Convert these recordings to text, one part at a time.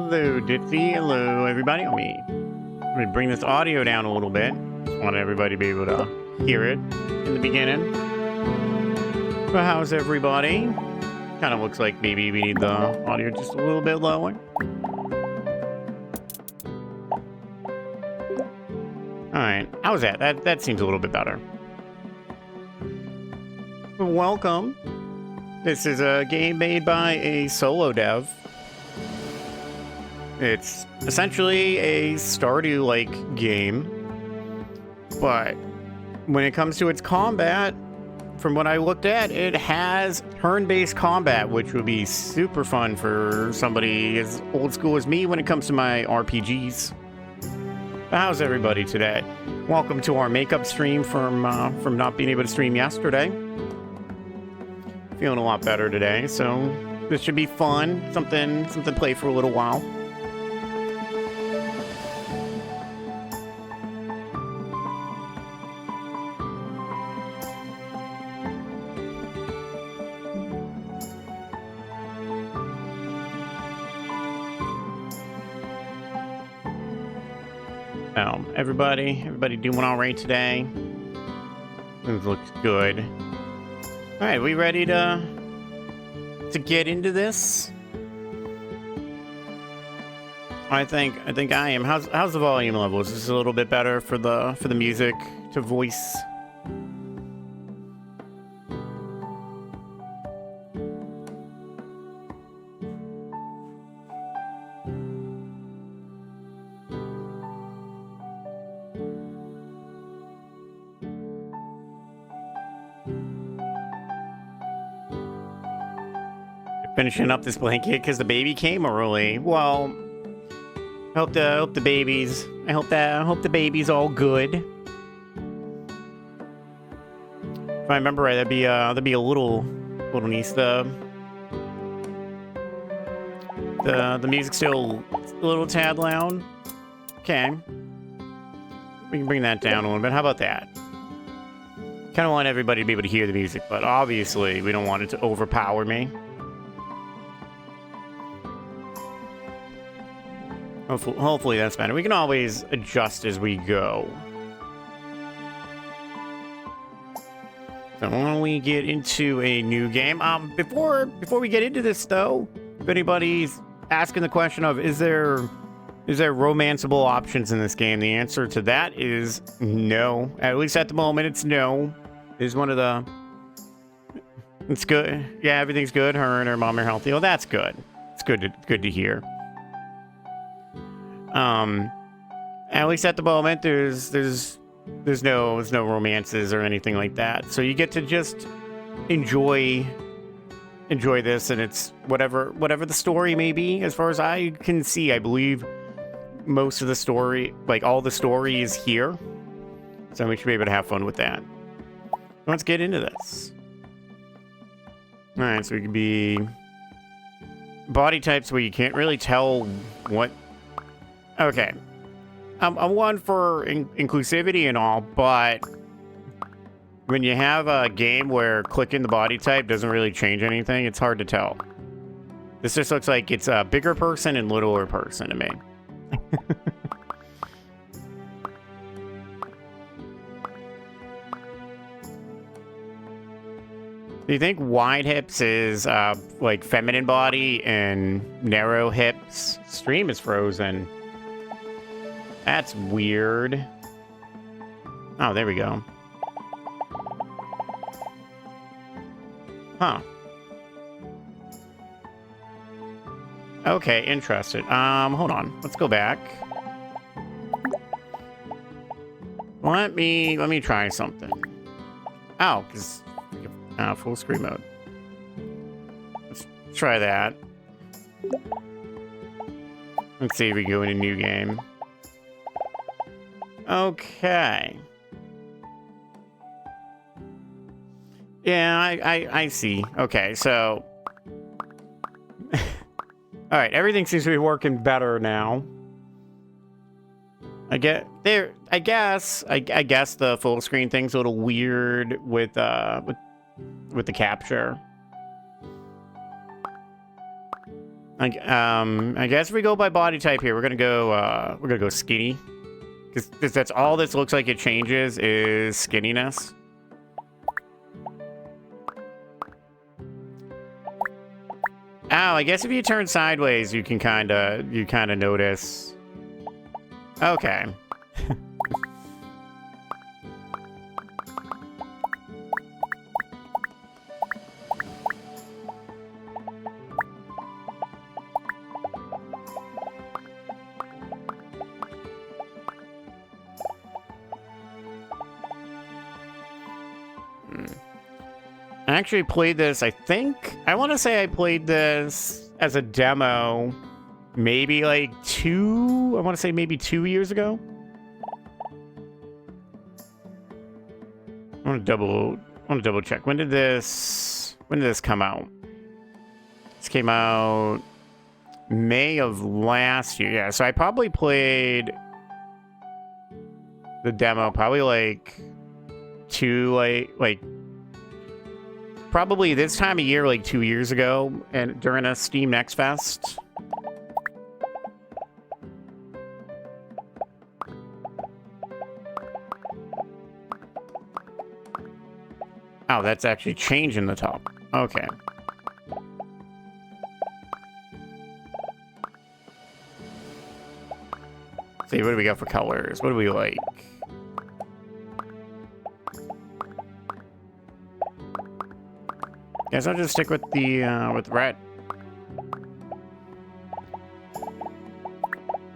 Hello, Ditzy. Hello, everybody. Let me bring this audio down a little bit. Just want everybody to be able to hear it in the beginning. But how's everybody? Kind of looks like maybe we need the audio just a little bit lower. Alright, how's that? That seems a little bit better. Welcome. This is a game made by a solo dev. It's essentially a Stardew-like game, but when it comes to its combat, from what I looked at, it has turn-based combat, which would be super fun for somebody as old school as me when it comes to my RPGs. How's everybody today? Welcome to our makeup stream from not being able to stream yesterday. Feeling a lot better today, so this should be fun. Something to play for a little while. Everybody doing all right today? Things looks good. All right, we ready to get into this? I think I am. How's the volume level? Is this a little bit better for the music to voice? Finishing up this blanket because the baby came early. Well, I hope the baby's all good. If I remember right, that'd be a little niece. The music's still a little tad loud. Okay, we can bring that down a little bit. How about that? Kind of want everybody to be able to hear the music, but obviously we don't want it to overpower me. Hopefully that's better. We can always adjust as we go. So why don't we get into a new game? Before we get into this though, if anybody's asking the question of is there romanceable options in this game, the answer to that is no. At least at the moment, it's no. It's one of the. It's good. Yeah, everything's good. Her and her mom are healthy. Well, that's good. It's good to hear. At least at the moment, there's no romances or anything like that. So you get to just enjoy this, and it's whatever the story may be. As far as I can see, I believe most of the story, like all the story, is here. So we should be able to have fun with that. Let's get into this. All right, so we can be body types where you can't really tell what. Okay, I'm one for inclusivity and all, but when you have a game where clicking the body type doesn't really change anything, it's hard to tell. This just looks like it's a bigger person and littler person to me. Do you think wide hips is like feminine body and narrow hips? Stream is frozen. That's weird. Oh, there we go. Huh. Okay, interested. Hold on. Let's go back. Let me try something. Oh, because full screen mode. Let's try that. Let's see if we go in a new game. Okay. Yeah, I see. Okay, so all right, everything seems to be working better now. I guess the full screen thing's a little weird with the capture. I guess if we go by body type here, we're gonna go skinny. Because that's all this looks like it changes is skinniness. Oh, I guess if you turn sideways, you kind of notice. Okay. I actually played this, I want to say I played this as a demo maybe like maybe 2 years ago. I want to double check. When did this come out? This came out May of last year. Yeah, so I probably played the demo probably like probably this time of year, like 2 years ago, and during a Steam Next Fest. Oh, that's actually changing the top. Okay. See, what do we got for colors? What do we like? Guess I'll just stick with the with red.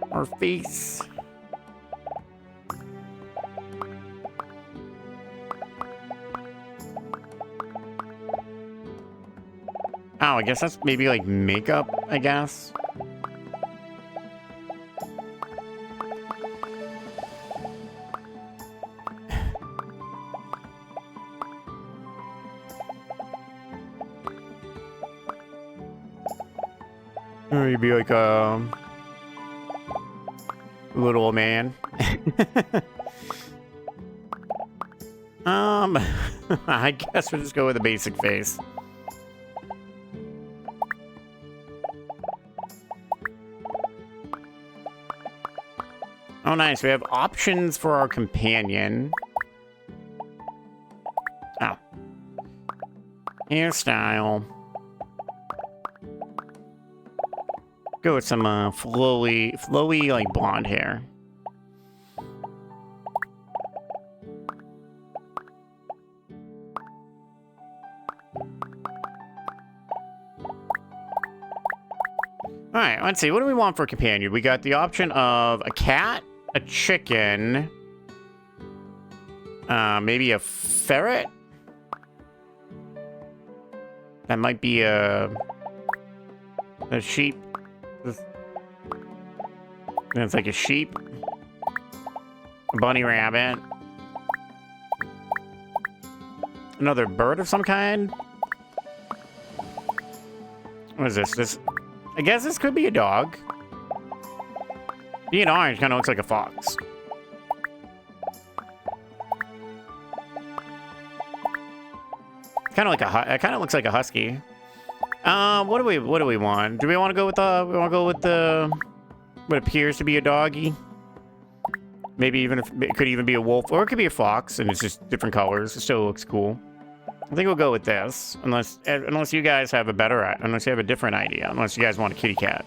Or face. Oh, I guess that's maybe like makeup, I guess. Or you'd be like a little man. I guess we'll just go with a basic face. Oh, nice. We have options for our companion. Oh. Hairstyle. Go with some flowy, like, blonde hair. Alright, let's see. What do we want for a companion? We got the option of a cat, a chicken, maybe a ferret? That might be a sheep. It's like a sheep, a bunny rabbit, another bird of some kind. What is this? I guess this could be a dog. Being orange kind of looks like a fox. Kind of like it kind of looks like a husky. What do we want? Do we want to go with what appears to be a doggy? Maybe even if it could even be a wolf, or it could be a fox, and it's just different colors. It still looks cool. I think we'll go with this, unless you guys have unless you have a different idea, unless you guys want a kitty cat.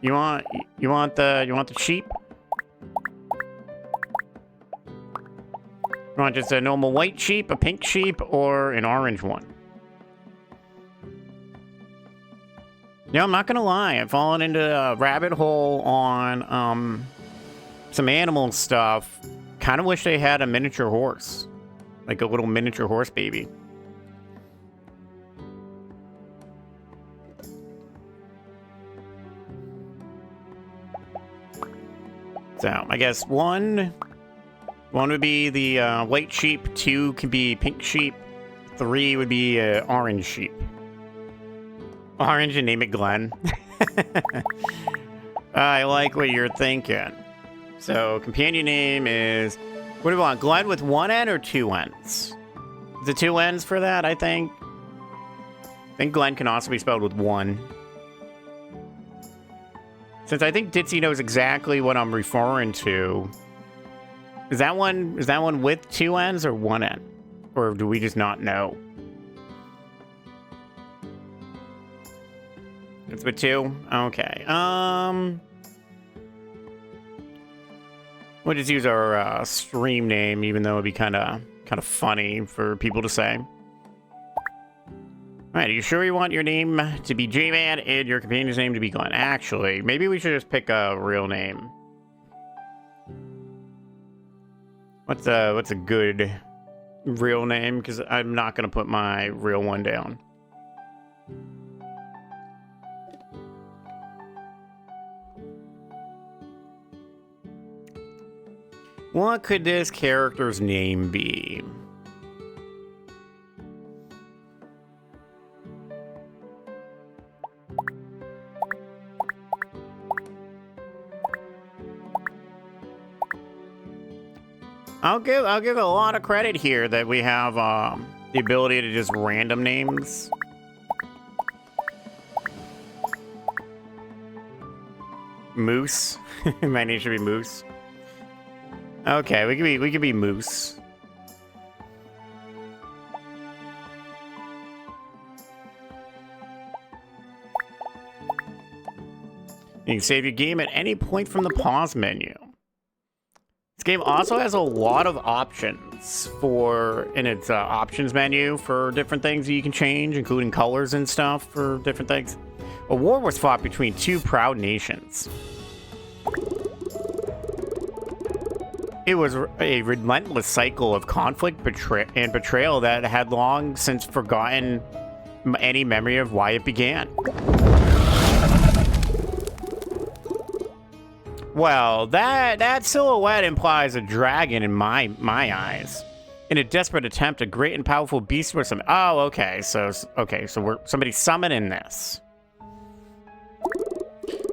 You want the sheep? You want just a normal white sheep, a pink sheep, or an orange one? Yeah, I'm not gonna lie. I've fallen into a rabbit hole on some animal stuff. Kind of wish they had a miniature horse, like a little miniature horse baby. So I guess one would be the white sheep, 2 could be pink sheep, 3 would be orange sheep. Orange and name it Glenn. I like what you're thinking. So, companion name is... What do we want? Glenn with one N or two N's? Is it two N's for that, I think? I think Glenn can also be spelled with one. Since I think Ditzy knows exactly what I'm referring to. Is that one with two N's or one N? Or do we just not know? It's with two? Okay. We'll just use our stream name, even though it'd be kind of funny for people to say. Alright, are you sure you want your name to be J-Man and your companion's name to be Glenn? Actually, maybe we should just pick a real name. What's a good real name? Because I'm not going to put my real one down. What could this character's name be? I'll give a lot of credit here that we have the ability to just random names. Moose. My name should be Moose. Okay, we could be Moose. You can save your game at any point from the pause menu. This game also has a lot of options in its options menu for different things that you can change, including colors and stuff for different things. A war was fought between two proud nations. It was a relentless cycle of conflict and betrayal that had long since forgotten any memory of why it began. Well, that silhouette implies a dragon in my eyes. In a desperate attempt, a great and powerful beast was summoned. Oh, okay. So somebody's summoning this.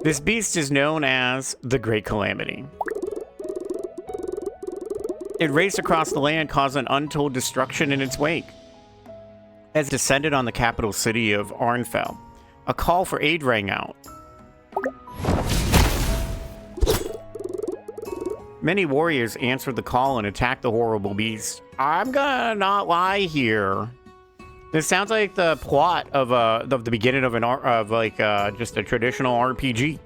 This beast is known as the Great Calamity. It raced across the land, causing untold destruction in its wake. As it descended on the capital city of Arnfell, a call for aid rang out. Many warriors answered the call and attacked the horrible beast. I'm gonna not lie here. This sounds like the plot of the beginning of just a traditional RPG.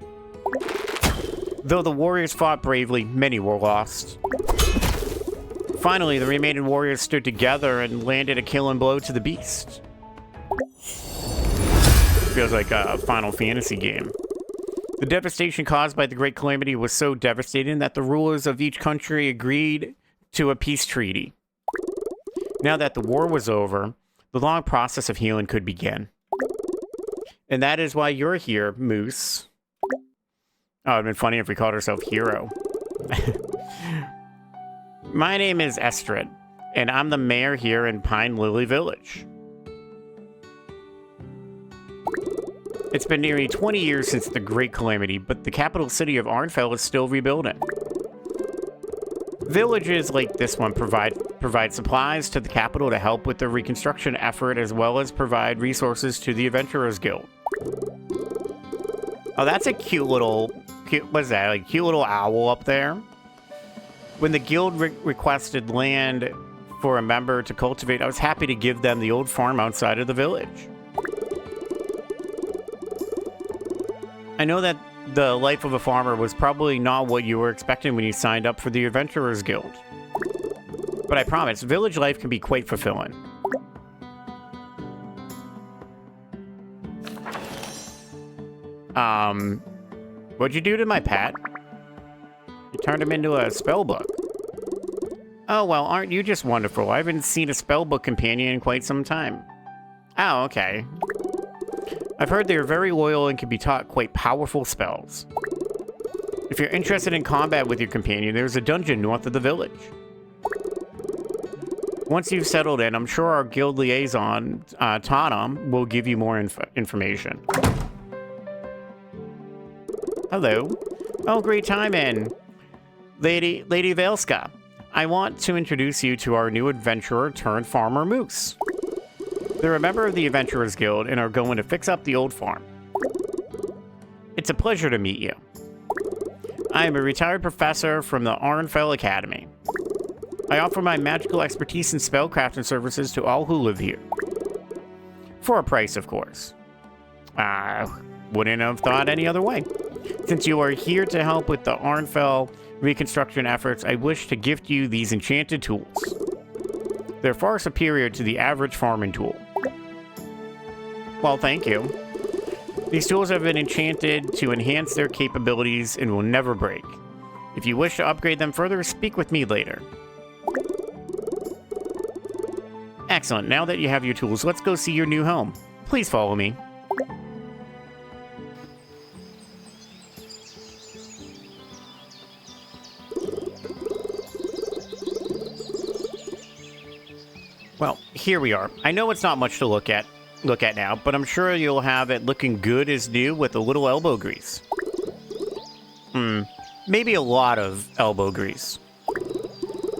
Though the warriors fought bravely, many were lost. Finally, the remaining warriors stood together and landed a killing blow to the beast. Feels like a Final Fantasy game. The devastation caused by the Great Calamity was so devastating that the rulers of each country agreed to a peace treaty. Now that the war was over, the long process of healing could begin. And that is why you're here, Moose. Oh, it'd been funny if we called ourselves Hero. My name is Estrid, and I'm the mayor here in Pine Lily Village. It's been nearly 20 years since the Great Calamity, but the capital city of Arnfell is still rebuilding. Villages like this one provide supplies to the capital to help with the reconstruction effort, as well as provide resources to the Adventurers Guild. Oh, that's a cute little owl up there. When the guild requested land for a member to cultivate, I was happy to give them the old farm outside of the village. I know that the life of a farmer was probably not what you were expecting when you signed up for the Adventurers Guild. But I promise, village life can be quite fulfilling. What'd you do to my pet? You turned him into a spellbook. Oh, well, aren't you just wonderful? I haven't seen a spellbook companion in quite some time. Oh, okay. I've heard they are very loyal and can be taught quite powerful spells. If you're interested in combat with your companion, there's a dungeon north of the village. Once you've settled in, I'm sure our guild liaison, Tana, will give you more information. Hello. Oh, great timing. Lady Velska. I want to introduce you to our new adventurer turned farmer, Moose. They're a member of the Adventurers Guild and are going to fix up the old farm. It's a pleasure to meet you. I am a retired professor from the Arnfell Academy. I offer my magical expertise in spellcraft and services to all who live here. For a price, of course. Wouldn't have thought any other way. Since you are here to help with the Arnfell reconstruction efforts, I wish to gift you these enchanted tools. They're far superior to the average farming tool. Well, thank you. These tools have been enchanted to enhance their capabilities and will never break. If you wish to upgrade them further, speak with me later. Excellent. Now that you have your tools, let's go see your new home. Please follow me. Well, here we are. I know it's not much to look at now, but I'm sure you'll have it looking good as new with a little elbow grease. Maybe a lot of elbow grease.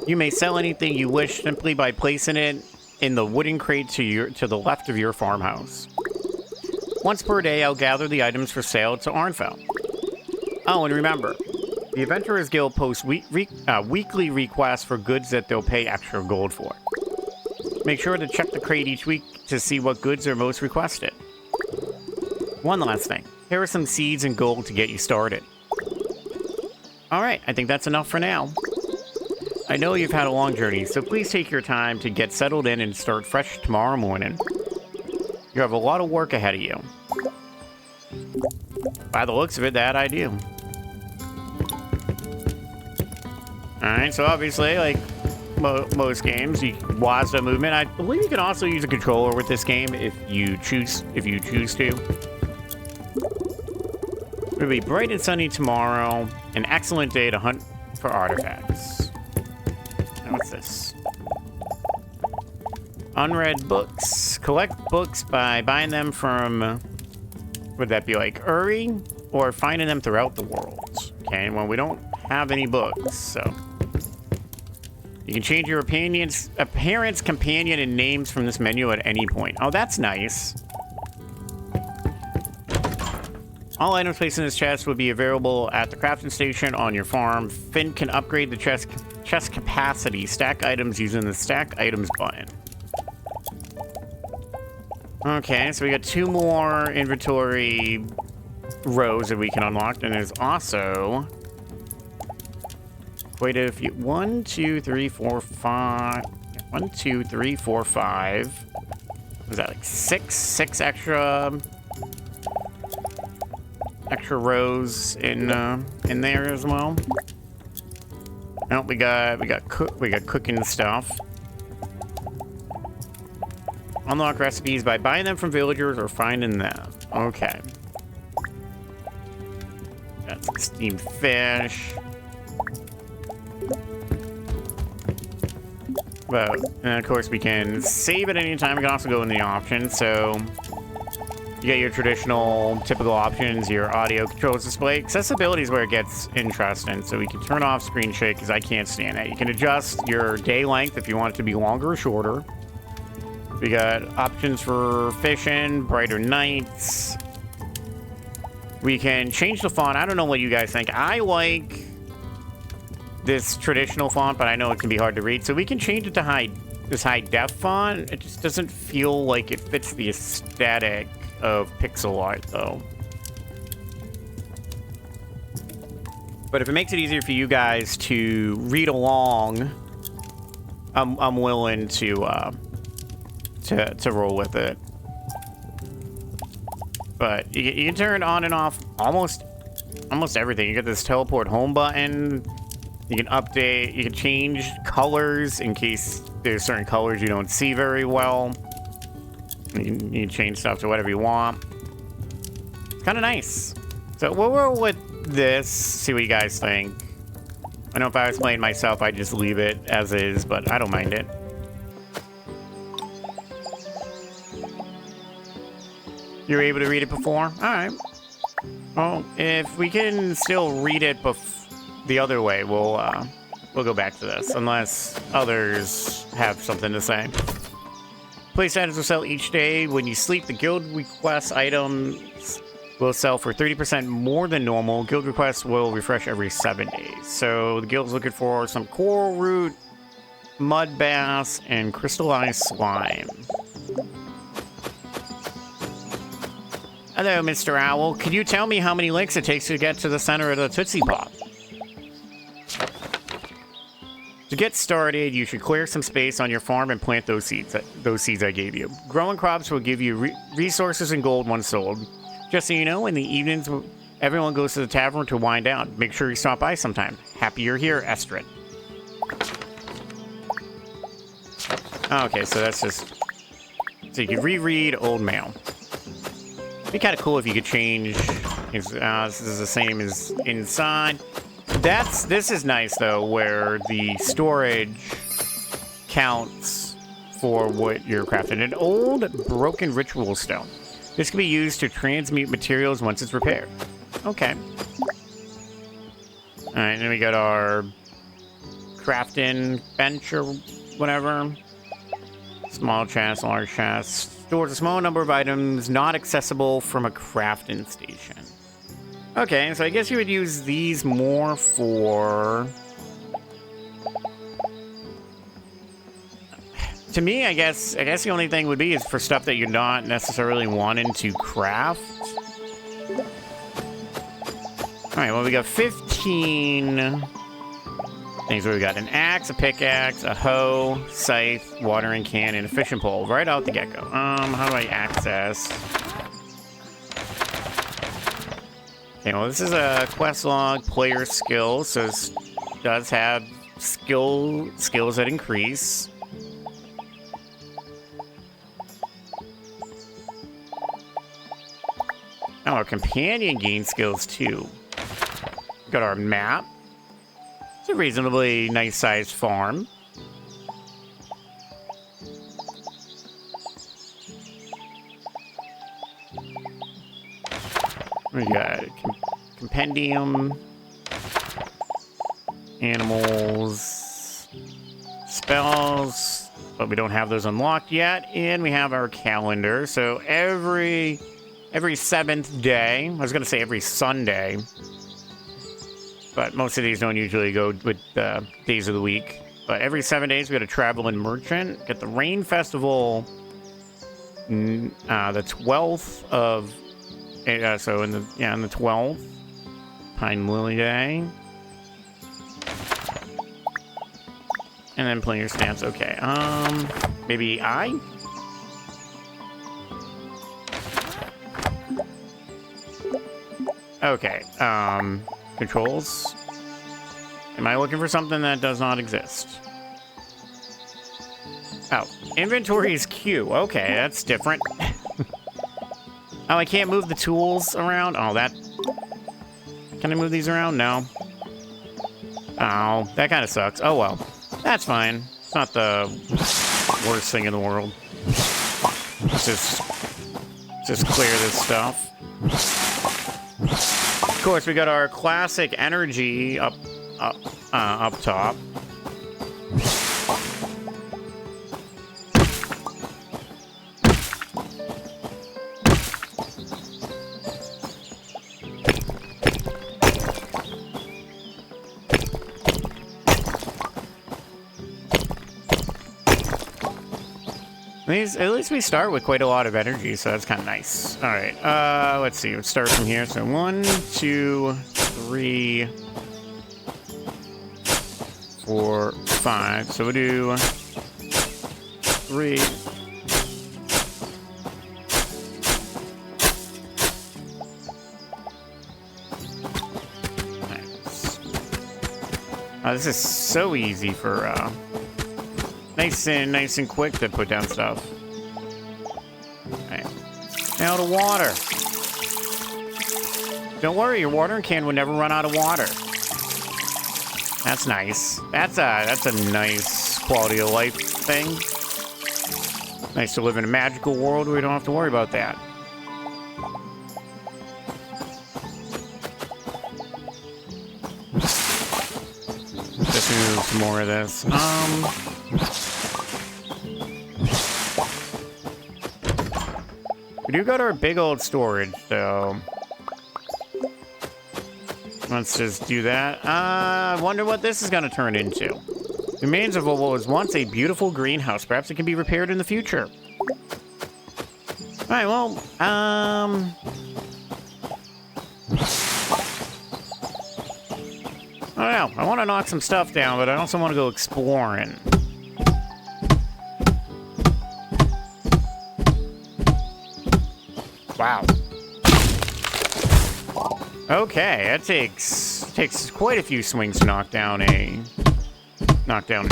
You may sell anything you wish simply by placing it in the wooden crate to the left of your farmhouse. Once per day, I'll gather the items for sale to Arnfell. Oh, and remember, the Adventurers Guild posts weekly requests for goods that they'll pay extra gold for. Make sure to check the crate each week to see what goods are most requested. One last thing. Here are some seeds and gold to get you started. Alright, I think that's enough for now. I know you've had a long journey, so please take your time to get settled in and start fresh tomorrow morning. You have a lot of work ahead of you. By the looks of it, that I do. Alright, so obviously, like most games, you WASD movement. I believe you can also use a controller with this game if you choose to. It'll be bright and sunny tomorrow. An excellent day to hunt for artifacts. Now, what's this? Unread books. Collect books by buying them from, would that be like Uri? Or finding them throughout the world. Okay, well, we don't have any books, so. You can change your appearance, companion, and names from this menu at any point. Oh, that's nice. All items placed in this chest would be available at the crafting station on your farm. Finn can upgrade the chest capacity. Stack items using the Stack Items button. Okay, so we got 2 more inventory rows that we can unlock, and there's also quite a few. 1, 2, 3, 4, 5. 1, 2, 3, 4, 5. Was that like 6 extra rows in there as well? No, we got cooking stuff. Unlock recipes by buying them from villagers or finding them. Okay. Got some steamed fish. But, and of course we can save at any time. We can also go in the options, so you get your traditional, typical options, your audio controls display. Accessibility is where it gets interesting, so we can turn off screen shake because I can't stand that. You can adjust your day length if you want it to be longer or shorter. We got options for fishing, brighter nights. We can change the font. I don't know what you guys think. I like this traditional font, but I know it can be hard to read. So we can change it to this high def font. It just doesn't feel like it fits the aesthetic of pixel art, though. But if it makes it easier for you guys to read along, I'm willing to roll with it. But you can turn on and off almost everything. You get this teleport home button. You can update, you can change colors in case there's certain colors you don't see very well. You can change stuff to whatever you want. It's kind of nice. So we'll roll with this, see what you guys think. I know if I was playing myself, I'd just leave it as is, but I don't mind it. You're able to read it before? Alright. Well, if we can still read it the other way, we'll go back to this, unless others have something to say. Place items will sell each day. When you sleep, the guild request items will sell for 30% more than normal. Guild requests will refresh every 7 days. So the guild's looking for some coral root, mud bass, and crystallized slime. Hello, Mr. Owl. Can you tell me how many licks it takes to get to the center of the Tootsie Pop? To get started, you should clear some space on your farm and plant those seeds I gave you. Growing crops will give you resources and gold once sold. Just so you know, in the evenings, everyone goes to the tavern to wind down. Make sure you stop by sometime. Happy you're here, Estrid. Okay, so that's just... So you can reread Old Mail. It'd be kind of cool if you could change... this is the same as inside. This is nice, though, where the storage counts for what you're crafting. An old, broken ritual stone. This can be used to transmute materials once it's repaired. Okay. Alright, then we got our crafting bench or whatever. Small chest, large chest. Stores a small number of items not accessible from a crafting station. Okay, so I guess you would use these more for... To me, I guess the only thing would be is for stuff that you're not necessarily wanting to craft. Alright, well, we got 15 things. What we got? An axe, a pickaxe, a hoe, scythe, watering can, and a fishing pole right out the get-go. How do I access... Okay, well, this is a quest log, player skills, so this does have skills that increase. Oh, our companion gains skills too. Got our map. It's a reasonably nice-sized farm. We got compendium, animals, spells, but we don't have those unlocked yet. And we have our calendar. So every 7th day, I was going to say every Sunday, but most of these don't usually go with days of the week. But every 7 days, we got a traveling merchant. Get the Rain Festival, the 12th of... so in the 12th, Pine Lily Day, and then player stance. Okay, maybe I. Okay, controls. Am I looking for something that does not exist? Oh, inventory is Q. Okay, that's different. Oh, I can't move the tools around? Oh, that... Can I move these around? No. Oh, that kind of sucks. Oh, well. That's fine. It's not the worst thing in the world. Let's just clear this stuff. Of course, we got our classic energy up top. At least we start with quite a lot of energy, so that's kind of nice. All right, let's see. Let's start from here. So 1, 2, 3, 4, 5. So we'll do 3. Nice. Oh, this is so easy for nice and quick to put down stuff. Right. Now to water. Don't worry, your watering can will never run out of water. That's nice. That's a nice quality of life thing. Nice to live in a magical world where we don't have to worry about that. Just do some more of this. We do got our big old storage, so let's just do that. I wonder what this is going to turn into. The remains of what was once a beautiful greenhouse. Perhaps it can be repaired in the future. All right, well, I don't know. I want to knock some stuff down, but I also want to go exploring. Wow. Okay, that takes quite a few swings to knock down a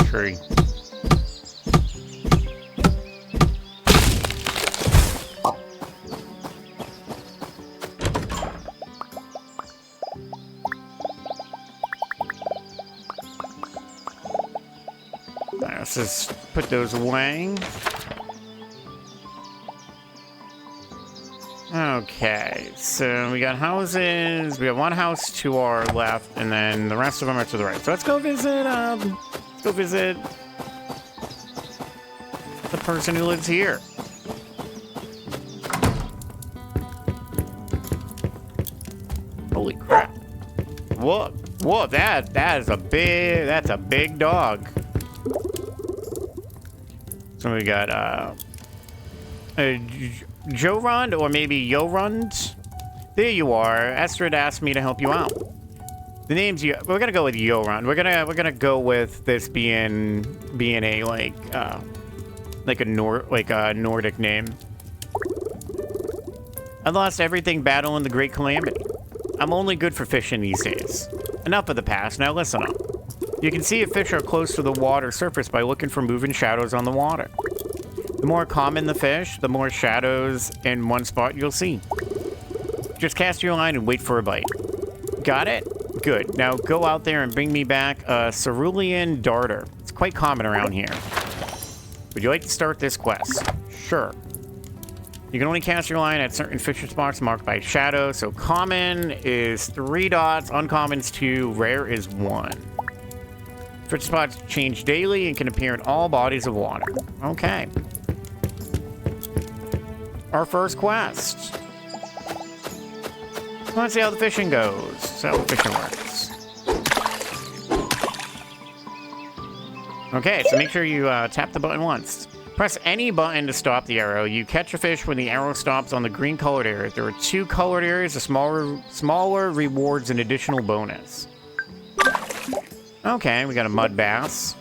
tree. Let's just put those away. Okay, so we got houses. We have one house to our left, and then the rest of them are to the right. So let's go visit. The person who lives here. Holy crap! Whoa! That's a big dog. So we got Jorund, or maybe Yorund. There you are. Estrid asked me to help you out. The name's we're gonna go with Yorund. We're gonna go with this being a like a Nordic name. I lost everything battling the Great Calamity. I'm only good for fishing these days. Enough of the past. Now listen up. You can see if fish are close to the water surface by looking for moving shadows on the water. The more common the fish, the more shadows in one spot you'll see. Just cast your line and wait for a bite. Got it? Good. Now go out there and bring me back a cerulean darter. It's quite common around here. Would you like to start this quest? Sure. You can only cast your line at certain fishing spots marked by shadow, so common is 3 dots, uncommon's 2, rare is 1. Fish spots change daily and can appear in all bodies of water. Okay. Our first quest. Let's see how the fishing goes. See how the fishing works. Okay, so make sure you tap the button once. Press any button to stop the arrow. You catch a fish when the arrow stops on the green colored area. There are 2 colored areas. The smaller rewards an additional bonus. Okay, we got a mud bass.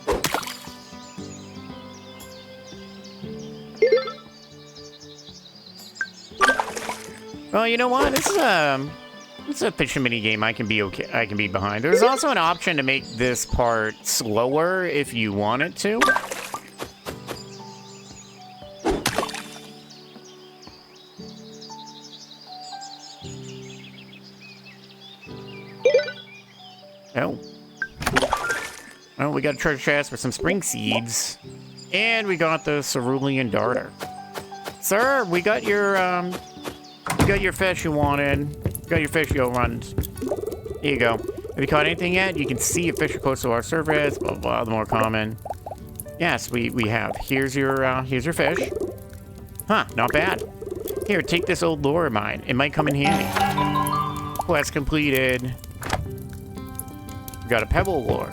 Well, you know what? This is a fishing mini game I can be behind. There's also an option to make this part slower if you wanted to. Oh. Well, we got a treasure chest with some spring seeds. And we got the cerulean darter. Sir, we got your fish you wanted. We got your fish you'll run. Here you go. Have you caught anything yet? You can see a fish close to our surface, blah, blah, the more common. Yes, we have. Here's your fish. Huh, not bad. Here, take this old lure of mine. It might come in handy. Quest completed. We got a pebble lure.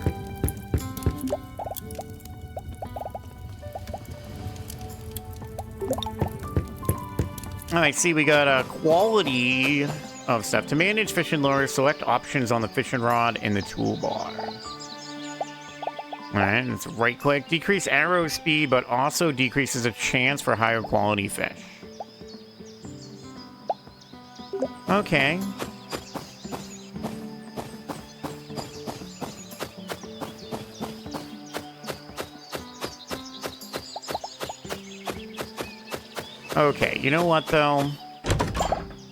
I see we got a quality of stuff. To manage fishing lures, select options on the fishing rod in the toolbar. Alright, let's right click. Decrease arrow speed, but also decreases a chance for higher quality fish. Okay. Okay, you know what, though?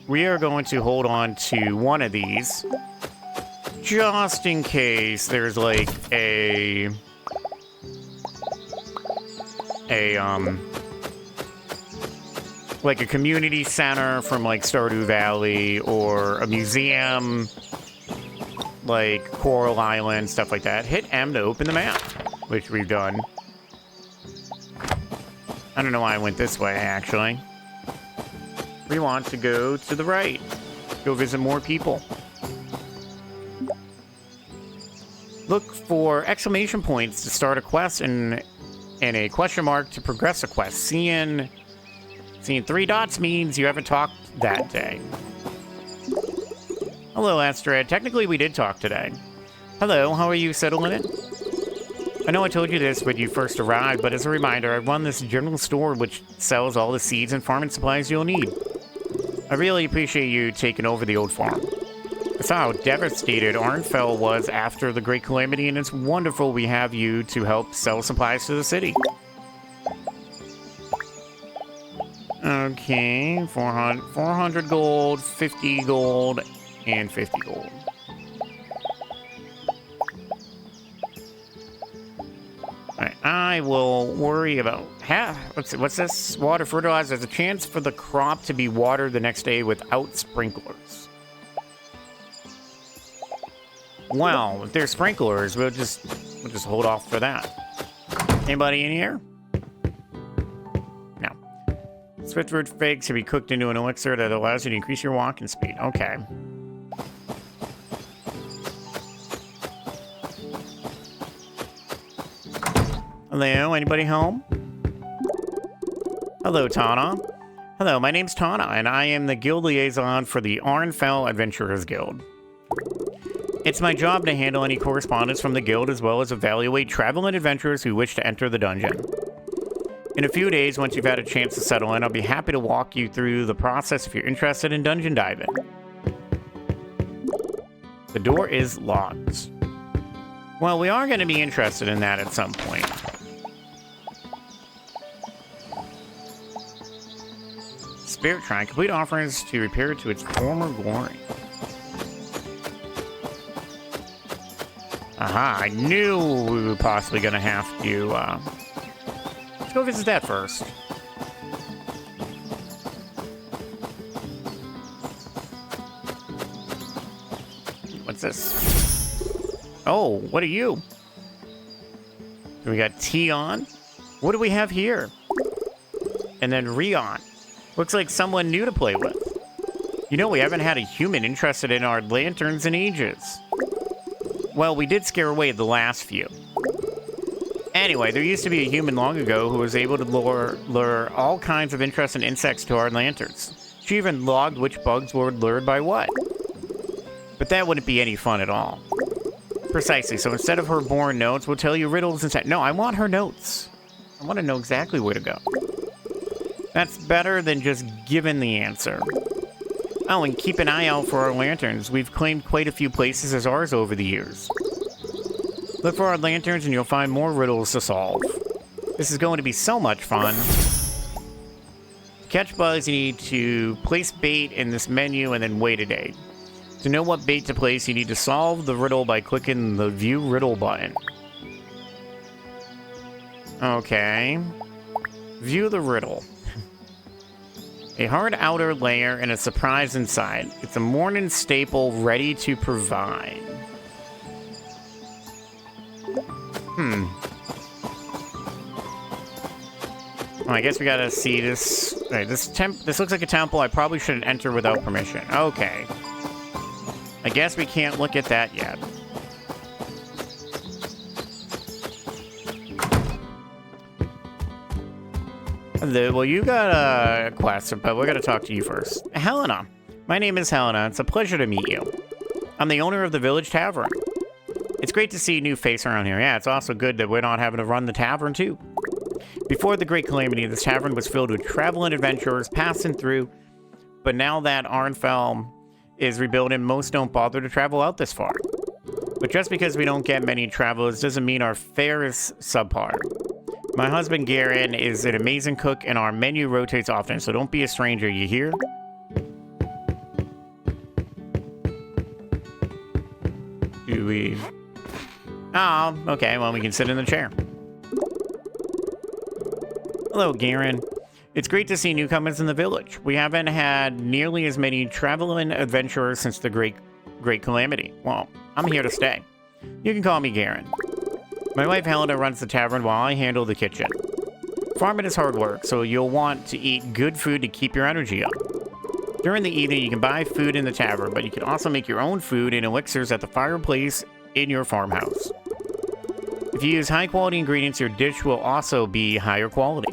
We are going to hold on to one of these. Just in case there's, like, a like a community center from like Stardew Valley, or a museum like Coral Island, stuff like that. Hit M to open the map, which we've done. I don't know why I went this way, actually. We want to go to the right. Go visit more people. Look for exclamation points to start a quest and a question mark to progress a quest. Seeing 3 dots means you haven't talked that day. Hello, Astrid. Technically, we did talk today. Hello, how are you settling it? I know I told you this when you first arrived, but as a reminder, I run this general store which sells all the seeds and farming supplies you'll need. I really appreciate you taking over the old farm. I saw how devastated Arnfell was after the Great Calamity, and it's wonderful we have you to help sell supplies to the city. Okay, 400 gold, 50 gold, and 50 gold. Alright, I will worry about what's this? Water fertilizer. There's a chance for the crop to be watered the next day without sprinklers. Well, if there's sprinklers, we'll just hold off for that. Anybody in here? No. Swiftwood figs can be cooked into an elixir that allows you to increase your walking speed. Okay. Hello, anybody home? Hello, Tana. Hello, my name's Tana, and I am the guild liaison for the Arnfell Adventurers Guild. It's my job to handle any correspondence from the guild, as well as evaluate traveling adventurers who wish to enter the dungeon. In a few days, once you've had a chance to settle in, I'll be happy to walk you through the process if you're interested in dungeon diving. The door is locked. Well, we are going to be interested in that at some point. Spirit Shrine. Complete offerings to repair it to its former glory. Aha, I knew we were possibly going to have to, let's go visit that first. What's this? Oh, what are you? We got Tion. What do we have here? And then Rion. Looks like someone new to play with. You know, we haven't had a human interested in our lanterns in ages. Well, we did scare away the last few. Anyway, there used to be a human long ago who was able to lure all kinds of interesting insects to our lanterns. She even logged which bugs were lured by what. But that wouldn't be any fun at all. Precisely, so instead of her boring notes, we'll tell you riddles instead. No, I want her notes. I want to know exactly where to go. That's better than just giving the answer. Oh, and keep an eye out for our lanterns. We've claimed quite a few places as ours over the years. Look for our lanterns and you'll find more riddles to solve. This is going to be so much fun. To catch bugs, you need to place bait in this menu and then wait a day. To know what bait to place, you need to solve the riddle by clicking the View Riddle button. Okay. View the riddle. A hard outer layer and a surprise inside. It's a morning staple ready to provide. Well, I guess we gotta see this. Right, this looks like a temple I probably shouldn't enter without permission. Okay. I guess we can't look at that yet. Well, you got a quest, but we're going to talk to you first. Helena. My name is Helena. It's a pleasure to meet you. I'm the owner of the Village Tavern. It's great to see a new face around here. Yeah, it's also good that we're not having to run the tavern, too. Before the Great Calamity, this tavern was filled with traveling adventurers passing through, but now that Arnfell is rebuilding, most don't bother to travel out this far. But just because we don't get many travelers doesn't mean our fare is subpar. My husband, Garen, is an amazing cook, and our menu rotates often, so don't be a stranger, you hear? Do we... Oh, okay, well, we can sit in the chair. Hello, Garen. It's great to see newcomers in the village. We haven't had nearly as many traveling adventurers since the Great Calamity. Well, I'm here to stay. You can call me Garen. My wife Helena runs the tavern while I handle the kitchen. Farming is hard work, so you'll want to eat good food to keep your energy up. During the evening, you can buy food in the tavern, but you can also make your own food and elixirs at the fireplace in your farmhouse. If you use high-quality ingredients, your dish will also be higher quality.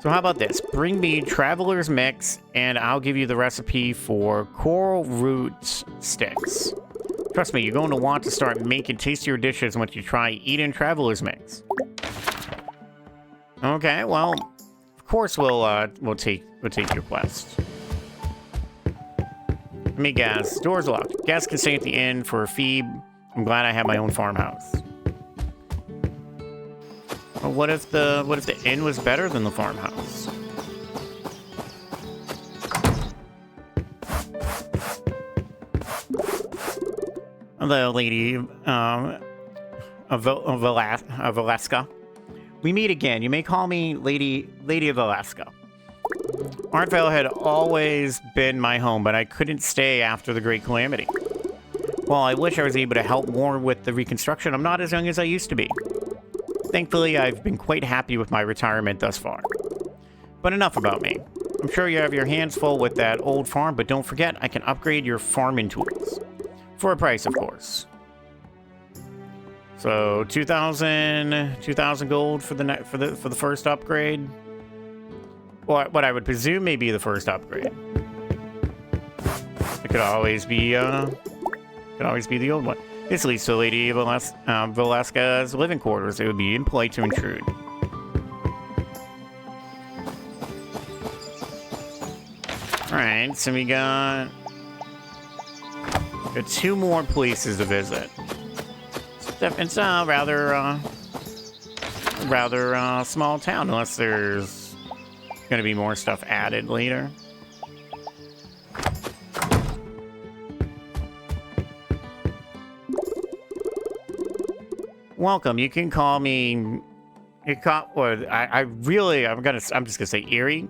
So how about this? Bring me Traveler's Mix, and I'll give you the recipe for coral root sticks. Trust me, you're going to want to start making tastier dishes once you try eating Traveler's Mix. Okay, well, of course we'll take your quest. Let me guess. Doors locked. Guests can stay at the inn for a fee. I'm glad I have my own farmhouse. Well, what if the inn was better than the farmhouse? Hello, Lady of Alaska. We meet again. You may call me Lady of Alaska. Arnfell had always been my home, but I couldn't stay after the Great Calamity. While I wish I was able to help more with the reconstruction, I'm not as young as I used to be. Thankfully, I've been quite happy with my retirement thus far. But enough about me. I'm sure you have your hands full with that old farm, but don't forget, I can upgrade your farming tools. For a price, of course. So 2,000 gold for the first upgrade. What I would presume may be the first upgrade. It could always be the old one. This leads to Lady Velasca's living quarters. It would be impolite to intrude. Alright, so we got 2 more places to visit. It's a rather small town, unless there's gonna be more stuff added later. Welcome. You can call me. I'm just gonna say Erie.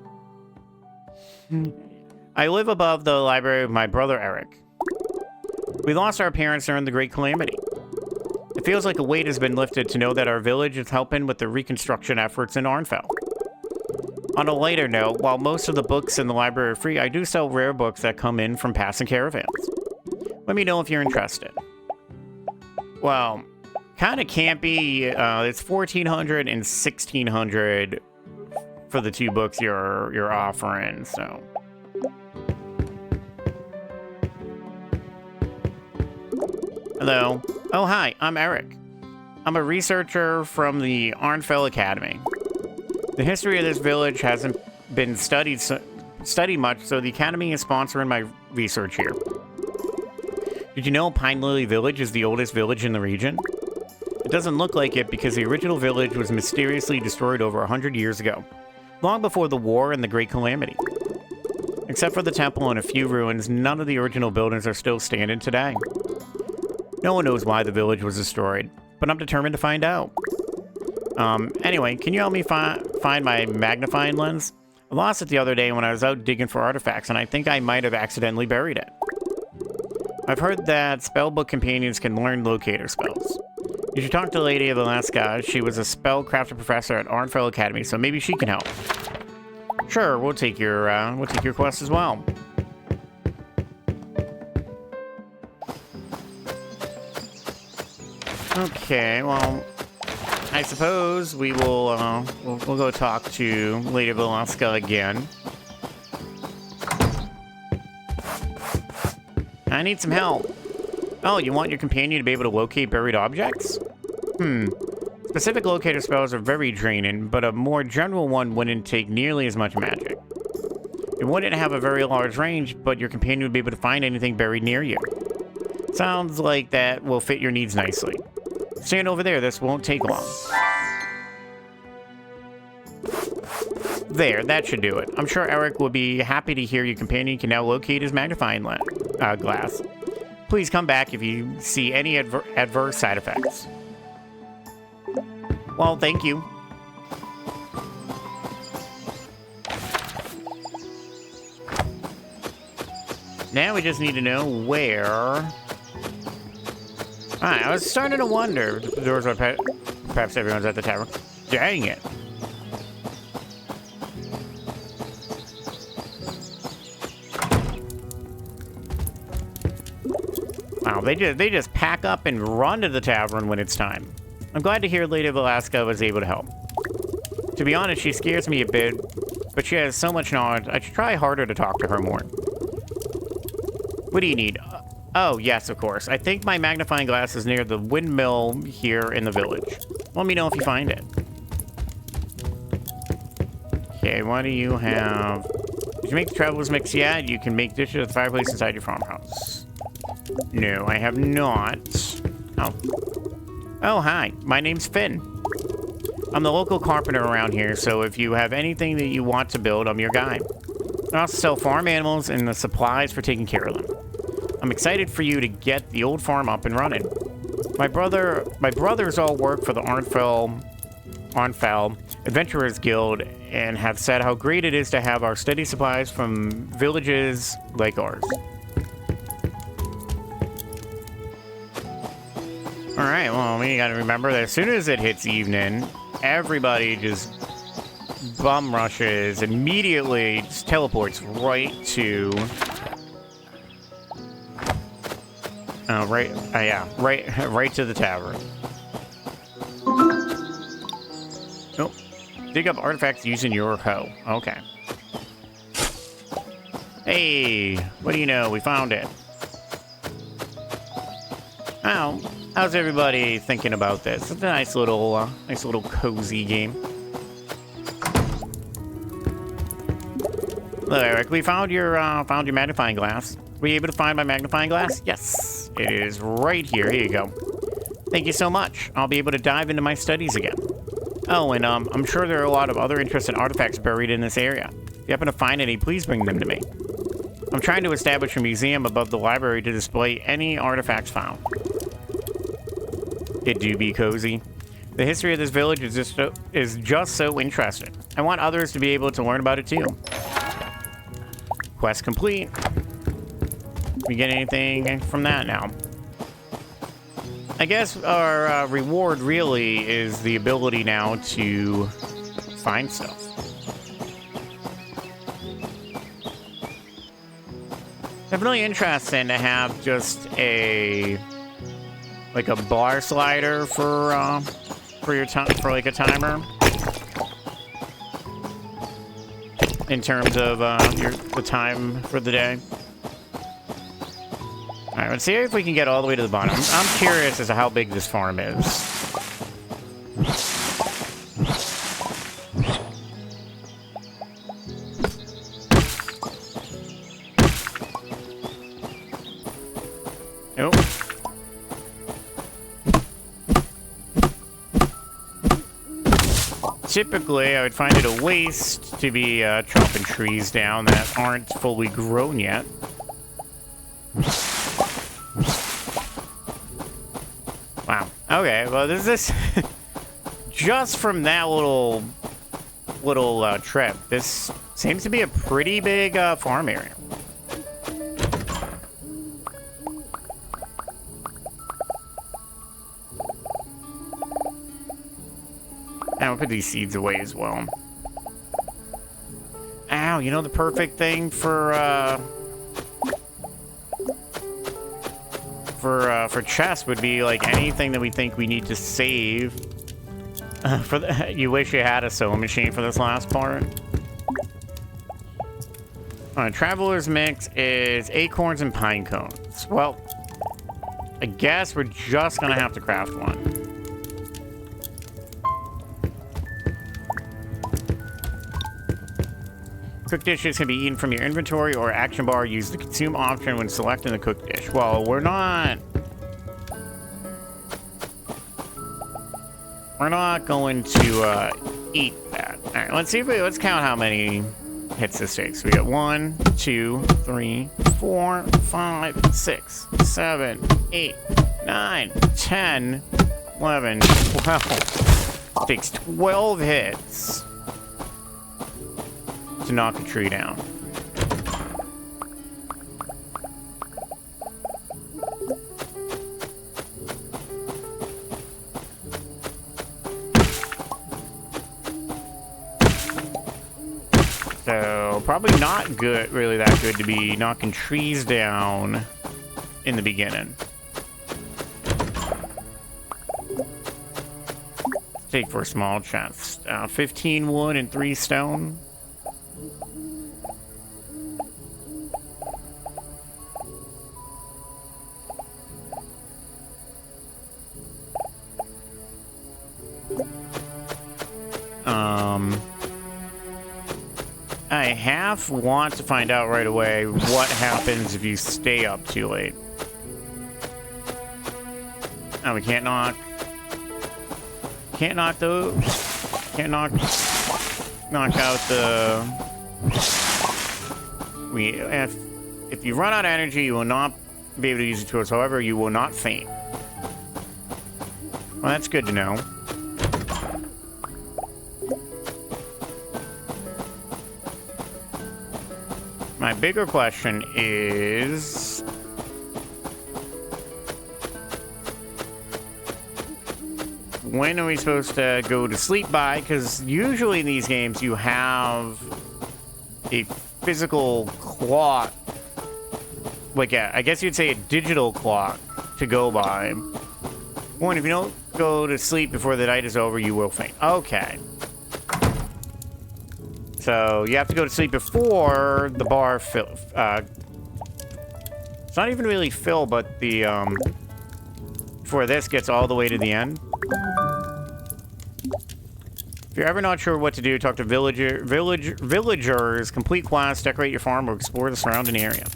I live above the library of my brother Eric. We lost our parents during the Great Calamity. It feels like a weight has been lifted to know that our village is helping with the reconstruction efforts in Arnfell. On a lighter note, while most of the books in the library are free, I do sell rare books that come in from passing caravans. Let me know if you're interested. Well, kind of campy. It's 1,400 and 1,600 for the 2 books you're offering, so. Hello. Oh, hi, I'm Eric. I'm a researcher from the Arnfell Academy. The history of this village hasn't been studied much, so the Academy is sponsoring my research here. Did you know Pine Lily Village is the oldest village in the region? It doesn't look like it because the original village was mysteriously destroyed over 100 years ago, long before the war and the Great Calamity. Except for the temple and a few ruins, none of the original buildings are still standing today. No one knows why the village was destroyed, but I'm determined to find out. Anyway, can you help me find my magnifying lens? I lost it the other day when I was out digging for artifacts, and I think I might have accidentally buried it. I've heard that spellbook companions can learn locator spells. You should talk to Lady of Alaska. She was a spellcrafter professor at Arnfell Academy, so maybe she can help. Sure, we'll take your quest as well. Okay, well, I suppose we will we'll go talk to Lady of Alaska again. I need some help. Oh, you want your companion to be able to locate buried objects? Specific locator spells are very draining, but a more general one wouldn't take nearly as much magic. It wouldn't have a very large range, but your companion would be able to find anything buried near you. Sounds like that will fit your needs nicely. Stand over there, this won't take long. There, that should do it. I'm sure Eric will be happy to hear your companion can now locate his magnifying glass. Please come back if you see any adverse side effects. Well, thank you. Now we just need to know where... Alright, I was starting to wonder if the doors are perhaps everyone's at the tavern. Dang it. Wow, they just pack up and run to the tavern when it's time. I'm glad to hear Lady of Alaska was able to help. To be honest, she scares me a bit, but she has so much knowledge, I should try harder to talk to her more. What do you need? Oh, yes, of course. I think my magnifying glass is near the windmill here in the village. Let me know if you find it. Okay, what do you have? Did you make the traveler's mix yet? You can make dishes at the fireplace inside your farmhouse. No, I have not. Oh. Oh, hi. My name's Finn. I'm the local carpenter around here, so if you have anything that you want to build, I'm your guy. I also sell farm animals and the supplies for taking care of them. I'm excited for you to get the old farm up and running. My brothers all work for the Arnfell Adventurers Guild and have said how great it is to have our steady supplies from villages like ours. Alright, well, we gotta remember that as soon as it hits evening, everybody just bum rushes, immediately just teleports right to... right to the tavern. Oh, dig up artifacts using your hoe. Okay. Hey, what do you know? We found it. Oh, how's everybody thinking about this? It's a nice little cozy game. Look, Eric, we found your magnifying glass. Were you able to find my magnifying glass? Yes, it is right here. Here you go. Thank you so much. I'll be able to dive into my studies again. Oh, and I'm sure there are a lot of other interesting artifacts buried in this area. If you happen to find any, please bring them to me. I'm trying to establish a museum above the library to display any artifacts found. It do be cozy. The history of this village is just so interesting. I want others to be able to learn about it too. Quest complete. We get anything from that now? I guess our reward really is the ability now to find stuff. Definitely interesting to have just a bar slider for your time, for like a timer in terms of the time for the day. All right, let's see if we can get all the way to the bottom. I'm curious as to how big this farm is. Nope. Typically, I would find it a waste to be chopping trees down that aren't fully grown yet. Wow. Okay, well, this just from that little trip, this seems to be a pretty big farm area. And we'll put these seeds away as well. Ow, you know the perfect thing for chests would be like anything that we think we need to save. You wish you had a sewing machine for this last part. Traveler's mix is acorns and pine cones. Well, I guess we're just gonna have to craft one. Cooked dishes can be eaten from your inventory or action bar. Use the consume option when selecting the cooked dish. Well, we're not going to eat that. All right, let's count how many hits this takes. We got 1, 2, 3, 4, 5, 6, 7, 8, 9, 10, 11, 12. It takes 12 hits to knock a tree down. probably not good, really that good to be knocking trees down in the beginning. Take for a small chest. 15 wood and 3 stone. I half want to find out right away what happens if you stay up too late. Oh, we can't knock. Can't knock those. Can't knock out the. If you run out of energy, you will not be able to use the tools. However, you will not faint. Well, that's good to know. My bigger question is, when are we supposed to go to sleep by? Because usually in these games you have a physical clock, like I guess you'd say a digital clock to go by. One, if you don't go to sleep before the night is over, you will faint. Okay. So you have to go to sleep before the bar fill. It's not even really fill, but the before this gets all the way to the end. If you're ever not sure what to do, talk to villagers, complete quests, decorate your farm, or explore the surrounding area.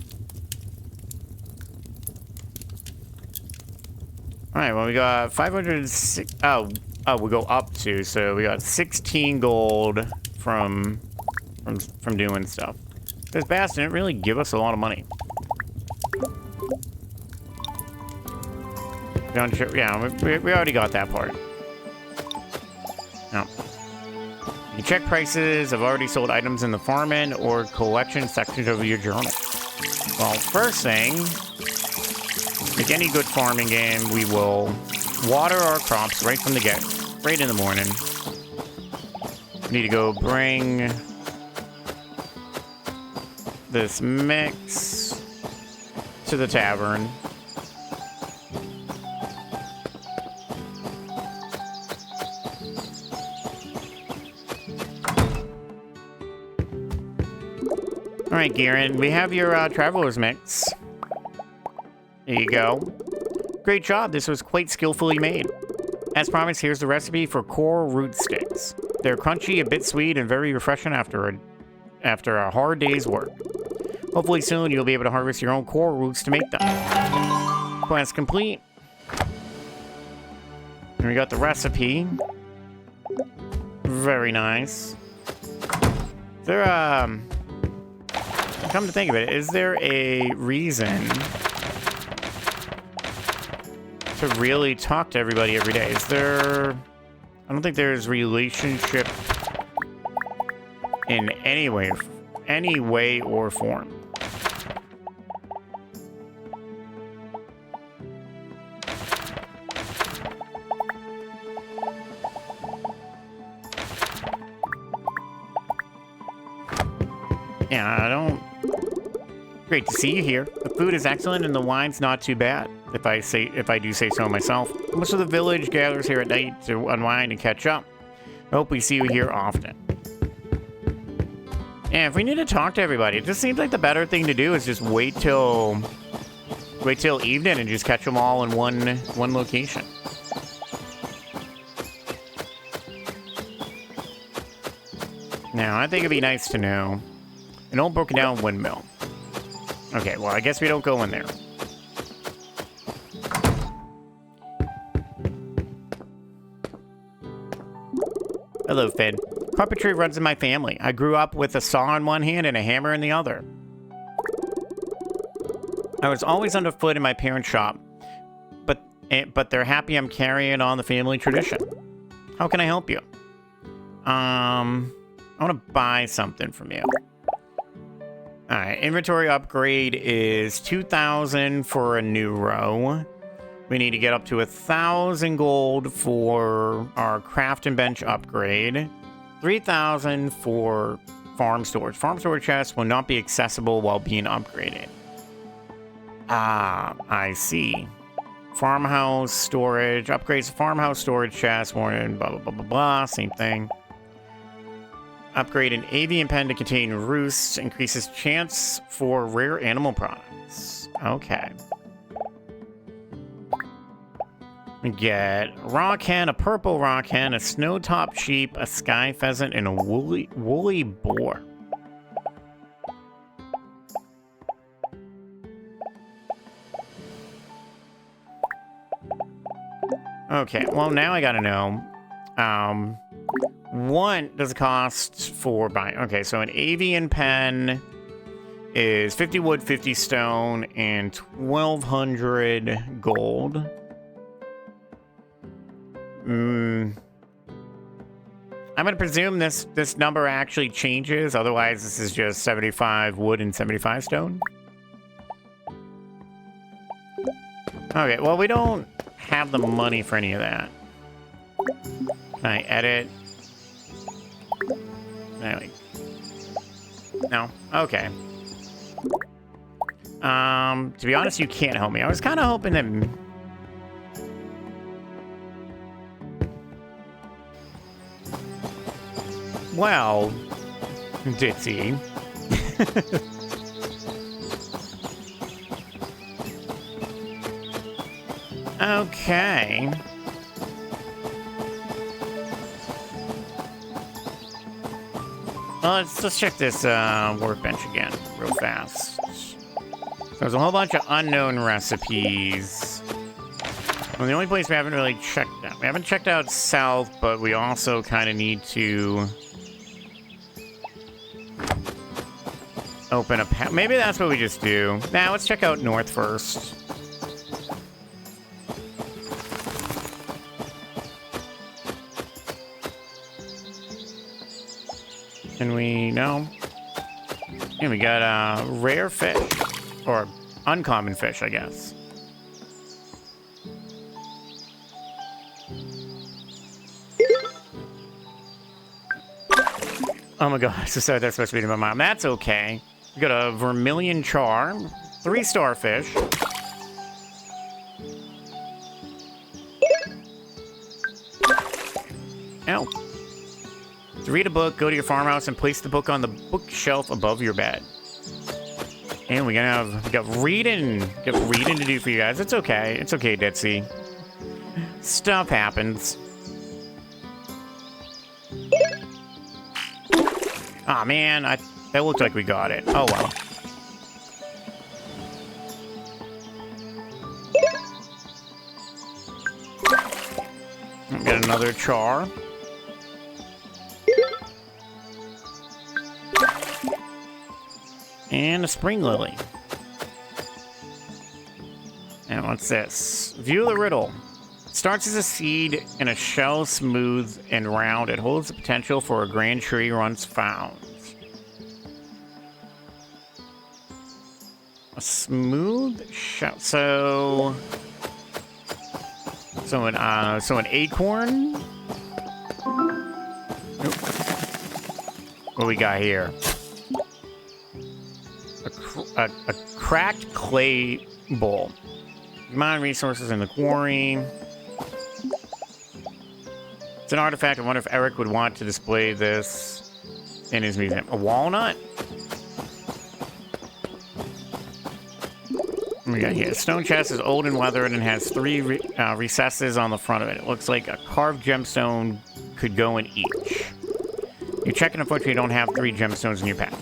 All right. Well, we got 506. Oh, we go up to. So we got 16 gold from doing stuff. This bass didn't really give us a lot of money. Yeah, we already got that part. No. You check prices of already sold items in the farm end or collection sections of your journal. Well, first thing, like any good farming game, we will water our crops right from the get, right in the morning. We need to go bring this mix to the tavern. All right, Garen, we have your traveler's mix. There you go. Great job. This was quite skillfully made. As promised, here's the recipe for core root sticks. They're crunchy, a bit sweet, and very refreshing after a hard day's work. Hopefully soon you'll be able to harvest your own core roots to make them. Quest complete. And we got the recipe. Very nice. Is there come to think of it, is there a reason to really talk to everybody every day? Is there... I don't think there's relationship in any way or form. Yeah, I don't... Great to see you here. The food is excellent and the wine's not too bad, if I do say so myself. Most of the village gathers here at night to unwind and catch up. I hope we see you here often. Yeah, if we need to talk to everybody, it just seems like the better thing to do is just wait till evening and just catch them all in one location. Now, I think it'd be nice to know an old broken down windmill. Okay, well, I guess we don't go in there. Hello, Finn. Carpentry runs in my family. I grew up with a saw in one hand and a hammer in the other. I was always underfoot in my parents' shop, but they're happy I'm carrying on the family tradition. How can I help you? I want to buy something from you. All right, inventory upgrade is 2,000 for a new row. We need to get up to 1,000 gold for our craft and bench upgrade. 3,000 for farm storage. Farm storage chests will not be accessible while being upgraded. Ah, I see. Farmhouse storage. Upgrades to farmhouse storage chest. More than blah, blah, blah, blah, blah. Same thing. Upgrade an avian pen to contain roosts. Increases chance for rare animal products. Okay. We get a rock hen, a purple rock hen, a snow-top sheep, a sky pheasant, and a woolly boar. Okay, well now I gotta know. What does it cost for buying? Okay, so an avian pen is 50 wood, 50 stone, and 1,200 gold. I'm gonna presume this number actually changes. Otherwise, this is just 75 wood and 75 stone. Okay, well we don't have the money for any of that. Can I edit? Anyway. No? Okay. To be honest, you can't help me. I was kind of hoping that... Well, Ditzy. Okay. Well, let's check this workbench again real fast. There's a whole bunch of unknown recipes. Well, the only place we haven't really checked out. We haven't checked out south, but we also kind of need to open up. Maybe that's what we just do. Now, let's check out north first. Can we? No. Yeah, we got a rare fish. Or uncommon fish, I guess. Oh my god, so that's supposed to be my mom. That's okay. We got a vermilion char, 3 starfish. Ow. To read a book, go to your farmhouse and place the book on the bookshelf above your bed. And we got reading to do for you guys. It's okay. It's okay, Ditzy. Stuff happens. Aw, man, that looked like we got it. Oh well. Got another char. And a spring lily. And what's this? View the riddle. It starts as a seed in a shell, smooth and round. It holds the potential for a grand tree once found. A smooth shell. So an acorn. Nope. What do we got here? A cracked clay bowl. Mine resources in the quarry. It's an artifact. I wonder if Eric would want to display this in his museum. A walnut? What we got here? Stone chest is old and weathered and has 3 recesses on the front of it. It looks like a carved gemstone could go in each. You check and unfortunately you don't have 3 gemstones in your pack.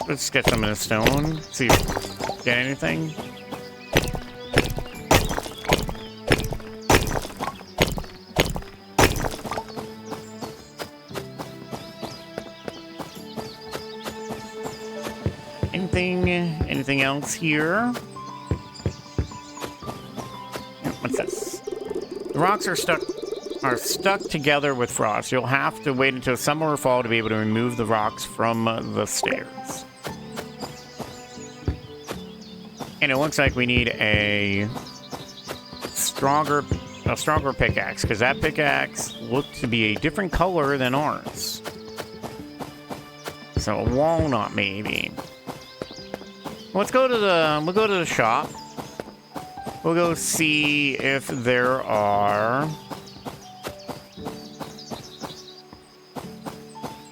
Let's get some of the stone. See if we get anything. Anything else here? What's this? The rocks are stuck together with frost. You'll have to wait until summer or fall to be able to remove the rocks from the stairs. And it looks like we need a stronger pickaxe, because that pickaxe looked to be a different color than ours. So a walnut, maybe. We'll go to the shop. We'll go see if there are...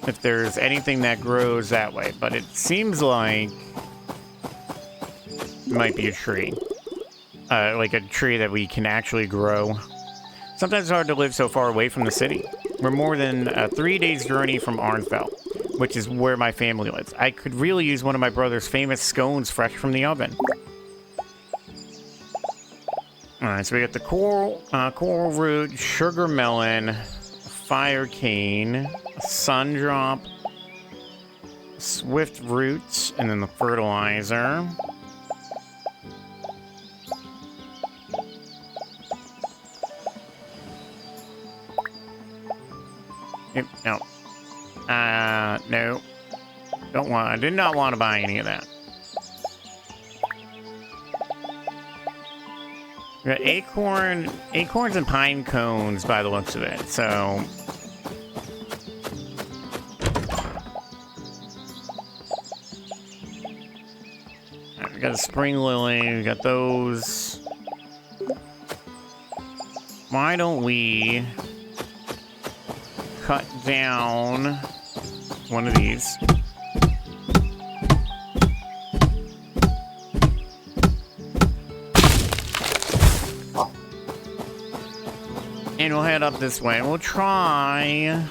if there's anything that grows that way. But it seems like it might be a tree. Like a tree that we can actually grow. Sometimes it's hard to live so far away from the city. We're more than 3 days' journey from Arnfell, which is where my family lives. I could really use one of my brother's famous scones fresh from the oven. Alright, so we got the coral root, sugar melon, fire cane, sun drop, swift roots, and then the fertilizer. No. No. Don't want. I did not want to buy any of that. We got acorns and pine cones by the looks of it. So we got a spring lily. We got those. Why don't we cut down one of these? And we'll head up this way. We'll try...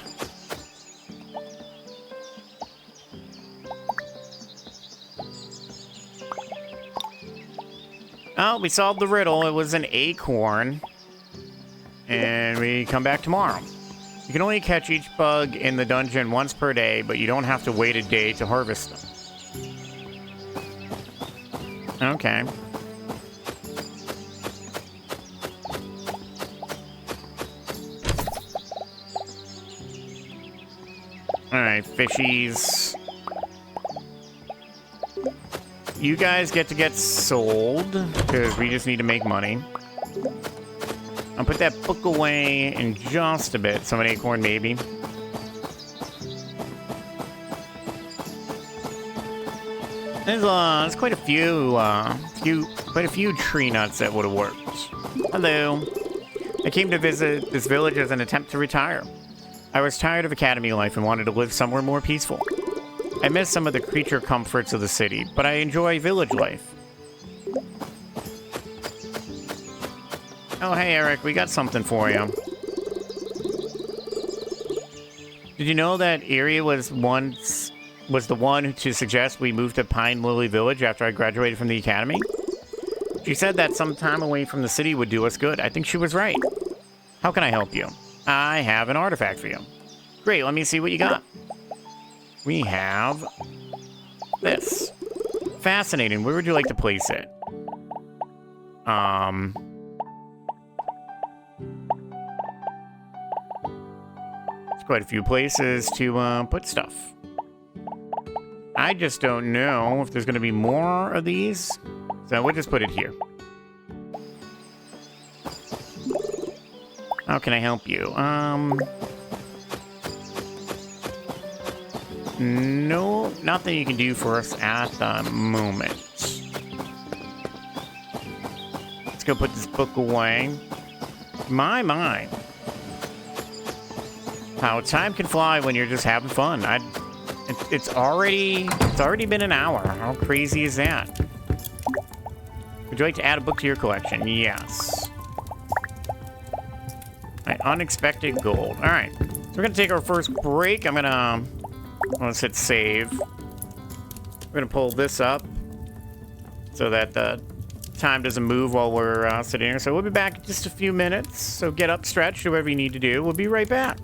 oh, we solved the riddle. It was an acorn. And we come back tomorrow. You can only catch each bug in the dungeon once per day, but you don't have to wait a day to harvest them. Okay. Alright, fishies. You guys get to get sold, because we just need to make money. I'll put that book away in just a bit. So an acorn, maybe. There's quite a few tree nuts that would have worked. Hello. I came to visit this village as an attempt to retire. I was tired of academy life and wanted to live somewhere more peaceful. I miss some of the creature comforts of the city, but I enjoy village life. Oh, hey, Eric, we got something for you. Did you know that area was the one to suggest we move to Pine Lily Village after I graduated from the academy? She said that some time away from the city would do us good. I think she was right. How can I help you? I have an artifact for you. Great, let me see what you got. We have this. Fascinating. Where would you like to place it? Quite a few places to put stuff. I just don't know if there's going to be more of these, so we'll just put it here. How can I help you? No, nothing you can do for us at the moment. Let's go put this book away. My. How time can fly when you're just having fun. It's already been an hour. How crazy is that? Would you like to add a book to your collection? Yes. Right, unexpected gold. All right, so we're gonna take our first break. Let's hit save. We're gonna pull this up so that the time doesn't move while we're sitting here. So we'll be back in just a few minutes. So get up, stretch, do whatever you need to do. We'll be right back.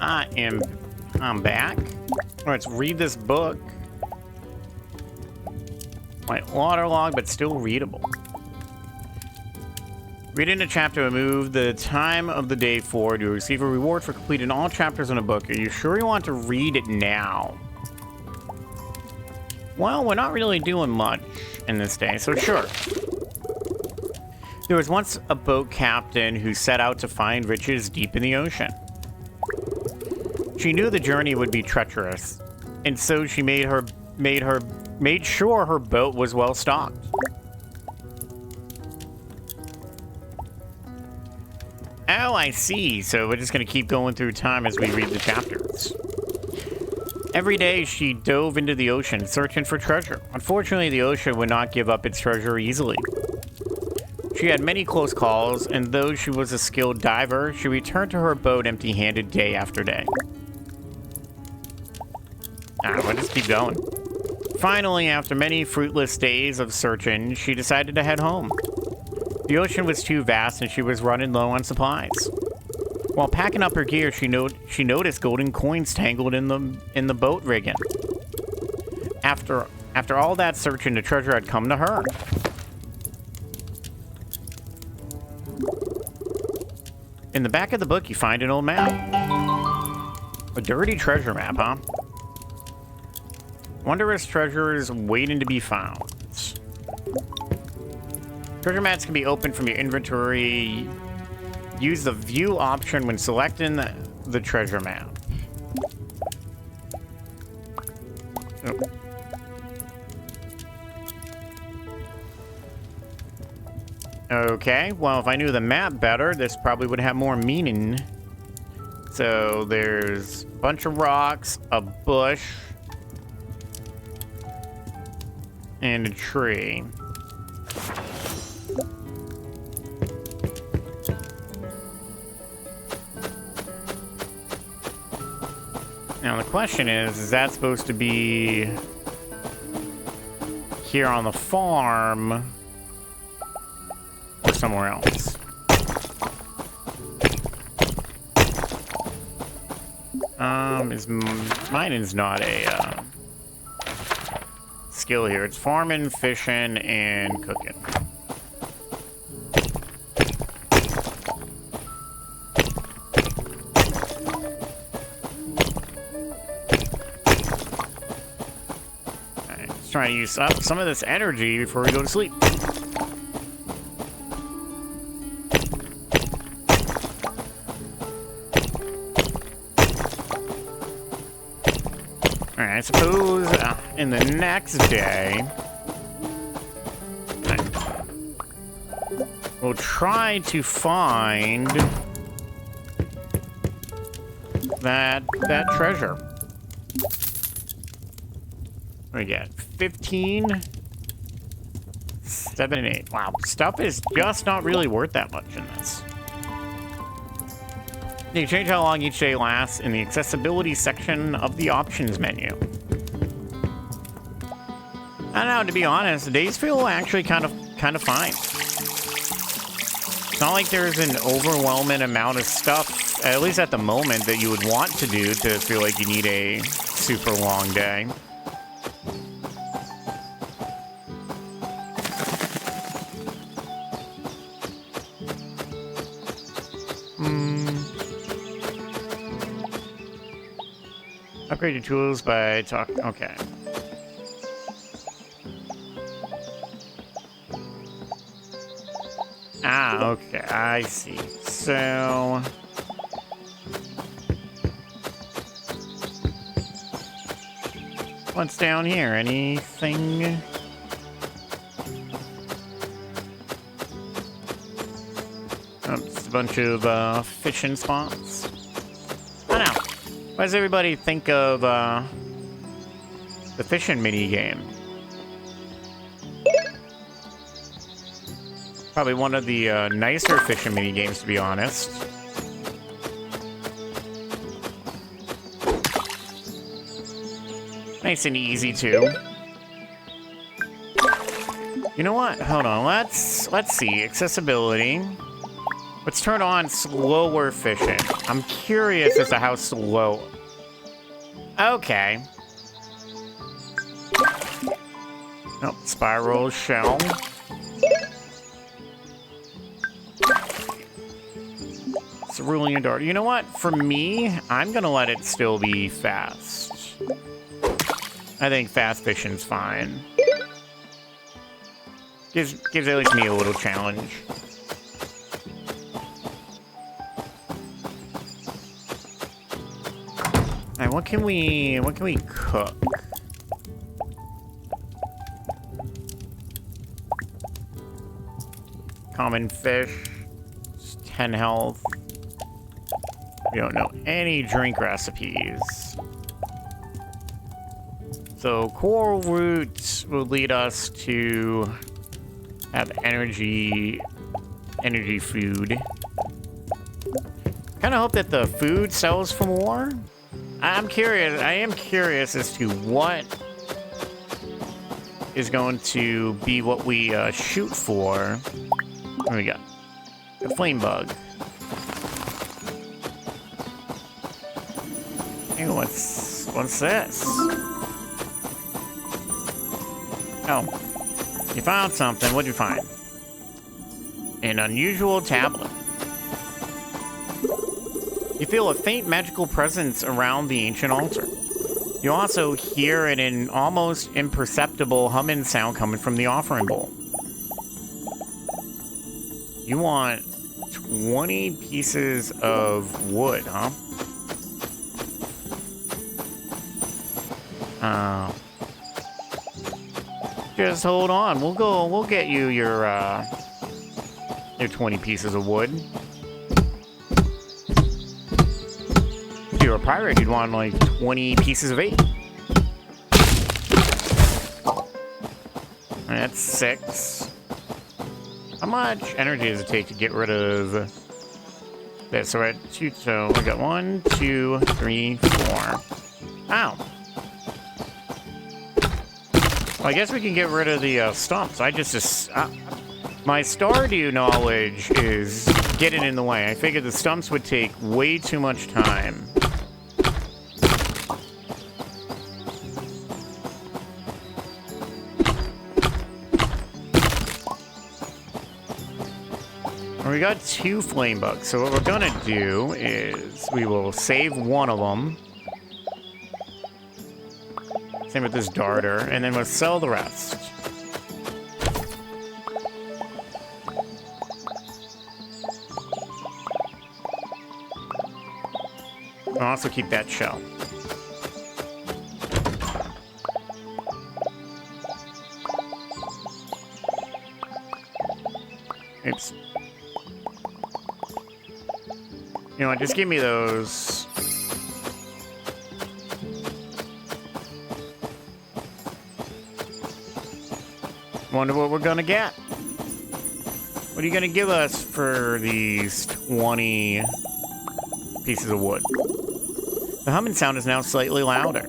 I'm back. Let's read this book. Quite waterlogged, but still readable. Reading a chapter will move the time of the day forward. You'll receive a reward for completing all chapters in a book. Are you sure you want to read it now? Well, we're not really doing much in this day, so sure. There was once a boat captain who set out to find riches deep in the ocean. She knew the journey would be treacherous, and so she made sure her boat was well stocked. Oh, I see. So we're just going to keep going through time as we read the chapters. Every day, she dove into the ocean, searching for treasure. Unfortunately, the ocean would not give up its treasure easily. She had many close calls, and though she was a skilled diver, she returned to her boat empty-handed day after day. We'll just keep going. Finally, after many fruitless days of searching, she decided to head home. The ocean was too vast, and she was running low on supplies. While packing up her gear, she noticed golden coins tangled in the boat rigging. After all that searching, the treasure had come to her. In the back of the book, you find an old map. A dirty treasure map, huh? Wondrous treasures waiting to be found. Treasure maps can be opened from your inventory. Use the view option when selecting the treasure map. Oh. Okay, well, if I knew the map better, this probably would have more meaning. So there's a bunch of rocks, a bush, and a tree. Now the question is that supposed to be here on the farm or somewhere else? Mine is not a skill here. It's farming, fishing, and cooking. Trying to use up some of this energy before we go to sleep. Alright, I suppose in the next day, we'll try to find that treasure. What do we get? 15, 7, and 8. Wow, stuff is just not really worth that much in this. You can change how long each day lasts in the accessibility section of the options menu. I don't know, to be honest, the days feel actually kind of fine. It's not like there's an overwhelming amount of stuff, at least at the moment, that you would want to do to feel like you need a super long day. Upgrade your tools by talking. Okay. Okay, I see. So what's down here? Anything? Oh, just a bunch of fishing spots. I don't know. What does everybody think of the fishing mini game? Probably one of the nicer fishing mini games, to be honest. Nice and easy too. You know what? Hold on. Let's see. Accessibility. Let's turn on slower fishing. I'm curious as to how slow. Okay. Oh, spiral shell. Cerulean dart. You know what? For me, I'm gonna let it still be fast. I think fast fishing's fine. Gives at least me a little challenge. And what can we cook? Common fish. It's 10 health. We don't know any drink recipes. So coral roots will lead us to have energy food. Kind of hope that the food sells for more. I am curious as to what is going to be what we shoot for. What we got? A flame bug. Hey, what's this? Oh, you found something. What'd you find? An unusual tablet. You feel a faint magical presence around the ancient altar. You also hear an almost imperceptible humming sound coming from the offering bowl. You want 20 pieces of wood, huh? Just hold on. We'll get you your 20 pieces of wood. If you're a pirate, you'd want like 20 pieces of 8. That's 6. How much energy does it take to get rid of this? So we're at 2, so we got 1, 2, 3, 4. Ow. Well, I guess we can get rid of the stumps. My Stardew knowledge is getting in the way. I figured the stumps would take way too much time. We got 2 flame bugs, so what we're gonna do is we will save one of them. Same with this darter, and then we'll sell the rest. I'll also keep that shell. Oops. You know what, just give me those. Wonder what we're gonna get. What are you gonna give us for these 20 pieces of wood? The humming sound is now slightly louder.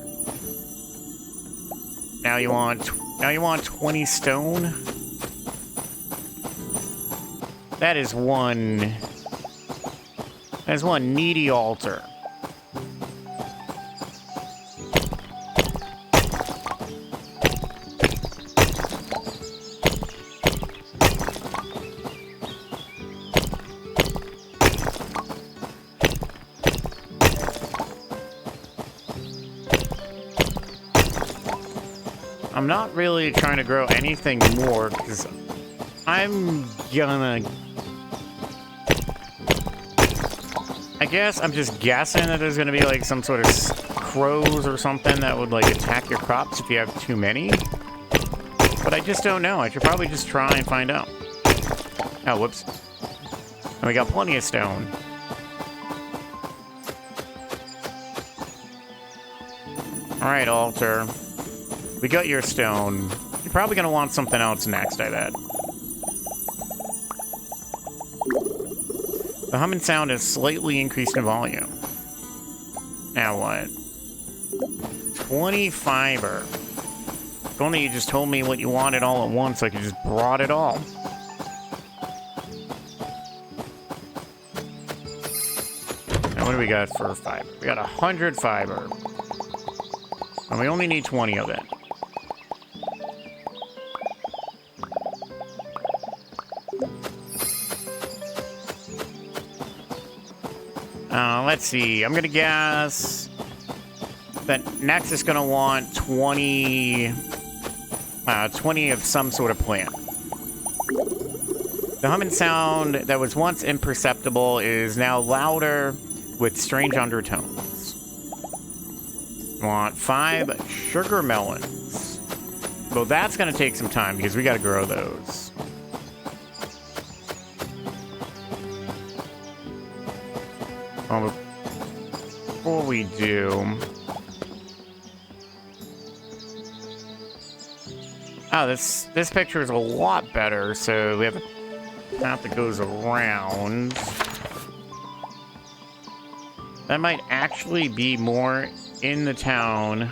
Now you want 20 stone? That is one needy altar. I'm not really trying to grow anything more because I'm gonna... I guess I'm just guessing that there's gonna be like some sort of crows or something that would like attack your crops if you have too many. But I just don't know. I should probably just try and find out. Oh, whoops. And we got plenty of stone. Alright, altar. We got your stone. You're probably gonna want something else next, I bet. The humming sound is slightly increased in volume. Now what? 20 fiber. If only you just told me what you wanted all at once, I could just brought it all. What do we got for fiber? We got 100 fiber. And we only need 20 of it. Let's see. I'm going to guess that next is going to want 20 of some sort of plant. The humming sound that was once imperceptible is now louder with strange undertones. We want 5 sugar melons. Well, that's going to take some time because we got to grow those. Before we do... Oh, this picture is a lot better, so we have a path that goes around. That might actually be more in the town,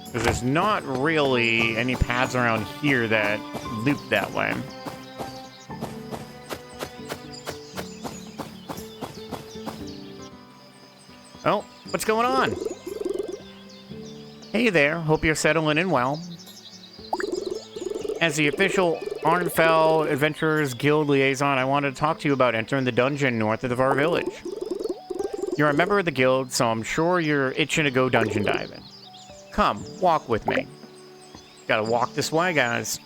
because there's not really any paths around here that loop that way. Oh, what's going on? Hey there, hope you're settling in well. As the official Arnfell Adventurers Guild liaison, I wanted to talk to you about entering the dungeon north of our village. You're a member of the guild, so I'm sure you're itching to go dungeon diving. Come, walk with me. Gotta walk this way, guys.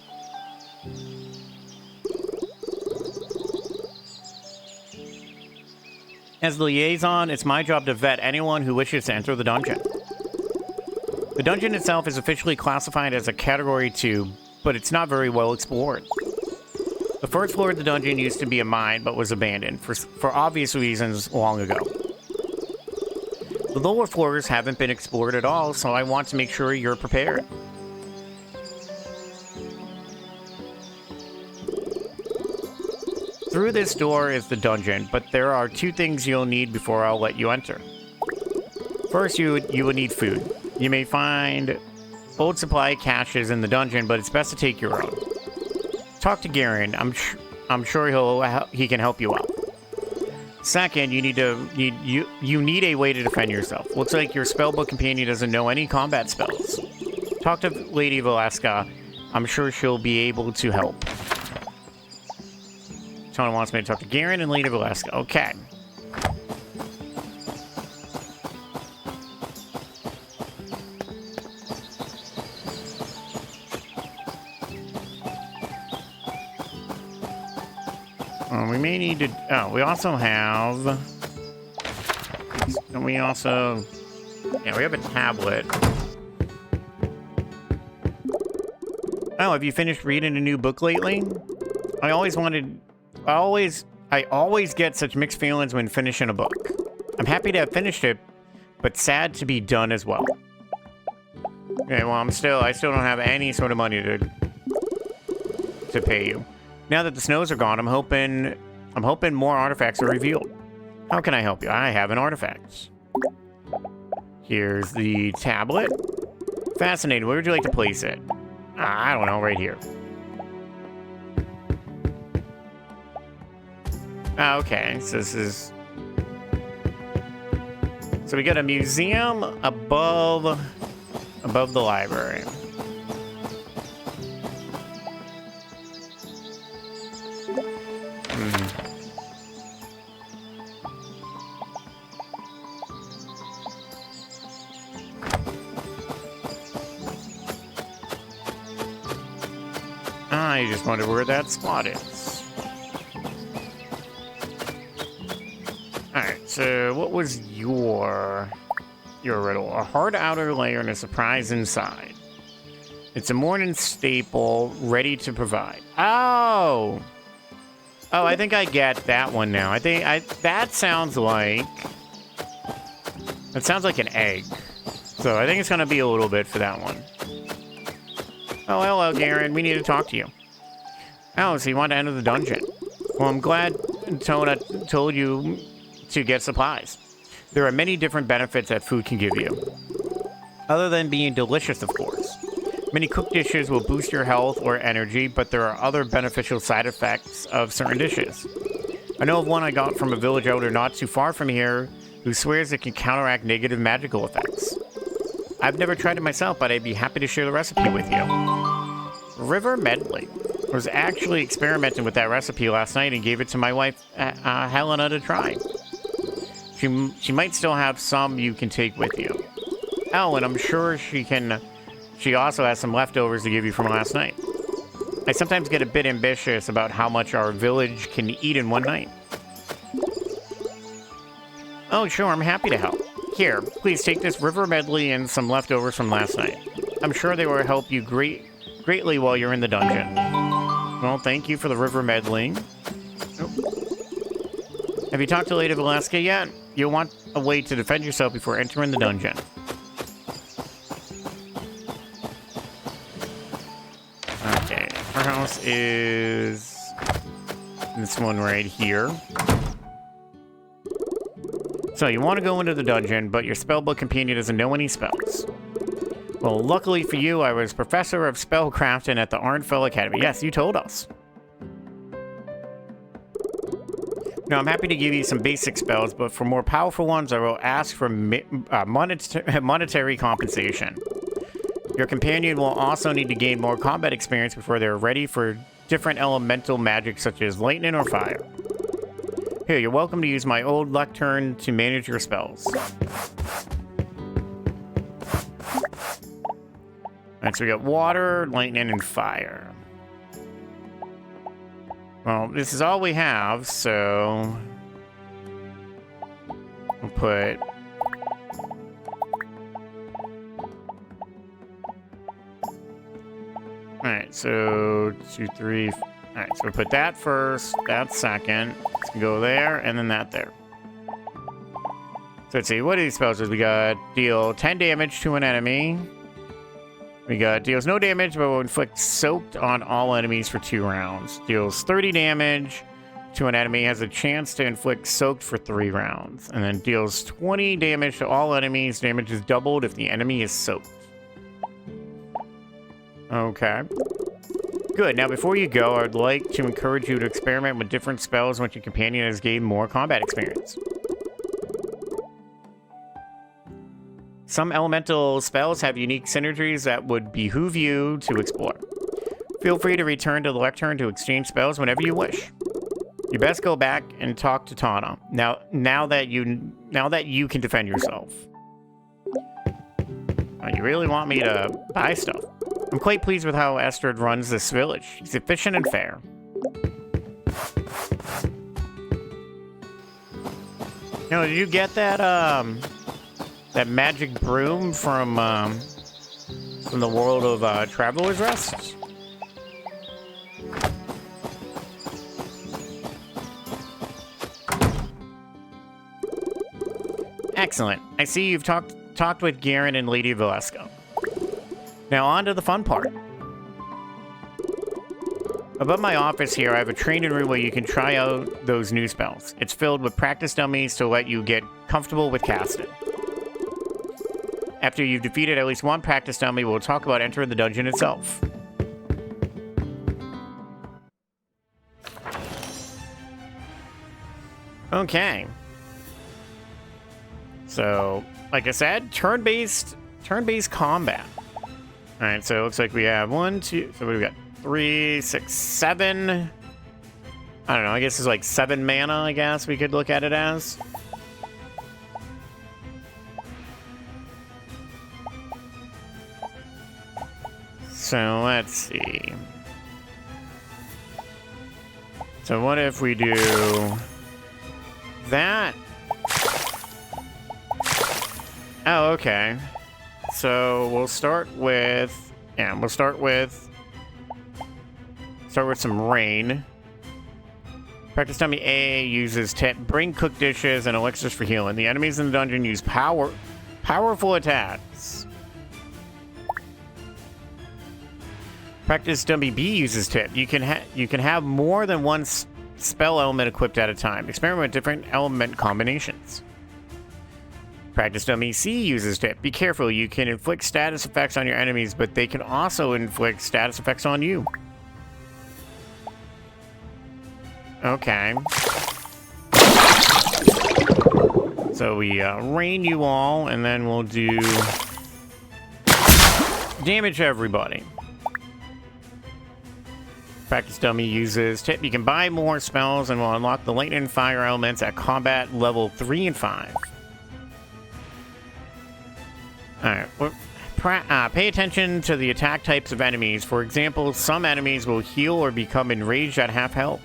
As the liaison, it's my job to vet anyone who wishes to enter the dungeon. The dungeon itself is officially classified as a Category 2, but it's not very well explored. The first floor of the dungeon used to be a mine, but was abandoned, for obvious reasons, long ago. The lower floors haven't been explored at all, so I want to make sure you're prepared. Through this door is the dungeon, but there are 2 things you'll need before I'll let you enter. First, you would need food. You may find old supply caches in the dungeon, but it's best to take your own. Talk to Garen. I'm sure he can help you out. Second, you need a way to defend yourself. Looks like your spellbook companion doesn't know any combat spells. Talk to Lady Velasca. I'm sure she'll be able to help. Tony wants me to talk to Garen and Lady Velasca. Okay. We may need to... Oh, we also have... And we also... Yeah, we have a tablet. Oh, have you finished reading a new book lately? I always get such mixed feelings when finishing a book. I'm happy to have finished it, but sad to be done as well. Okay, well, I still don't have any sort of money to pay you. Now that the snows are gone, I'm hoping more artifacts are revealed. How can I help you? I have an artifact. Here's the tablet. Fascinating. Where would you like to place it? I don't know, right here. Okay, so this is... So we got a museum above the library. I just wonder where that spot is. Alright, so what was your riddle? A hard outer layer and a surprise inside. It's a morning staple, ready to provide. Oh! Oh, I think I get that one now. That sounds like an egg. So I think it's gonna be a little bit for that one. Oh, hello, Garen. We need to talk to you. Oh, so you want to enter the dungeon? Well, I'm glad Tona told you to get supplies. There are many different benefits that food can give you. Other than being delicious, of course. Many cooked dishes will boost your health or energy, but there are other beneficial side effects of certain dishes. I know of one I got from a village elder not too far from here who swears it can counteract negative magical effects. I've never tried it myself, but I'd be happy to share the recipe with you. River Medley. I was actually experimenting with that recipe last night and gave it to my wife, Helena, to try. She might still have some you can take with you. Oh, and I'm sure she also has some leftovers to give you from last night. I sometimes get a bit ambitious about how much our village can eat in one night. Oh, sure, I'm happy to help. Here, please take this river medley and some leftovers from last night. I'm sure they will help you greatly while you're in the dungeon. Well, thank you for the river medley. Oh. Have you talked to Lady Valeska yet? You'll want a way to defend yourself before entering the dungeon. Okay, our house is this one right here. So you want to go into the dungeon, but your spellbook companion doesn't know any spells. Well, luckily for you, I was professor of spellcrafting at the Arnfell Academy. Yes, you told us. Now, I'm happy to give you some basic spells, but for more powerful ones, I will ask for monetary compensation. Your companion will also need to gain more combat experience before they're ready for different elemental magic such as lightning or fire. Here, you're welcome to use my old lectern to manage your spells. Alright, so we got water, lightning, and fire. Well, this is all we have, so we'll put alright, so 2, 3. Alright, so we'll put that first, that second. Let's go there, and then that there. So let's see, what are these spells? We got deal 10 damage to an enemy. We got deals no damage, but will inflict soaked on all enemies for 2 rounds. Deals 30 damage to an enemy, has a chance to inflict soaked for 3 rounds. And then deals 20 damage to all enemies. Damage is doubled if the enemy is soaked. Okay. Good. Now, before you go, I'd like to encourage you to experiment with different spells once your companion has gained more combat experience. Some elemental spells have unique synergies that would behoove you to explore. Feel free to return to the lectern to exchange spells whenever you wish. You best go back and talk to Tana now that you can defend yourself. Oh, you really want me to buy stuff? I'm quite pleased with how Estrid runs this village. She's efficient and fair. Now, did you get that that magic broom from the world of Traveler's Rest? Excellent. I see you've talked with Garen and Lady Valeska. Now on to the fun part. Above my office here, I have a training room where you can try out those new spells. It's filled with practice dummies to let you get comfortable with casting. After you've defeated at least one practice dummy, we'll talk about entering the dungeon itself. Okay. So, like I said, turn-based combat. Alright, so it looks like we have 1, 2, so we've got 3, 6, 7. I don't know, I guess it's like 7 mana, I guess we could look at it as. So let's see. So what if we do that? Oh, okay. So we'll start with some rain. Practice dummy A uses bring cooked dishes and elixirs for healing. The enemies in the dungeon use powerful attacks. Practice dummy B uses tip. You can have more than one spell element equipped at a time. Experiment with different element combinations. Practice dummy C uses tip. Be careful, you can inflict status effects on your enemies, but they can also inflict status effects on you. Okay. So we rain you all, and then we'll do damage to everybody. Practice dummy uses tip. You can buy more spells and will unlock the lightning and fire elements at combat level 3 and 5. Alright. Pay attention to the attack types of enemies. For example, some enemies will heal or become enraged at half health.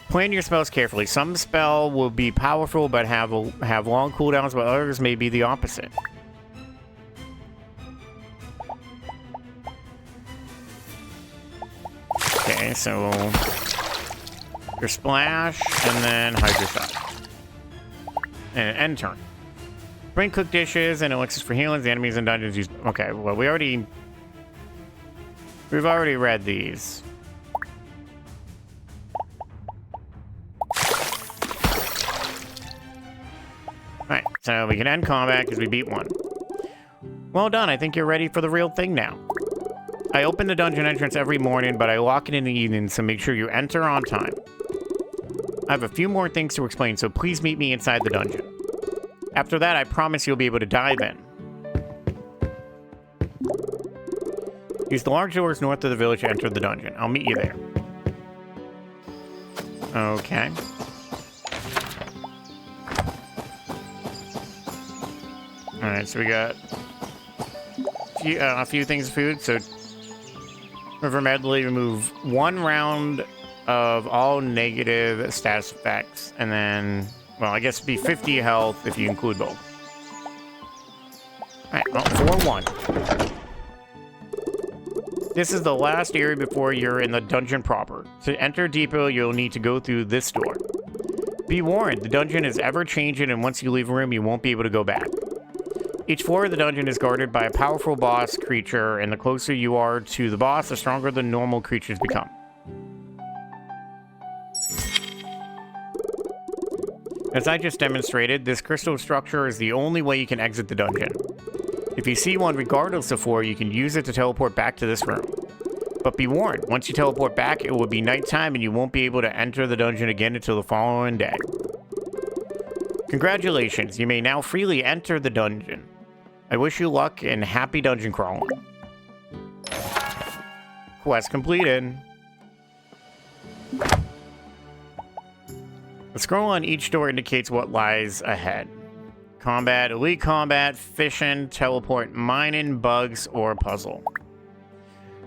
Plan your spells carefully. Some spell will be powerful but have long cooldowns, while others may be the opposite. Okay, so your splash and then Hydro Shot. And end turn. Bring cooked dishes and elixirs for healings. The enemies in dungeons use. Okay, well we've already read these. Alright, so we can end combat because we beat one. Well done, I think you're ready for the real thing now. I open the dungeon entrance every morning, but I lock it in the evening, so make sure you enter on time. I have a few more things to explain, so please meet me inside the dungeon. After that, I promise you'll be able to dive in. Use the large doors north of the village to enter the dungeon. I'll meet you there. Okay. Alright, so we got a few things of food. So, River Medley, remove 1 round of all negative status effects, and then, well, I guess it'd be 50 health if you include both. Alright, well, 4-1. This is the last area before you're in the dungeon proper. To enter Depot, you'll need to go through this door. Be warned, the dungeon is ever-changing, and once you leave a room, you won't be able to go back. Each floor of the dungeon is guarded by a powerful boss creature, and the closer you are to the boss, the stronger the normal creatures become. As I just demonstrated, this crystal structure is the only way you can exit the dungeon. If you see one regardless of floor, you can use it to teleport back to this room. But be warned, once you teleport back, it will be nighttime and you won't be able to enter the dungeon again until the following day. Congratulations, you may now freely enter the dungeon. I wish you luck and happy dungeon crawling. Quest completed. The scroll on each door indicates what lies ahead. Combat, elite combat, fishing, teleport, mining, bugs, or puzzle.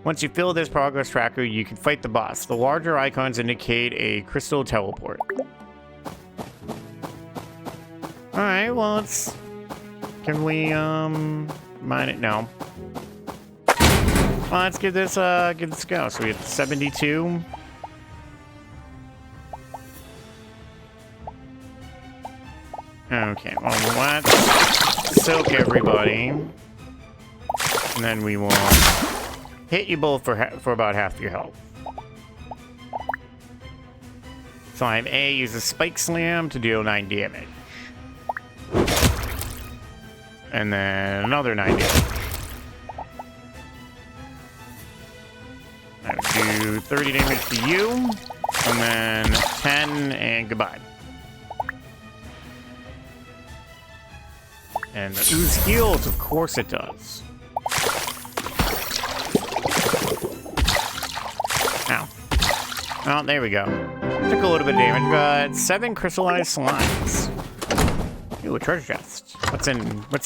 Once you fill this progress tracker, you can fight the boss. The larger icons indicate a crystal teleport. Alright, well, let's... Can we, mine it? No. Well, let's give this a go. So we have 72. Okay, well, let's soak everybody. And then we will hit you both for about half your health. Slime A uses Spike Slam to deal 9 damage. And then another 9 damage. I would do 30 damage to you. And then 10 and goodbye. And the ooze heals, of course it does. Ow. Oh, there we go. Took a little bit of damage. 7 crystallized slimes. Ooh, a treasure chest. What's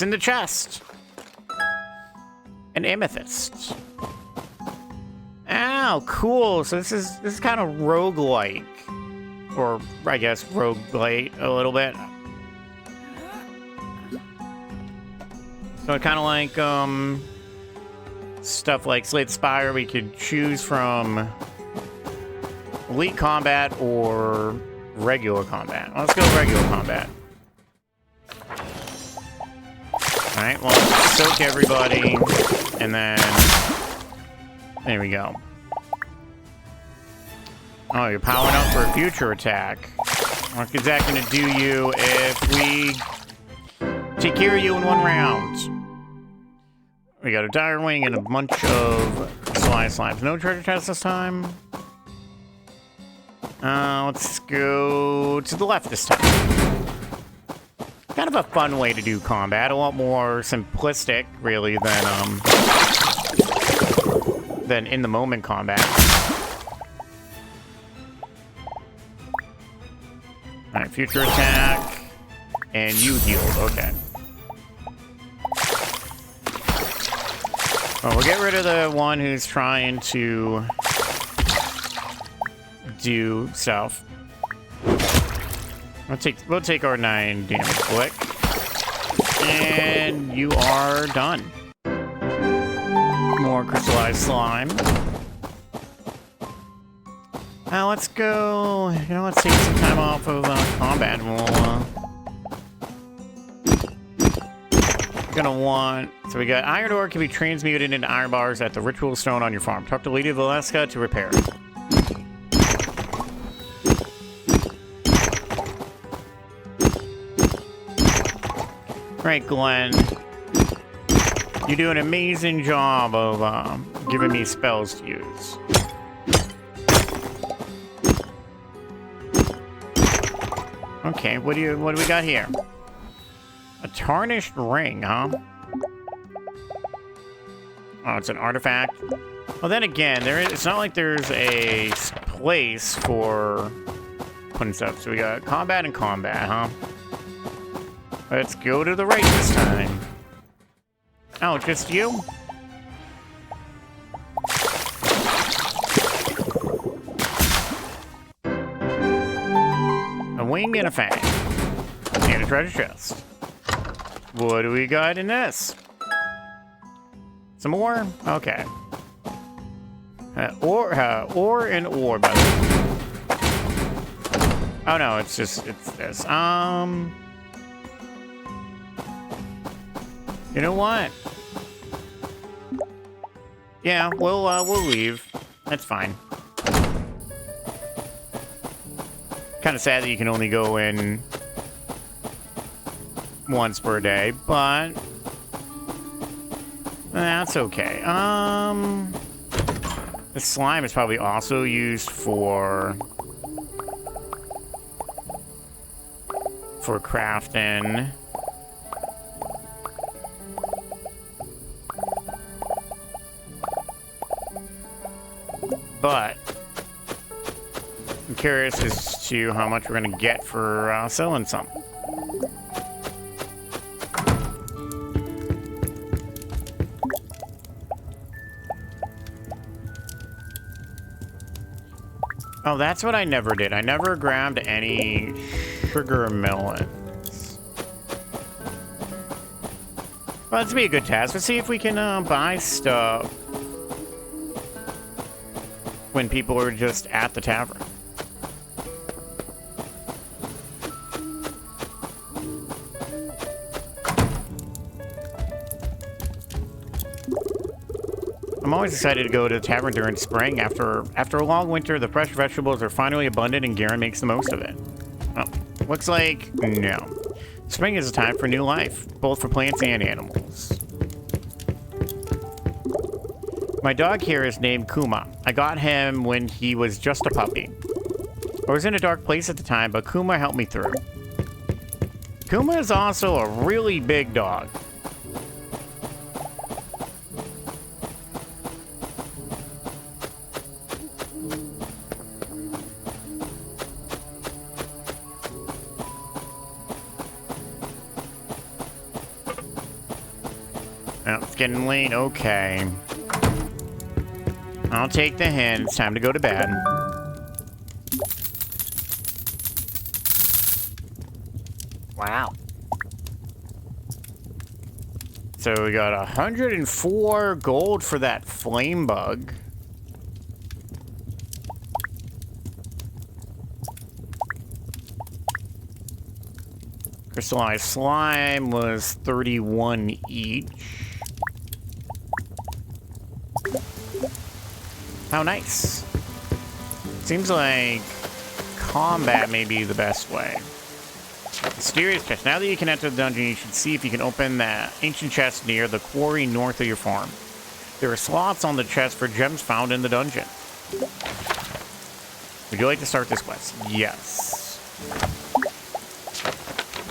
in the chest? An amethyst. Ow, cool. So this is kind of roguelike. Or I guess roguelite a little bit. So kind of like stuff like Slate Spire, we could choose from elite combat or regular combat. Well, let's go regular combat. Alright, well, soak everybody, and then there we go. Oh, you're powering up for a future attack. What is that going to do you if we take care of you in 1 round? We got a dire wing and a bunch of slimes. No treasure chest this time. Let's go to the left this time. Kind of a fun way to do combat. A lot more simplistic, really, than in the moment combat. All right, future attack, and you healed. Okay. Well, we'll get rid of the one who's trying to do stuff. We'll take our 9 damage click, and you are done. More crystallized slime. Now let's go. Let's take some time off of combat, and we'll gonna want. So we got iron ore can be transmuted into iron bars at the ritual stone on your farm. Talk to Lady Valeska to repair it. Right, Glenn. You do an amazing job of giving me spells to use. Okay, what do we got here? A tarnished ring, huh? Oh, it's an artifact. Well, then again, it's not like there's a place for putting stuff. So we got combat and combat, huh? Let's go to the right this time. Oh, just you? A wing and a fang. And a treasure chest. What do we got in this? Some more? Okay. Ore and ore, by the way. Oh no, it's this. You know what? Yeah, we'll leave. That's fine. Kind of sad that you can only go in once per day, but that's okay. The slime is probably also used for crafting. But I'm curious as to how much we're going to get for selling some. Oh, that's what I never did. I never grabbed any sugar melons. Well, that'd be a good task. Let's see if we can buy stuff when people are just at the tavern. I'm always excited to go to the tavern during spring. After a long winter, the fresh vegetables are finally abundant and Garen makes the most of it. Oh, looks like no. Spring is a time for new life, both for plants and animals. My dog here is named Kuma. I got him when he was just a puppy. I was in a dark place at the time, but Kuma helped me through. Kuma is also a really big dog. Oh, it's getting late. Okay. I'll take the hint. It's time to go to bed. Wow. So we got 104 gold for that flame bug. Crystallized slime was 31 each. How nice. Seems like combat may be the best way. Mysterious chest. Now that you can enter the dungeon, you should see if you can open that ancient chest near the quarry north of your farm. There are slots on the chest for gems found in the dungeon. Would you like to start this quest? Yes.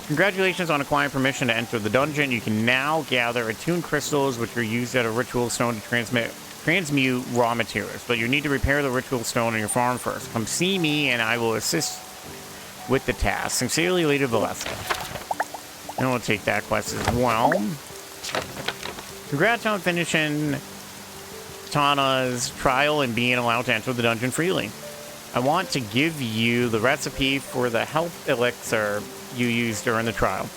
Congratulations on acquiring permission to enter the dungeon. You can now gather attuned crystals, which are used at a ritual stone to transmute raw materials. But you need to repair the ritual stone on your farm first. Come see me, and I will assist with the task. Sincerely, Lady Valeska. And we'll take that quest as well. Congrats on finishing Tana's trial and being allowed to enter the dungeon freely. I want to give you the recipe for the health elixir you used during the trial.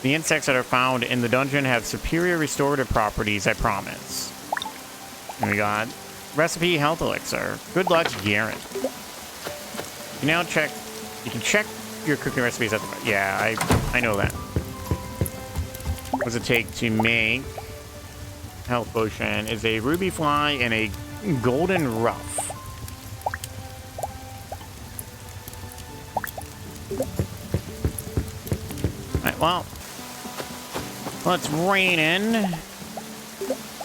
The insects that are found in the dungeon have superior restorative properties, I promise. And we got recipe health elixir. Good luck, Garen. You can check your cooking recipes at the... Yeah, I know that. What does it take to make health potion? Is a ruby fly and a golden ruff. Alright, well, let's rein in.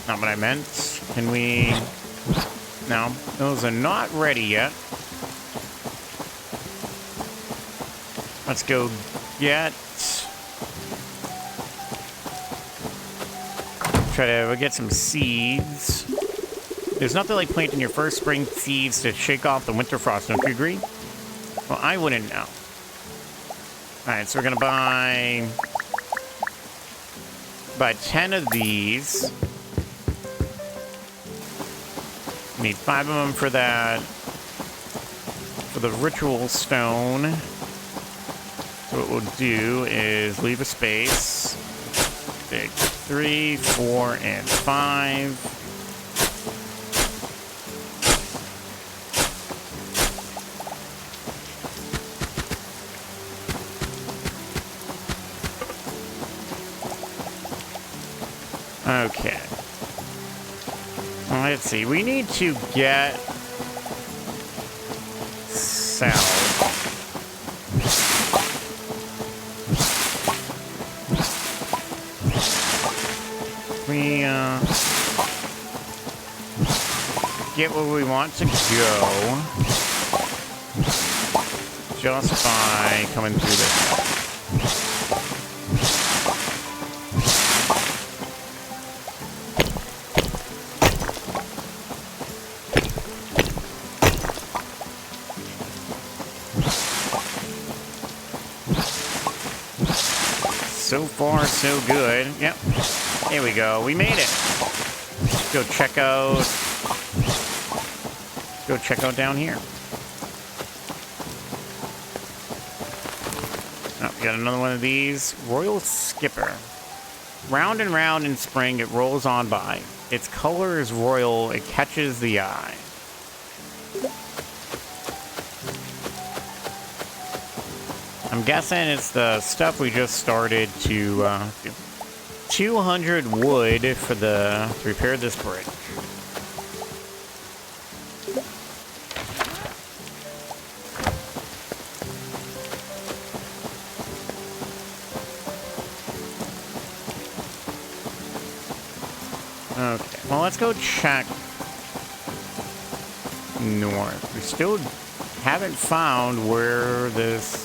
Not what I meant. Can we... No, those are not ready yet. Let's go get... Try to get some seeds. There's nothing like planting your first spring seeds to shake off the winter frost, don't you agree? Well, I wouldn't know. Alright, so we're gonna buy 10 of these. Need 5 of them for that. For the ritual stone. So what we'll do is leave a space. Big 3, 4, and 5. Okay. Well, let's see. We need to get south. We get where we want to go just by coming through this. So far, so good. Yep. Here we go. We made it. Let's go check out. Let's go check out down here. Oh, we got another one of these. Royal Skipper. Round and round in spring, it rolls on by. Its color is royal. It catches the eye. I'm guessing it's the stuff we just started to do. 200 wood to repair this bridge. Okay, well, let's go check north. We still haven't found where this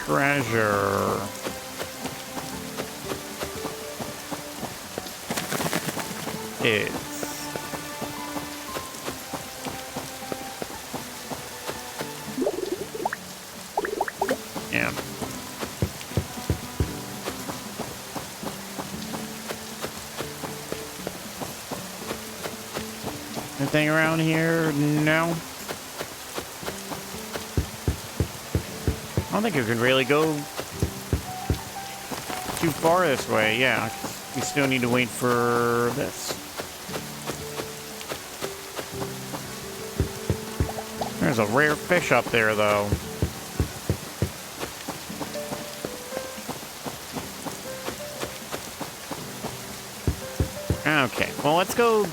treasure is. Yeah. Anything around here? No. I don't think you can really go too far this way. Yeah, we still need to wait for this. There's a rare fish up there, though. Okay, well, let's go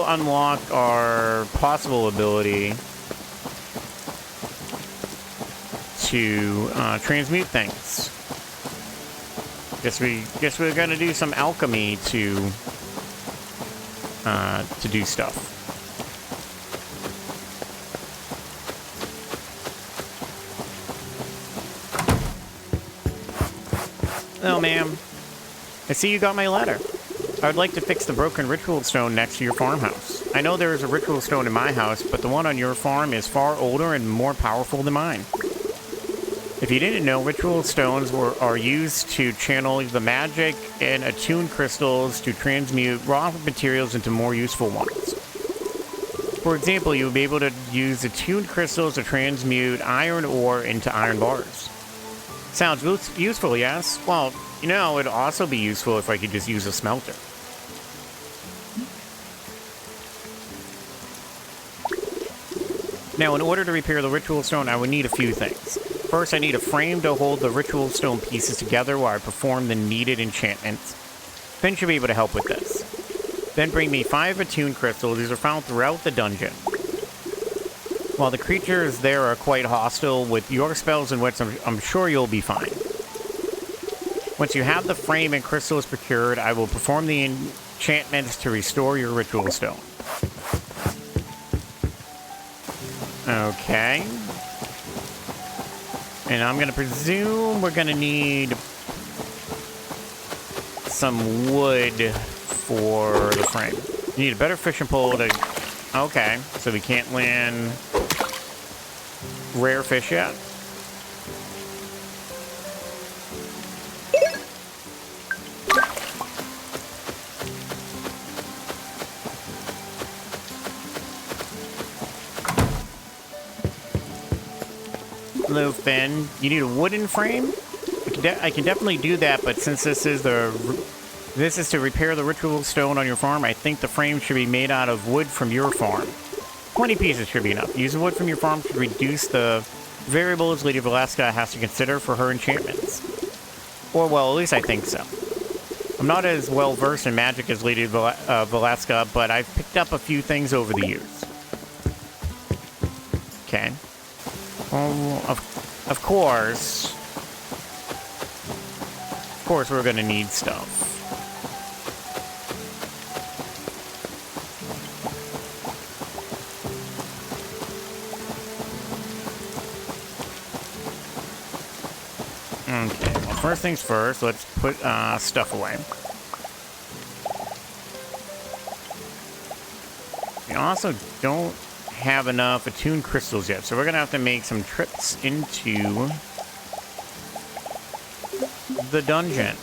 unlock our possible ability to transmute things. Guess we're gonna do some alchemy to do stuff. Oh, ma'am. I see you got my letter. I would like to fix the broken ritual stone next to your farmhouse. I know there is a ritual stone in my house, but the one on your farm is far older and more powerful than mine. If you didn't know, ritual stones are used to channel the magic and attune crystals to transmute raw materials into more useful ones. For example, you would be able to use attuned crystals to transmute iron ore into iron bars. Sounds useful, yes? Well, you know, it'd also be useful if I could just use a smelter. Now, in order to repair the ritual stone, I would need a few things. First, I need a frame to hold the ritual stone pieces together while I perform the needed enchantments. Finn should be able to help with this. Then bring me 5 attuned crystals. These are found throughout the dungeon. While the creatures there are quite hostile, with your spells and wits, I'm sure you'll be fine. Once you have the frame and crystals procured, I will perform the enchantments to restore your ritual stone. Okay. And I'm gonna presume we're gonna need some wood for the frame. You need a better fishing pole to... Okay, so we can't land rare fish yet. Hello, Finn. You need a wooden frame? I can definitely do that, but since this is to repair the ritual stone on your farm, I think the frame should be made out of wood from your farm. 20 pieces should be enough. Use the wood from your farm to reduce the variables Lady Valeska has to consider for her enchantments. Or, well, at least I think so. I'm not as well versed in magic as Lady Valeska, but I've picked up a few things over the years. Okay. Well, of course, we're gonna need stuff. Okay, well, first things first, let's put stuff away. We also don't have enough attuned crystals yet, so we're gonna have to make some trips into the dungeon.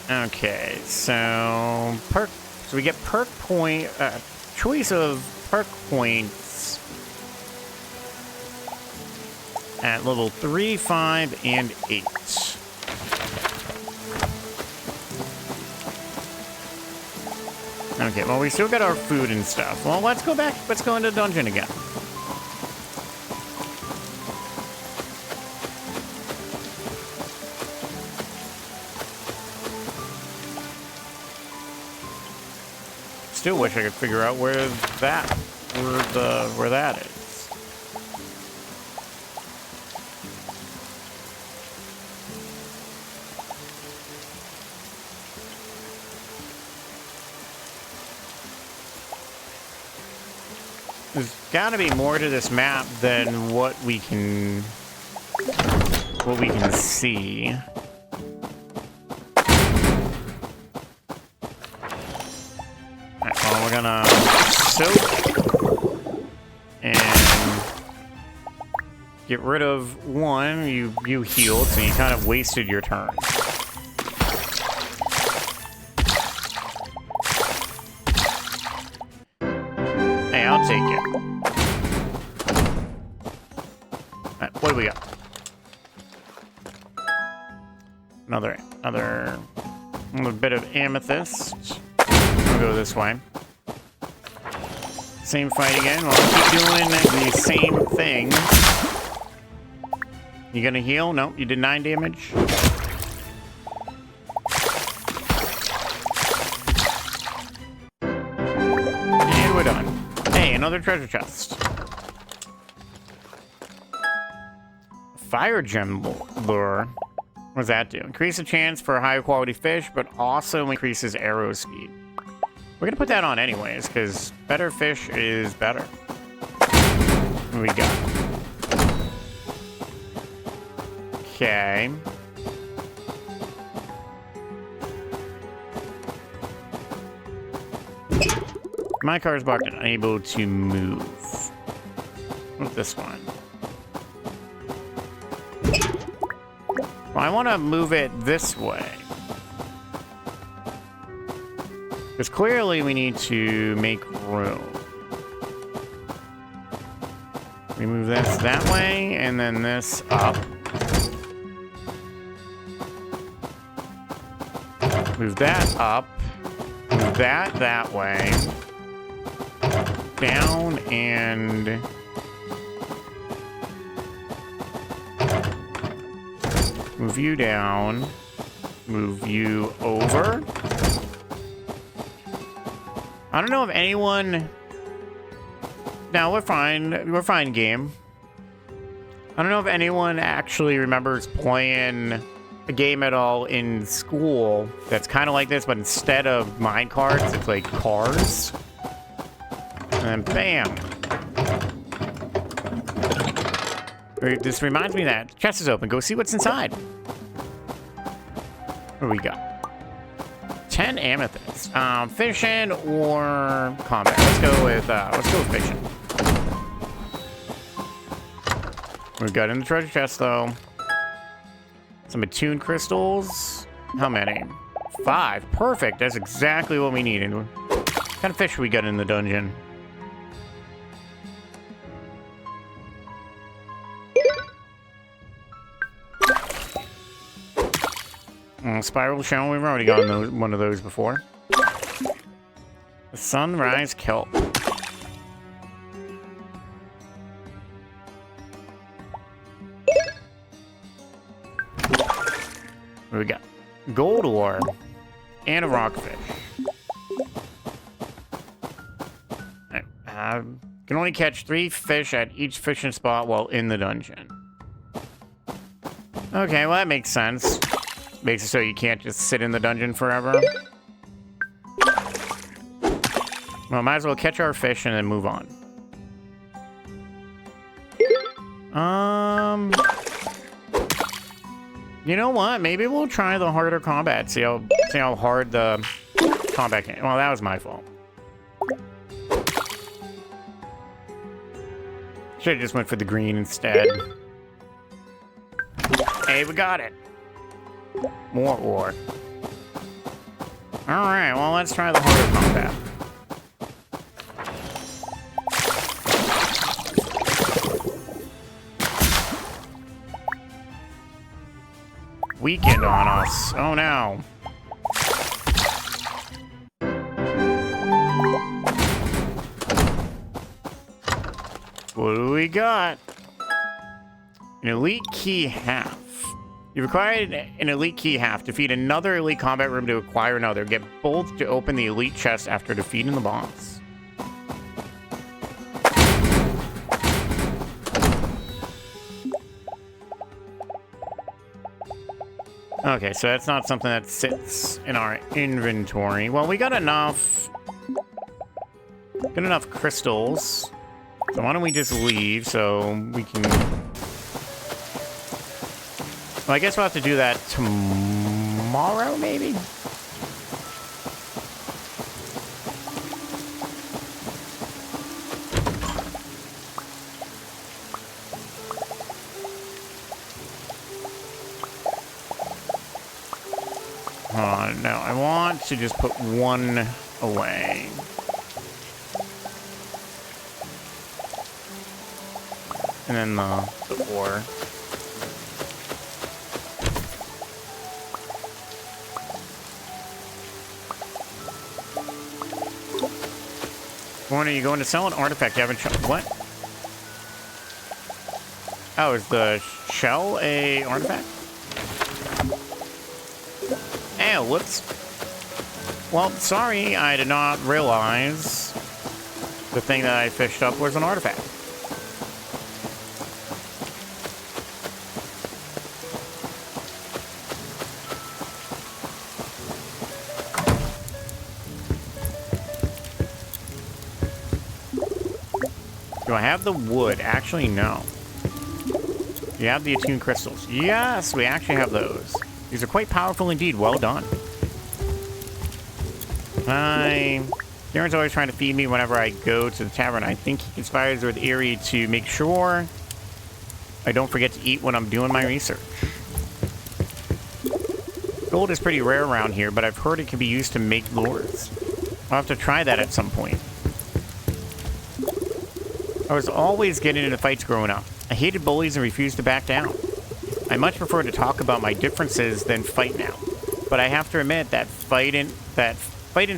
Okay, so we get perk point, choice of perk points at level 3, 5, and 8. Okay, well, we still got our food and stuff. Well, let's go back. Let's go into the dungeon again. Still wish I could figure out where that is. There's gotta be more to this map than what we can see. Alright, well, we're gonna soak and get rid of one. You healed, so you kind of wasted your turn. Hey, I'll take it. Alright, what do we got? Another bit of amethyst. We'll go this way. Same fight again. We'll keep doing the same thing. You gonna heal? Nope, you did 9 damage. And we're done. Hey, another treasure chest. Fire gem lure. What does that do? Increase the chance for higher quality fish, but also increases arrow speed. We're gonna put that on anyways, because better fish is better. What do we got? Okay. My car is blocked and unable to move. What's this one? Well, I want to move it this way. Because clearly we need to make room. We move this that way, and then this up. Move that up. Move that way. Down and... move you down. Move you over. I don't know if anyone... No, we're fine. We're fine, game. I don't know if anyone actually remembers playing a game at all in school that's kind of like this, but instead of mine cards, it's like cars. And then bam. This reminds me that the chest is open. Go see what's inside. What do we got? 10 amethysts. Fishing or combat? Let's go with fishing. We've got in the treasure chest though. Some attuned crystals. How many? 5. Perfect. That's exactly what we needed. What kind of fish we got in the dungeon? Spiral shell. We've already gotten one of those before. The sunrise kelp. What do we got? Gold ore and a rockfish. Can only catch 3 fish at each fishing spot while in the dungeon. Okay, well that makes sense. Makes it so you can't just sit in the dungeon forever. Well, might as well catch our fish and then move on. You know what? Maybe we'll try the harder combat. See how hard the combat can. Well, that was my fault. Should have just went for the green instead. Hey, we got it. More ore. Alright, well, let's try the harder combat. Weakened on us. Oh no. What do we got? An elite key half. You required an elite key half. Defeat another elite combat room to acquire another. Get both to open the elite chest after defeating the boss. Okay, so that's not something that sits in our inventory. Well, we got enough crystals. So why don't we just leave so we can... Well, I guess we'll have to do that tomorrow, maybe? No, I want to just put one away. And then the ore. Warner, you going to sell an artifact you haven't... What? Oh, is the shell a artifact? Oh, whoops. Well, sorry, I did not realize the thing that I fished up was an artifact. Do I have the wood? Actually, no. Do you have the attuned crystals? Yes, we actually have those. These are quite powerful indeed. Well done. Darren's always trying to feed me whenever I go to the tavern. I think he conspires with Erie to make sure I don't forget to eat when I'm doing my research. Gold is pretty rare around here, but I've heard it can be used to make lures. I'll have to try that at some point. I was always getting into fights growing up. I hated bullies and refused to back down. I much prefer to talk about my differences than fight now. But I have to admit that fighting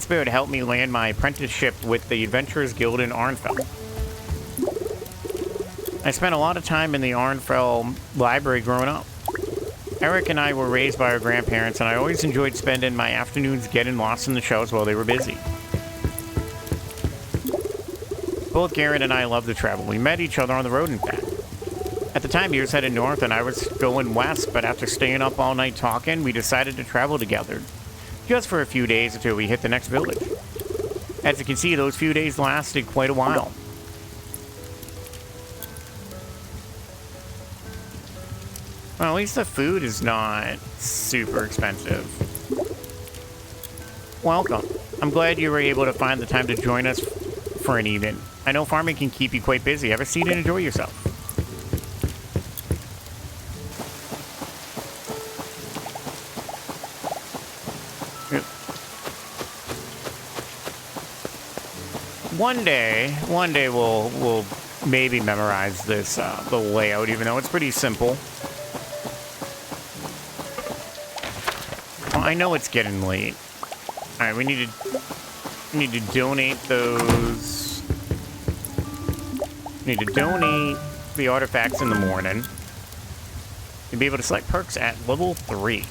spirit helped me land my apprenticeship with the Adventurers Guild in Arnfell. I spent a lot of time in the Arnfell library growing up. Eric and I were raised by our grandparents, and I always enjoyed spending my afternoons getting lost in the shows while they were busy. Both Garrett and I loved to travel. We met each other on the road, in fact. At the time, he was headed north and I was going west, but after staying up all night talking, we decided to travel together. Just for a few days until we hit the next village. As you can see, those few days lasted quite a while. Well, at least the food is not super expensive. Welcome. I'm glad you were able to find the time to join us for an evening. I know farming can keep you quite busy. Have a seat and enjoy yourself. One day we'll maybe memorize this the layout, even though it's pretty simple. Well, I know it's getting late. All right, we need to donate those. We need to donate the artifacts in the morning. You'll be able to select perks at level 3.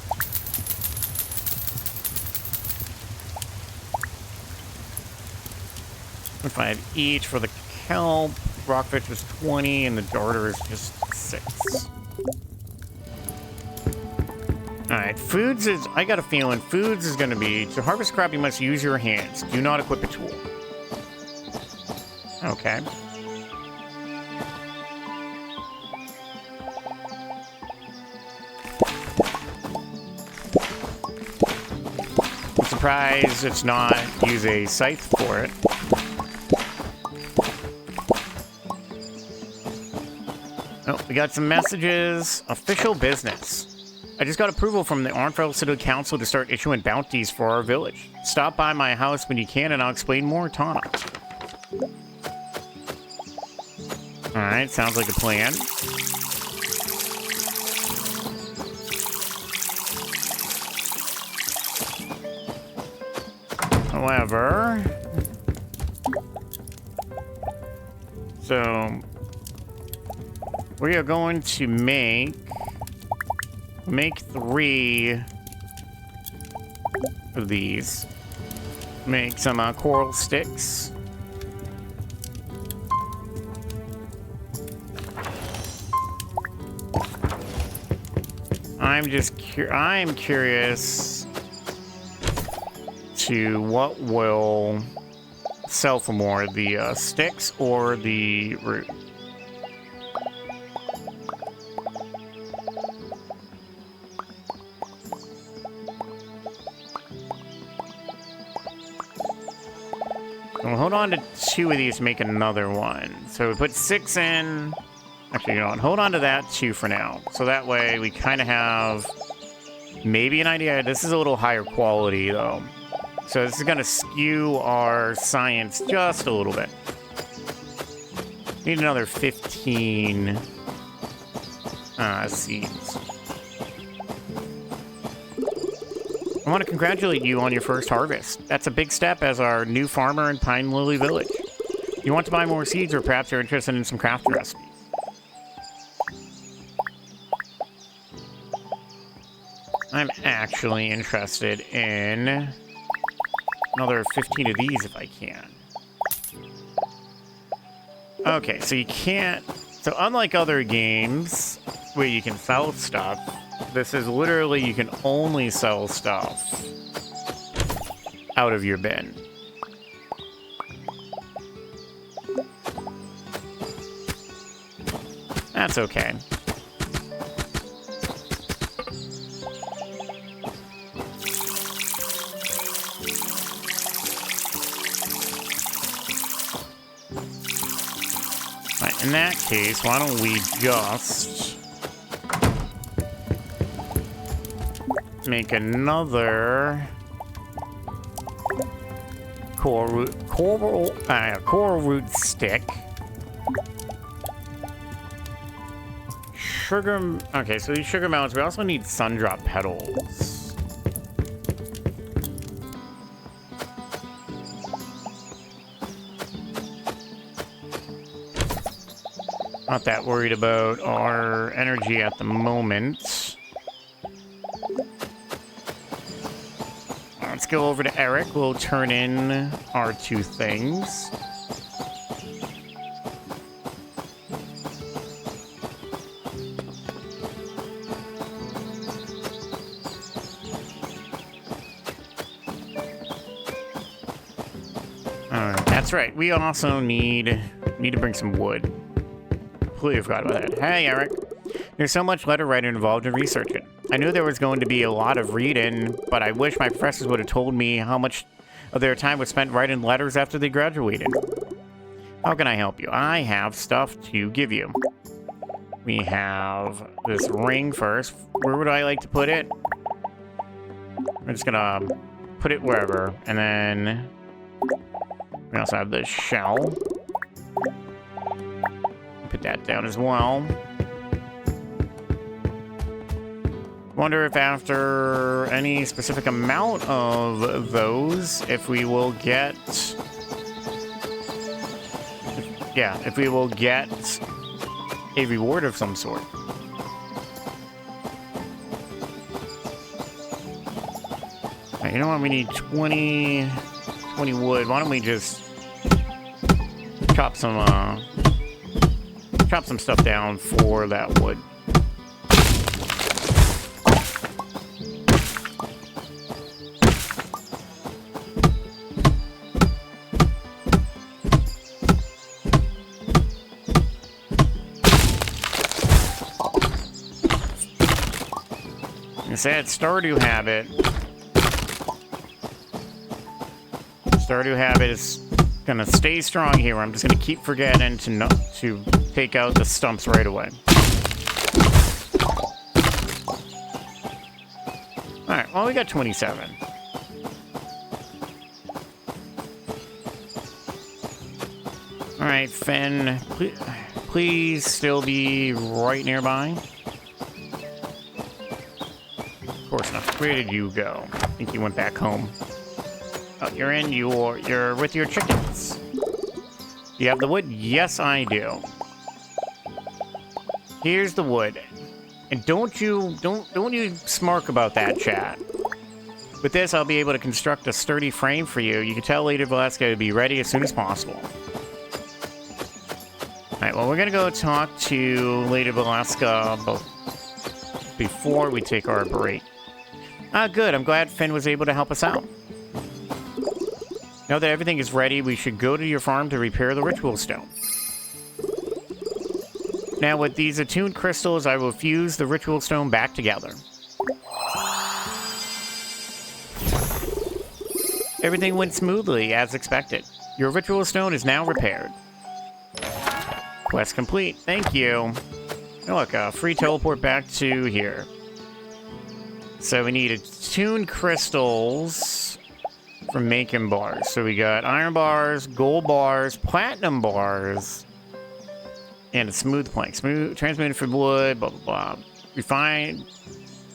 $5 each for the kelp. Rockfish was 20, and the darter is just 6. Alright, foods is... I got a feeling foods is going to be... To harvest crop, you must use your hands. Do not equip a tool. Okay. I'm surprised it's not use a scythe for it. Oh, we got some messages. Official business. I just got approval from the Arnfell City Council to start issuing bounties for our village. Stop by my house when you can and I'll explain more, Tana. Alright, sounds like a plan. However... So... We are going to make 3 of these. Make some coral sticks. I'm curious to what will sell for more, the sticks or the root. We'll hold on to 2 of these to make another one. So we put 6 in. Actually, you know what? Hold on to that 2 for now. So that way we kind of have maybe an idea. This is a little higher quality, though. So this is going to skew our science just a little bit. Need another 15 seeds. I want to congratulate you on your first harvest. That's a big step as our new farmer in Pine Lily Village. You want to buy more seeds, or perhaps you're interested in some crafting recipes? I'm actually interested in another 15 of these if I can. Okay, so you can't... So unlike other games where you can sell stuff, this is literally you can only sell stuff out of your bin. That's okay. Right, in that case, why don't we just make another coral root stick. Sugar. Okay, so these sugar melons. We also need sundrop petals. Not that worried about our energy at the moment. Let's go over to Eric. We'll turn in our 2 things. Alright, that's right. We also need to bring some wood. Completely forgot about that. Hey, Eric. There's so much letter writing involved in researching. I knew there was going to be a lot of reading, but I wish my professors would have told me how much of their time was spent writing letters after they graduated. How can I help you? I have stuff to give you. We have this ring first. Where would I like to put it? We're just gonna put it wherever. And then we also have this shell. Put that down as well. Wonder if after any specific amount of those, if we will get... if we will get a reward of some sort. Right, you know what? We need 20 wood. Why don't we just chop some stuff down for that wood. I said Stardew Habit. Stardew Habit is gonna stay strong here. I'm just gonna keep forgetting to take out the stumps right away. Alright, well, we got 27. Alright, Finn, please still be right nearby. Of course not. Where did you go? I think you went back home. Oh, you're with your chickens. You have the wood? Yes, I do. Here's the wood. And don't you smirk about that, chat. With this, I'll be able to construct a sturdy frame for you. You can tell Lady Velasca to be ready as soon as possible. Alright, well, we're gonna go talk to Lady Velasca before we take our break. Ah, good. I'm glad Finn was able to help us out. Now that everything is ready, we should go to your farm to repair the ritual stone. Now, with these attuned crystals, I will fuse the ritual stone back together. Everything went smoothly, as expected. Your ritual stone is now repaired. Quest complete. Thank you. Oh, look, a free teleport back to here. So we need attuned crystals for making bars. So we got iron bars, gold bars, platinum bars, and a smooth plank. Smooth, transmuted for wood, blah, blah, blah. Refined,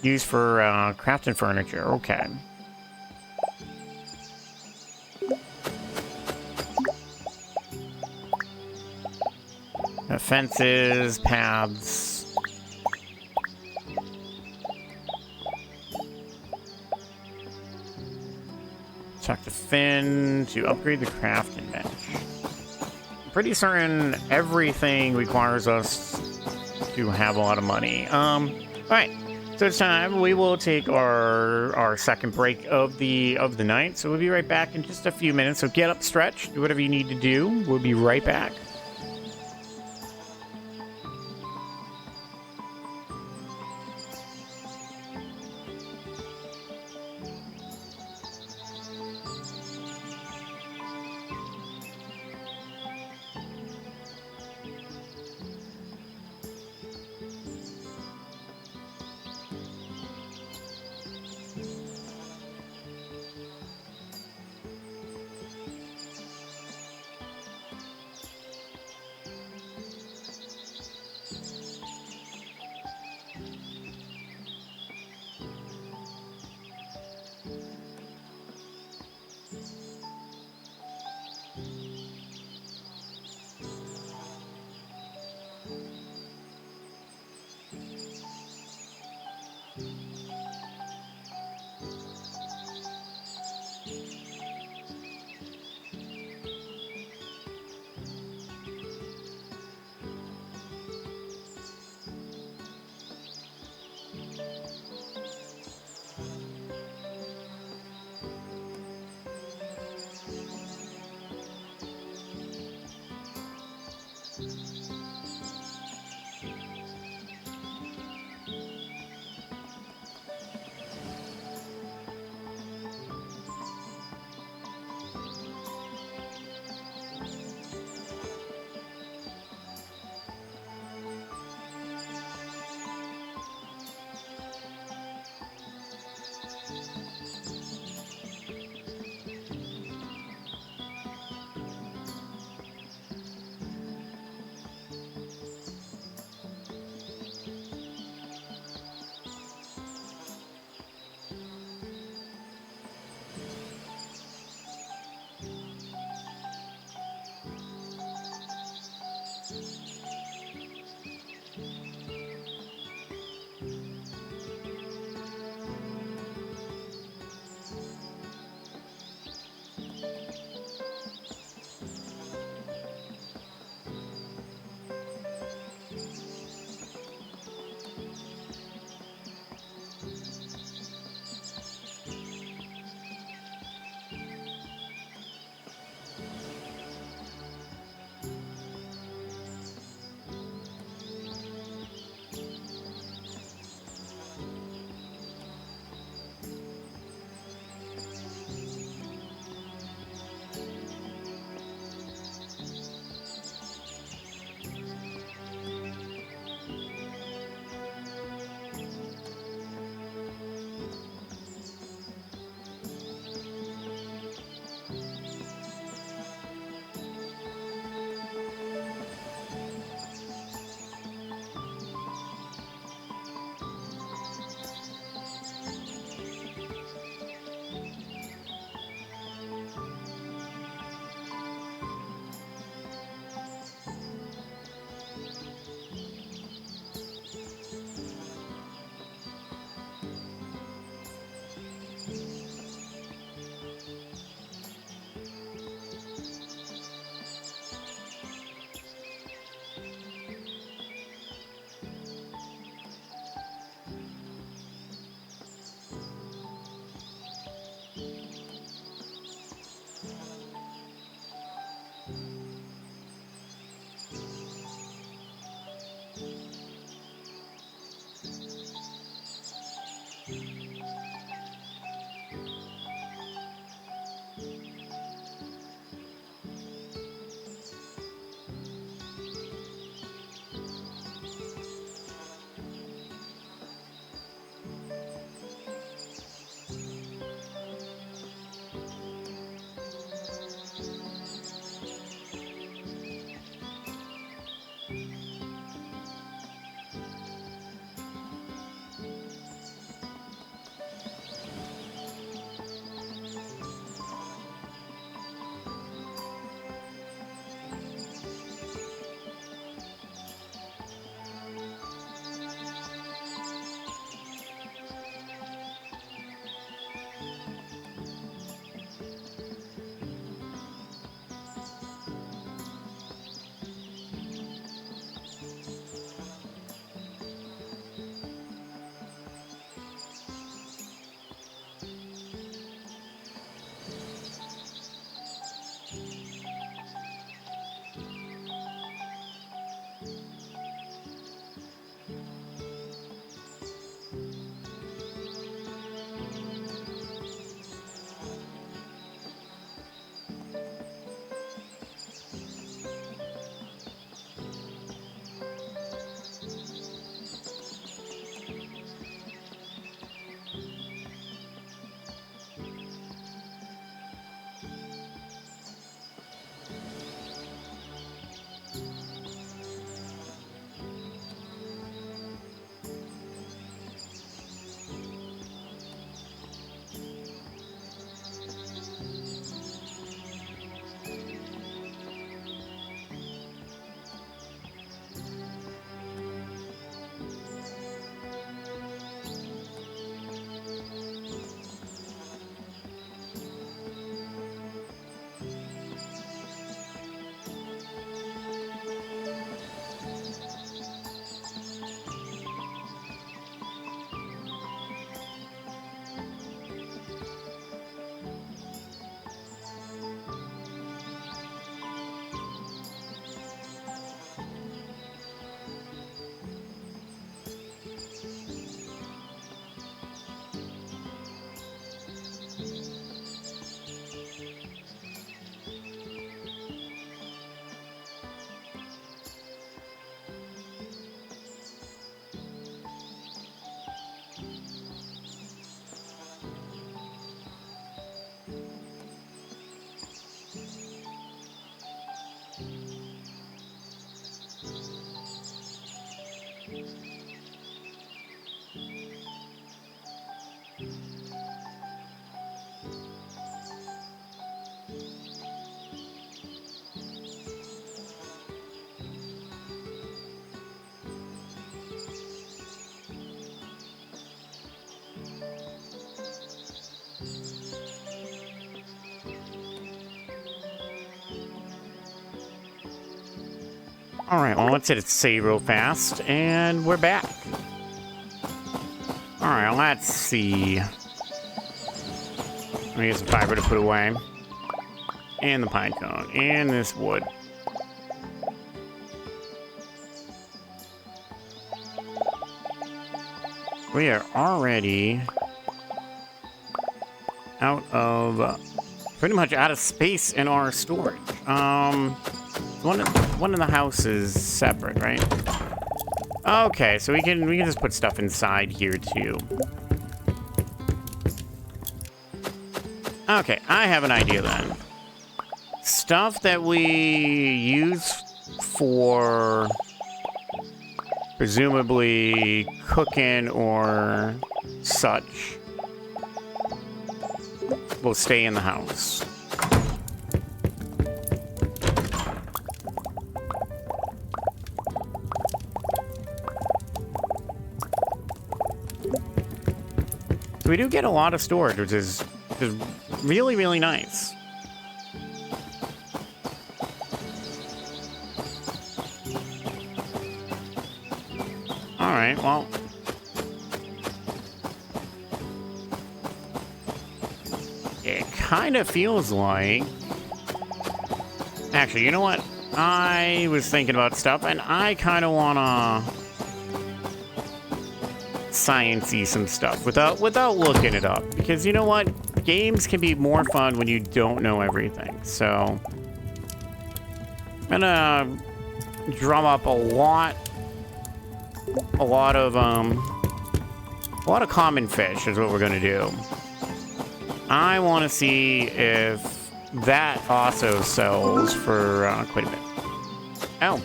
used for crafting furniture. Okay. Fences, paths. Talk to Finn to upgrade the crafting bench. I'm pretty certain everything requires us to have a lot of money. Alright, so it's time. We will take our second break of the night. So we'll be right back in just a few minutes. So get up, stretch, do whatever you need to do. We'll be right back. All right, well, let's hit it save real fast, and we're back. All right, let's see. Let me get some fiber to put away. And the pine cone, and this wood. We are already out of, pretty much out of space in our storage. One of the houses separate, right? Okay, so we can just put stuff inside here too. Okay, I have an idea then. Stuff that we use for presumably cooking or such will stay in the house. So we do get a lot of storage, which is really, really nice. All right, well. It kind of feels like... Actually, you know what? I was thinking about stuff, and I kind of want to science-y some stuff without looking it up. Because you know what? Games can be more fun when you don't know everything. So I'm gonna drum up a lot of common fish is what we're gonna do. I want to see if that also sells for quite a bit. Oh,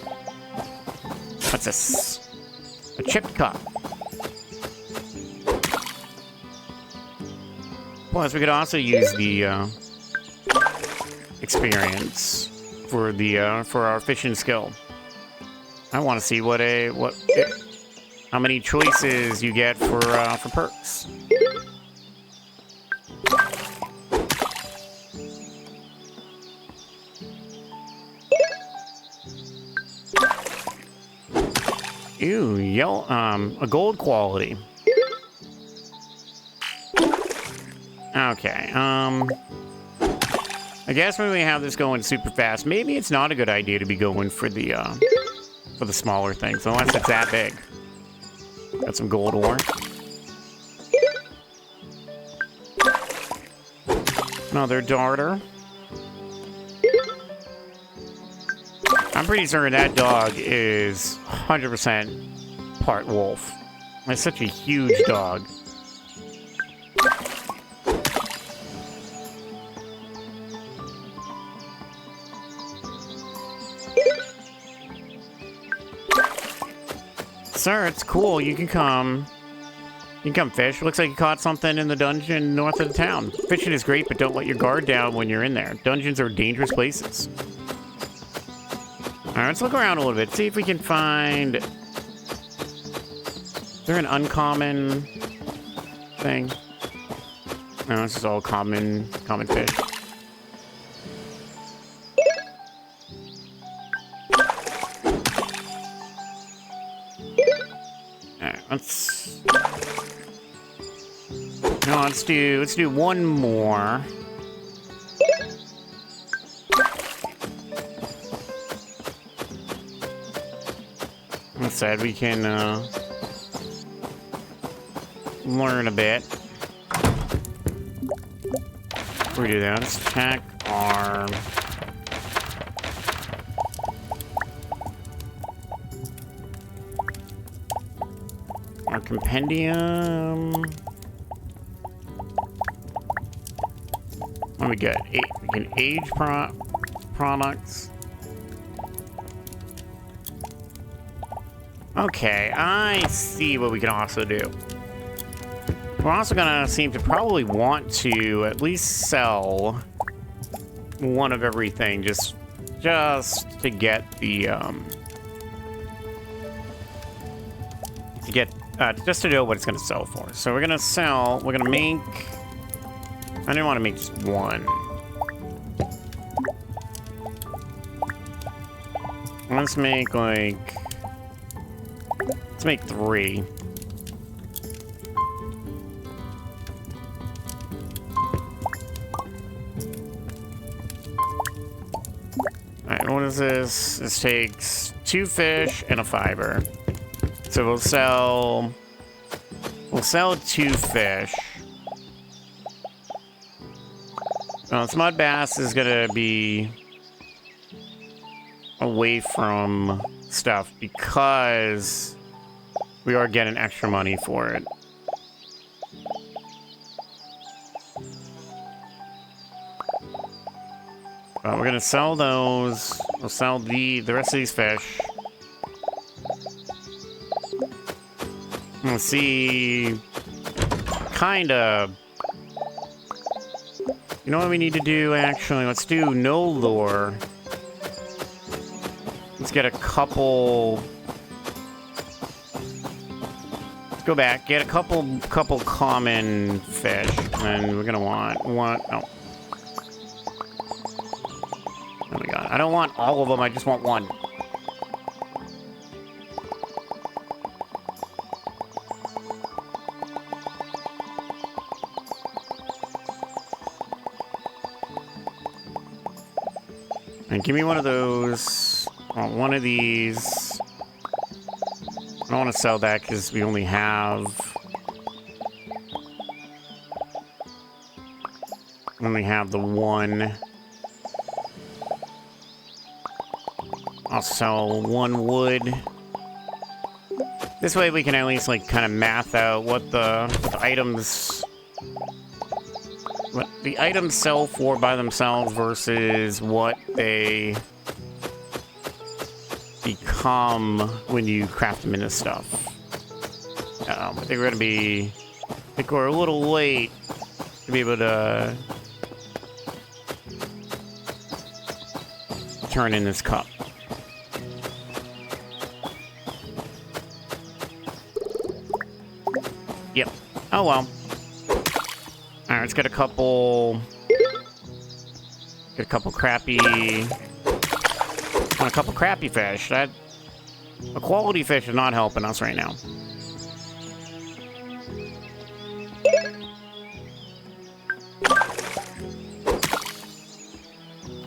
what's this? A chipped cup. Plus, we could also use the experience for our fishing skill. I want to see how many choices you get for perks. Ew, a gold quality. Okay, I guess when we have this going super fast, maybe it's not a good idea to be going for the smaller things, unless it's that big. Got some gold ore. Another darter. I'm pretty certain that dog is 100% part wolf. It's such a huge dog. Sir, it's cool. You can come fish. Looks like you caught something in the dungeon north of the town. Fishing is great, but don't let your guard down when you're in there. Dungeons are dangerous places. All right, let's look around a little bit. See if we can find... Is there an uncommon thing? No, this is all common fish. Let's do one more. Instead, we can learn a bit. Before we do that, let's check our compendium. What do we got? We can age products. Okay, I see what we can also do. We're also gonna seem to probably want to at least sell one of everything, just to get the just to know what it's gonna sell for. So we're gonna make. I didn't want to make just one. Let's make like... Let's make 3. Alright, what is this? This takes 2 fish and a fiber. So we'll sell 2 fish. Well, this mud bass is gonna be away from stuff because we are getting extra money for it. We're gonna sell those. We'll sell the rest of these fish. Let's see. Kinda. You know what we need to do, actually? Let's do no lure. Let's get a couple... Let's go back. Get a couple common fish. And we're gonna want one... Oh. Oh my god. I don't want all of them. I just want one. And give me one of those. One of these. I don't want to sell that because we only have... the one. I'll sell 1 wood. This way we can at least, like, kind of math out what the items... what the items sell for by themselves versus what they become when you craft them into stuff. I think we're gonna be... I think we're a little late to be able to turn in this cup. Yep. Oh well. Alright, let's get a couple... Get a couple crappy... Want a couple crappy fish. That... A quality fish is not helping us right now.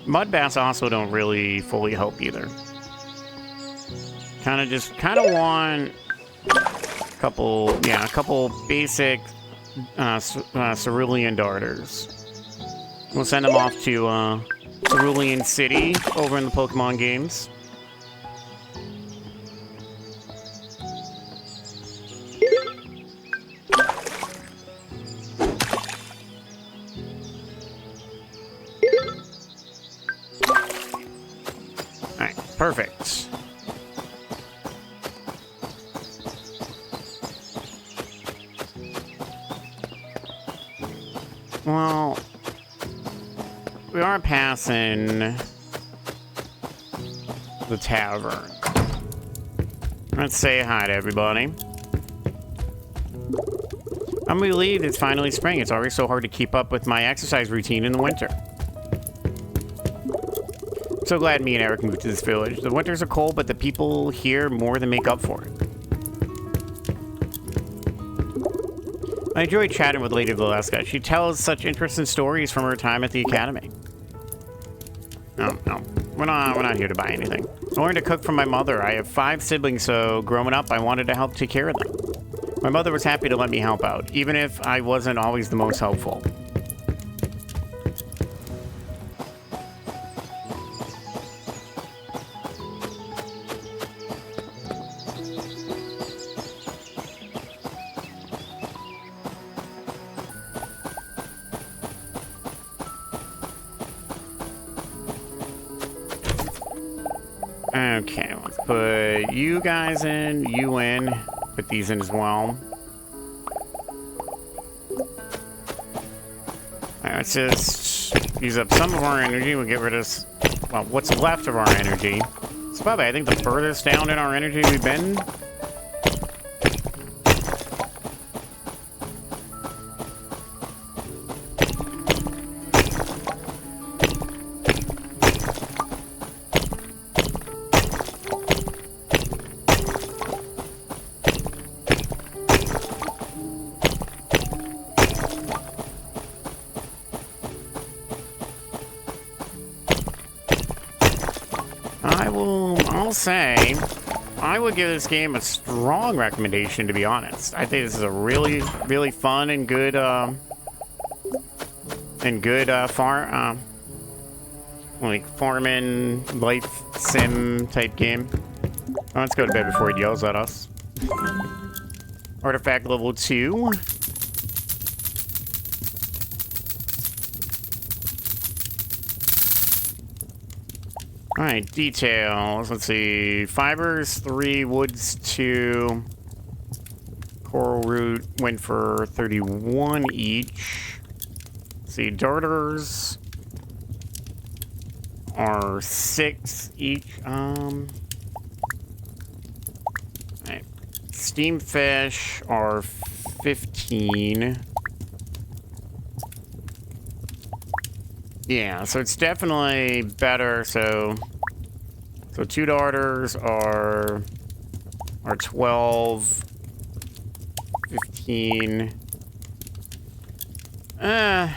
Mud bass also don't really fully help either. Kind of want... a couple basic cerulean darters. We'll send them off to Cerulean City over in the Pokemon games. Alright, perfect. Well, we are passing the tavern. Let's say hi to everybody. I'm relieved it's finally spring. It's already so hard to keep up with my exercise routine in the winter. I'm so glad me and Eric moved to this village. The winters are cold, but the people here more than make up for it. I enjoyed chatting with Lady Valeska. She tells such interesting stories from her time at the academy. No, we're not here to buy anything. I learned to cook from my mother. I have 5 siblings, so growing up, I wanted to help take care of them. My mother was happy to let me help out, even if I wasn't always the most helpful. Okay, let's put you guys in, you in, put these in as well. Alright, let's just use up some of our energy. We'll get rid of, well, what's left of our energy. It's probably, I think, the furthest down in our energy we've been. will say, I would give this game a strong recommendation, to be honest. I think this is a really, really fun and good, like farming, life sim type game. Oh, let's go to bed before he yells at us. Artifact level 2. Alright, details. Let's see. Fibers, 3. Woods, 2. Coral root went for 31 each. Let's see, darters are 6 each. Right. Steam fish are 15. Yeah, so it's definitely better. So 2 darters are 12, 15. I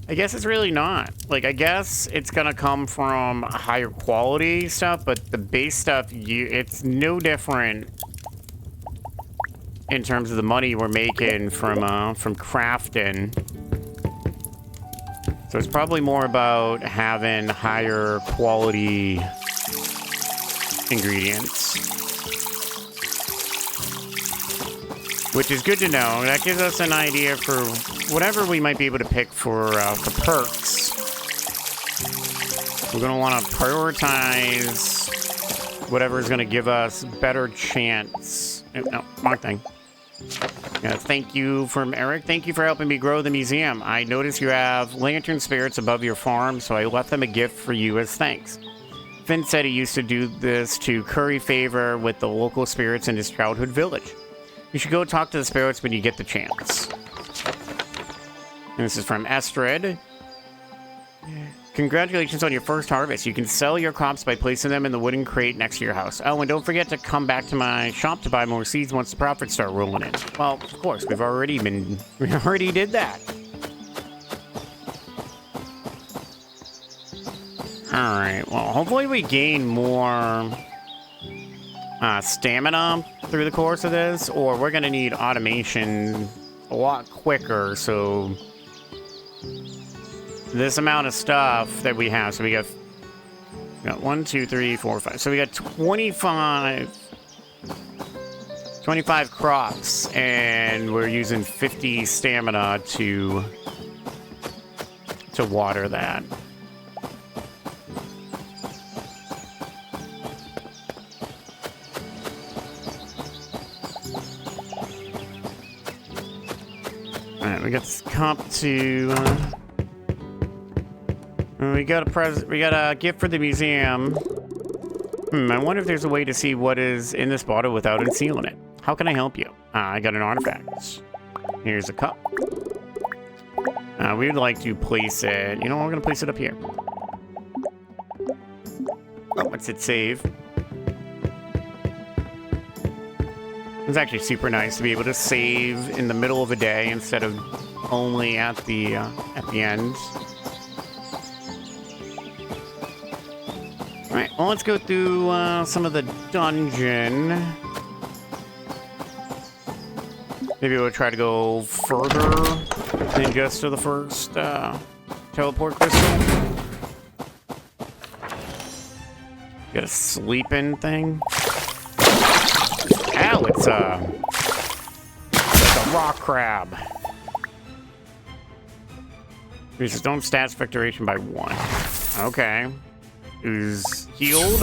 guess it's really not. Like, I guess it's gonna come from higher quality stuff, but the base stuff, it's no different in terms of the money we're making from crafting. So it's probably more about having higher quality ingredients, which is good to know. That gives us an idea for whatever we might be able to pick for perks. We're gonna want to prioritize whatever is going to give us better chance. No, wrong thing. Thank you from Eric. Thank you for helping me grow the museum. I noticed you have lantern spirits above your farm, so I left them a gift for you as thanks. Finn said he used to do this to curry favor with the local spirits in his childhood village. You should go talk to the spirits when you get the chance. And this is from Estrid. Congratulations on your first harvest. You can sell your crops by placing them in the wooden crate next to your house. Oh, and don't forget to come back to my shop to buy more seeds once the profits start rolling in. Well, of course, we already did that. Alright, well, hopefully we gain more stamina through the course of this, or we're gonna need automation a lot quicker, so this amount of stuff that we have, so we got 1, 2, 3, 4, 5. So we got 25 crops, and we're using 50 stamina to water that. All right, we got this cup to. We got a gift for the museum. I wonder if there's a way to see what is in this bottle without unsealing it. How can I help you? I got an artifact. Here's a cup. We would like to place it. You know what? We're gonna place it up here. Oh, what's it save? It's actually super nice to be able to save in the middle of a day instead of only at the end. Alright, well, let's go through some of the dungeon. Maybe we'll try to go further than just to the first teleport crystal. Got a sleeping thing. Ow, it's like a rock crab. Increases stone stats victoration by 1. Okay. Who's healed?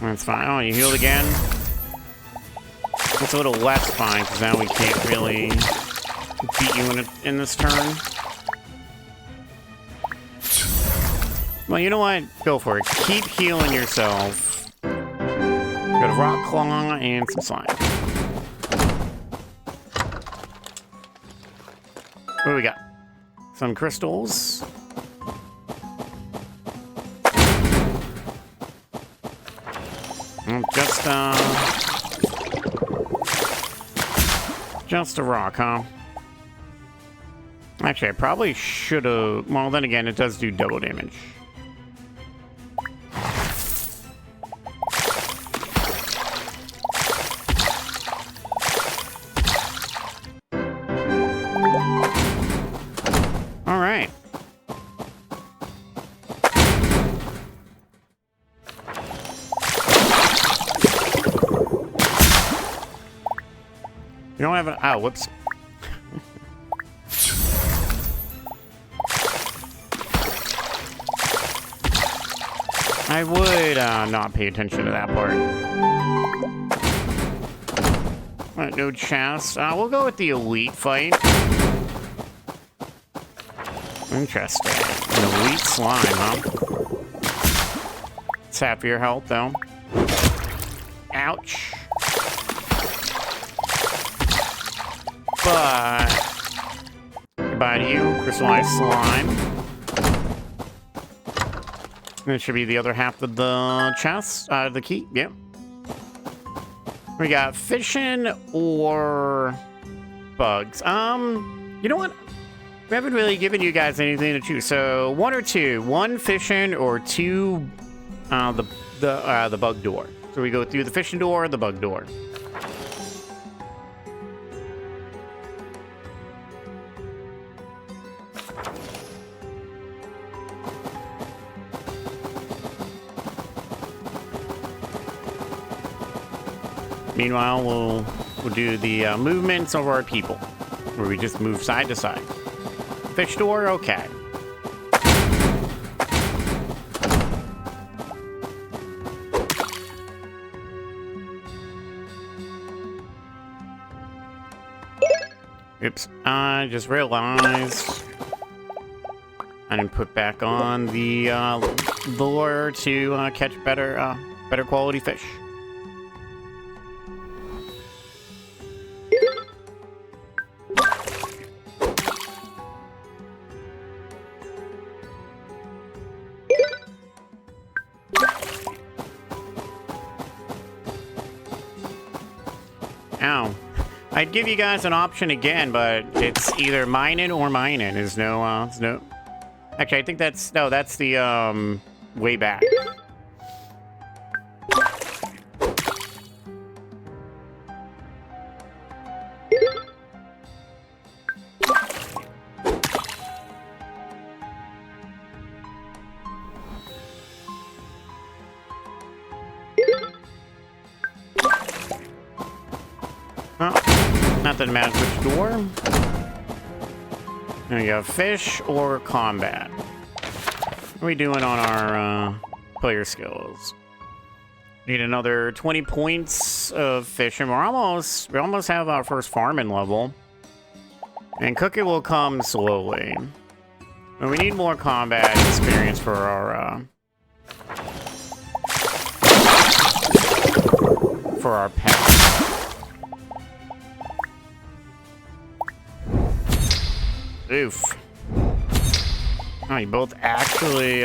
That's fine. Oh, you healed again? It's a little less fine, because now we can't really beat you in this turn. Well, you know what? Go for it. Keep healing yourself. Got a rock claw and some slime. What do we got? Some crystals. Just a rock, huh? Actually, I probably should have... Well, then again, it does do double damage. All right. You don't have an... Oh, whoops. I would not pay attention to that part. Right, no chest. We'll go with the elite fight. Interesting. An elite slime, huh? It's half your health, though. Ouch. But... Goodbye to you, crystallized slime. That should be the other half of the chest, the key, yep. We got fishing or bugs. You know what? We haven't really given you guys anything to choose. So one or two, one fishing or two, the bug door. So we go through the fishing door, the bug door. Meanwhile, we'll do the movements of our people, where we just move side to side. Fish door, okay. Oops, I just realized I didn't put back on the lure to catch better quality fish. Ow. I'd give you guys an option again, but it's either mining or mining. There's no, no... Actually, I think that's... No, that's the, way back. Not that it matters which door. There you go, fish or combat. What are we doing on our player skills? Need another 20 points of fish, and we almost have our first farming level. And cooking will come slowly. And we need more combat experience for our pets. Oof. Oh, you both actually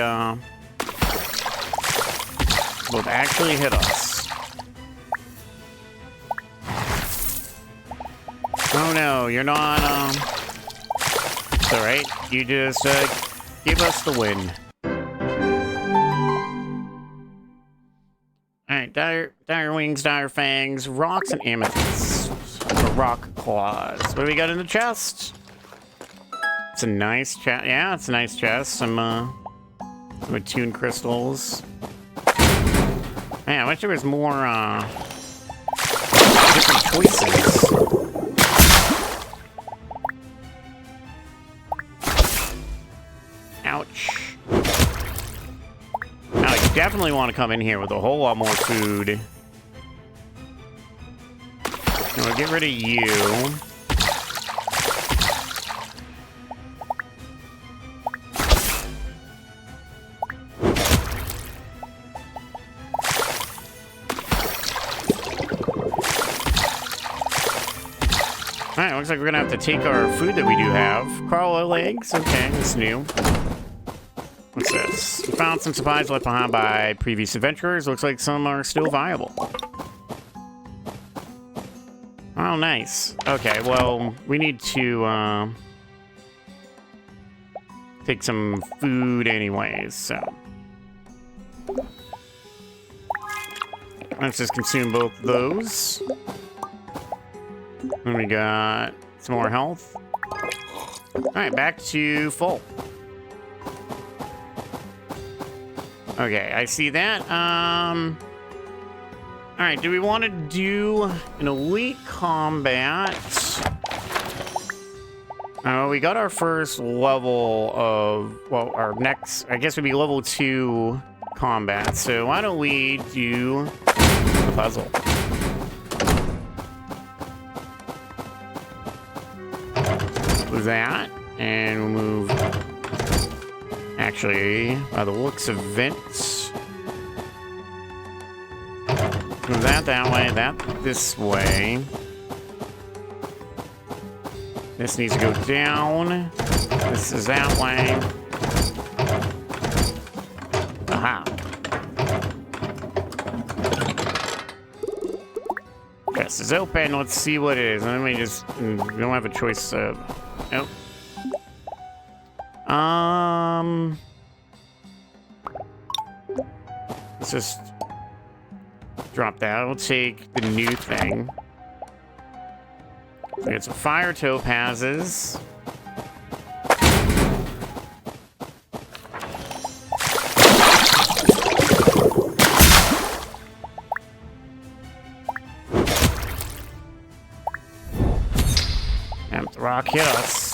hit us. Oh no, you're not, it's alright. You just, give us the win. Alright, dire wings, dire fangs, rocks, and amethysts. Or rock claws. What do we got in the chest? It's a nice chest. Yeah, it's a nice chest. Some attuned crystals. Man, I wish there was more, different choices. Ouch. Now, you definitely want to come in here with a whole lot more food. And we'll get rid of you. Alright, looks like we're gonna have to take our food that we do have. Coral eggs, okay, that's new. What's this? We found some supplies left behind by previous adventurers. Looks like some are still viable. Oh, nice. Okay, well, we need to, take some food anyways, so. Let's just consume both of those. And we got some more health. Alright, back to full. Okay, I see that. Alright, do we want to do an elite combat? We got our first level of, well, our next, I guess would be level 2 combat. So why don't we do the puzzle? Do that, and we'll move, actually, by the looks of it, move that way, that this way. This needs to go down. This is that way. Aha. Chest is open. Let's see what it is. Let me just... We don't have a choice of... Nope. Let's just drop that. We'll take the new thing. We get some fire topazes. And the rock hit us.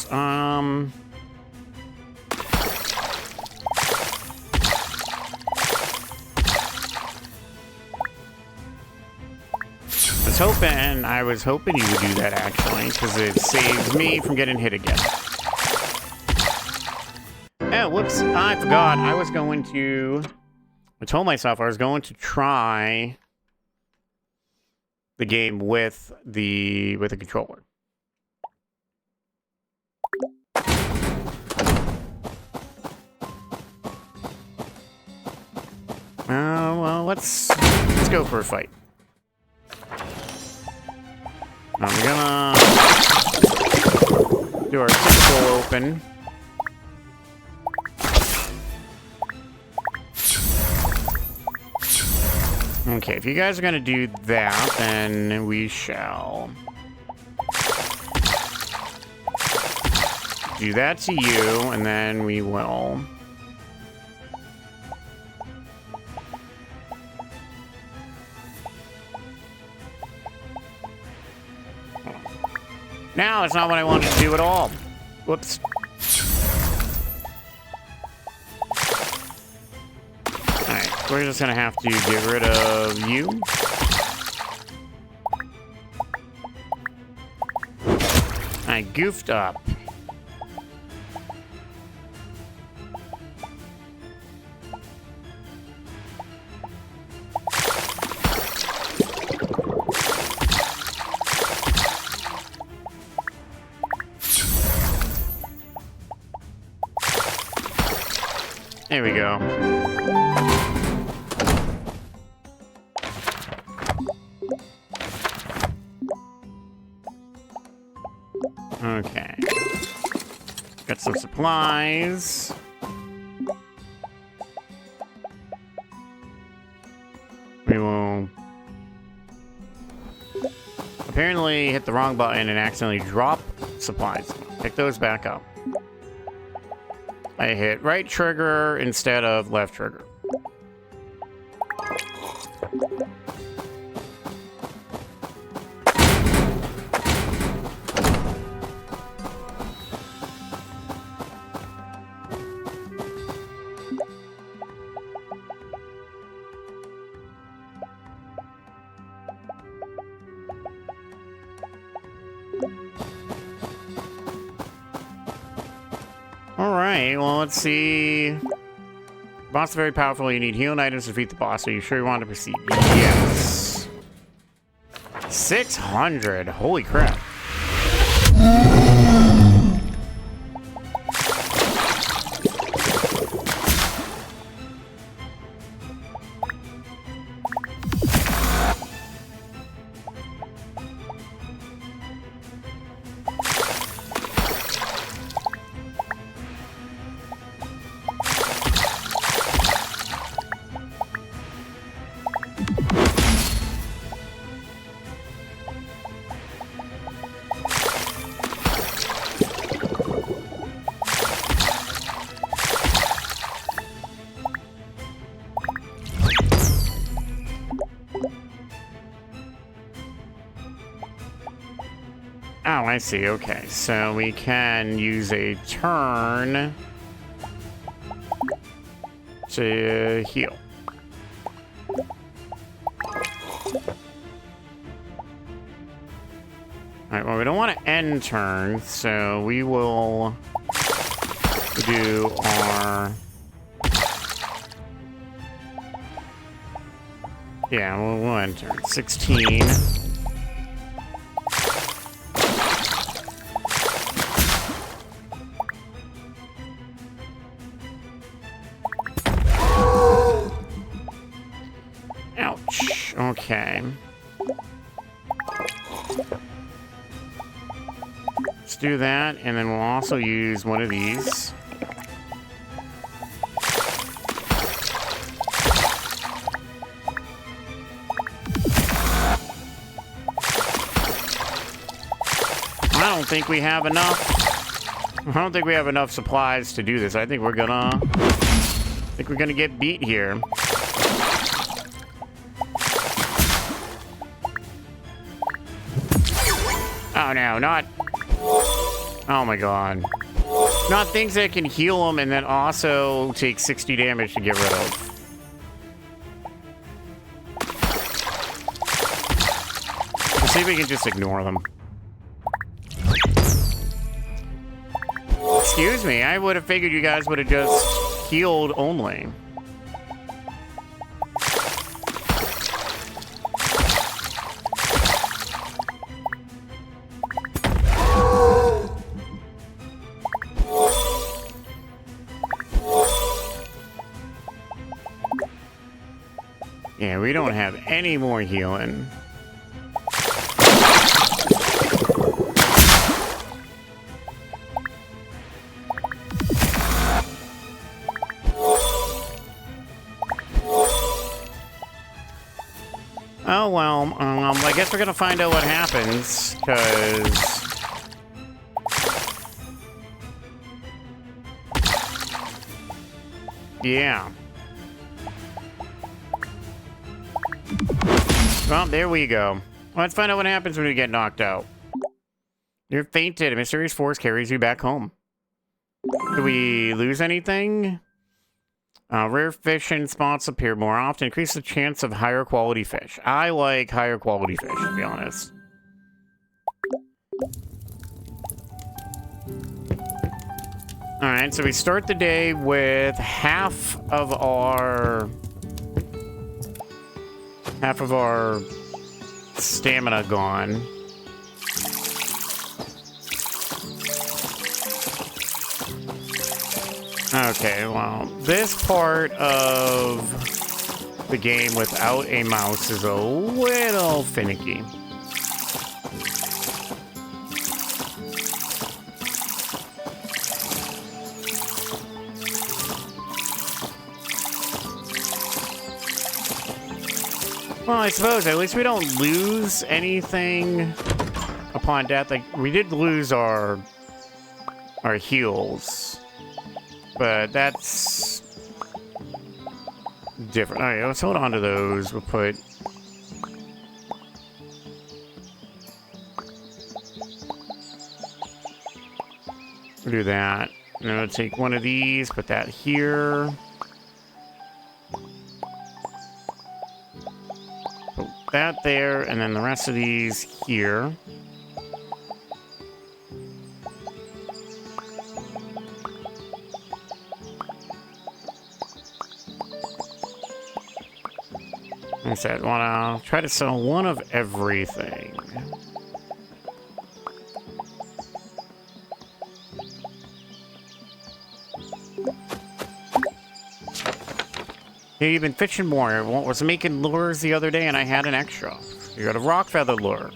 I was hoping you would do that, actually, because it saves me from getting hit again. Oh, whoops. I forgot. I told myself I was going to try the game with the controller. Well, let's go for a fight. I'm gonna do our typical open. Okay, if you guys are gonna do that, then we shall do that to you, and then we will now, it's not what I wanted to do at all. Whoops. Alright, we're just gonna have to get rid of you. I goofed up. There we go. Okay. Got some supplies. We will apparently hit the wrong button and accidentally drop supplies. Pick those back up. I hit right trigger instead of left trigger. Alright, well, let's see. Boss is very powerful. You need healing items to defeat the boss. Are you sure you want to proceed? Yes. 600. Holy crap. Oh, I see. Okay, so we can use a turn to heal. Alright, well, we don't want to end turn, so we will do our... Yeah, we'll end turn. 16. Ouch. Okay. Let's do that, and then we'll also use one of these. I don't think we have enough. I don't think we have enough supplies to do this. I think we're gonna get beat here. Oh no, not... Oh my god. Not things that can heal them and then also take 60 damage to get rid of. Let's see if we can just ignore them. Excuse me, I would have figured you guys would have just healed only. Yeah, we don't have any more healing. Oh, well, I guess we're gonna find out what happens, because... Yeah. Well, there we go. Let's find out what happens when we get knocked out. You're fainted. A mysterious force carries you back home. Do we lose anything? Rare fish and spots appear more often. Increase the chance of higher quality fish. I like higher quality fish, to be honest. Alright, so we start the day with half of our stamina gone. Okay, well, this part of the game without a mouse is a little finicky. Well, I suppose at least we don't lose anything upon death. Like, we did lose our heals. But that's different. All right, let's hold on to those. We'll put... We'll do that. And then we'll take one of these, put that here. Put that there, and then the rest of these here. Like I said, want to try to sell one of everything. Yeah, you've been fishing more. I was making lures the other day and I had an extra. You got a rock feather lure.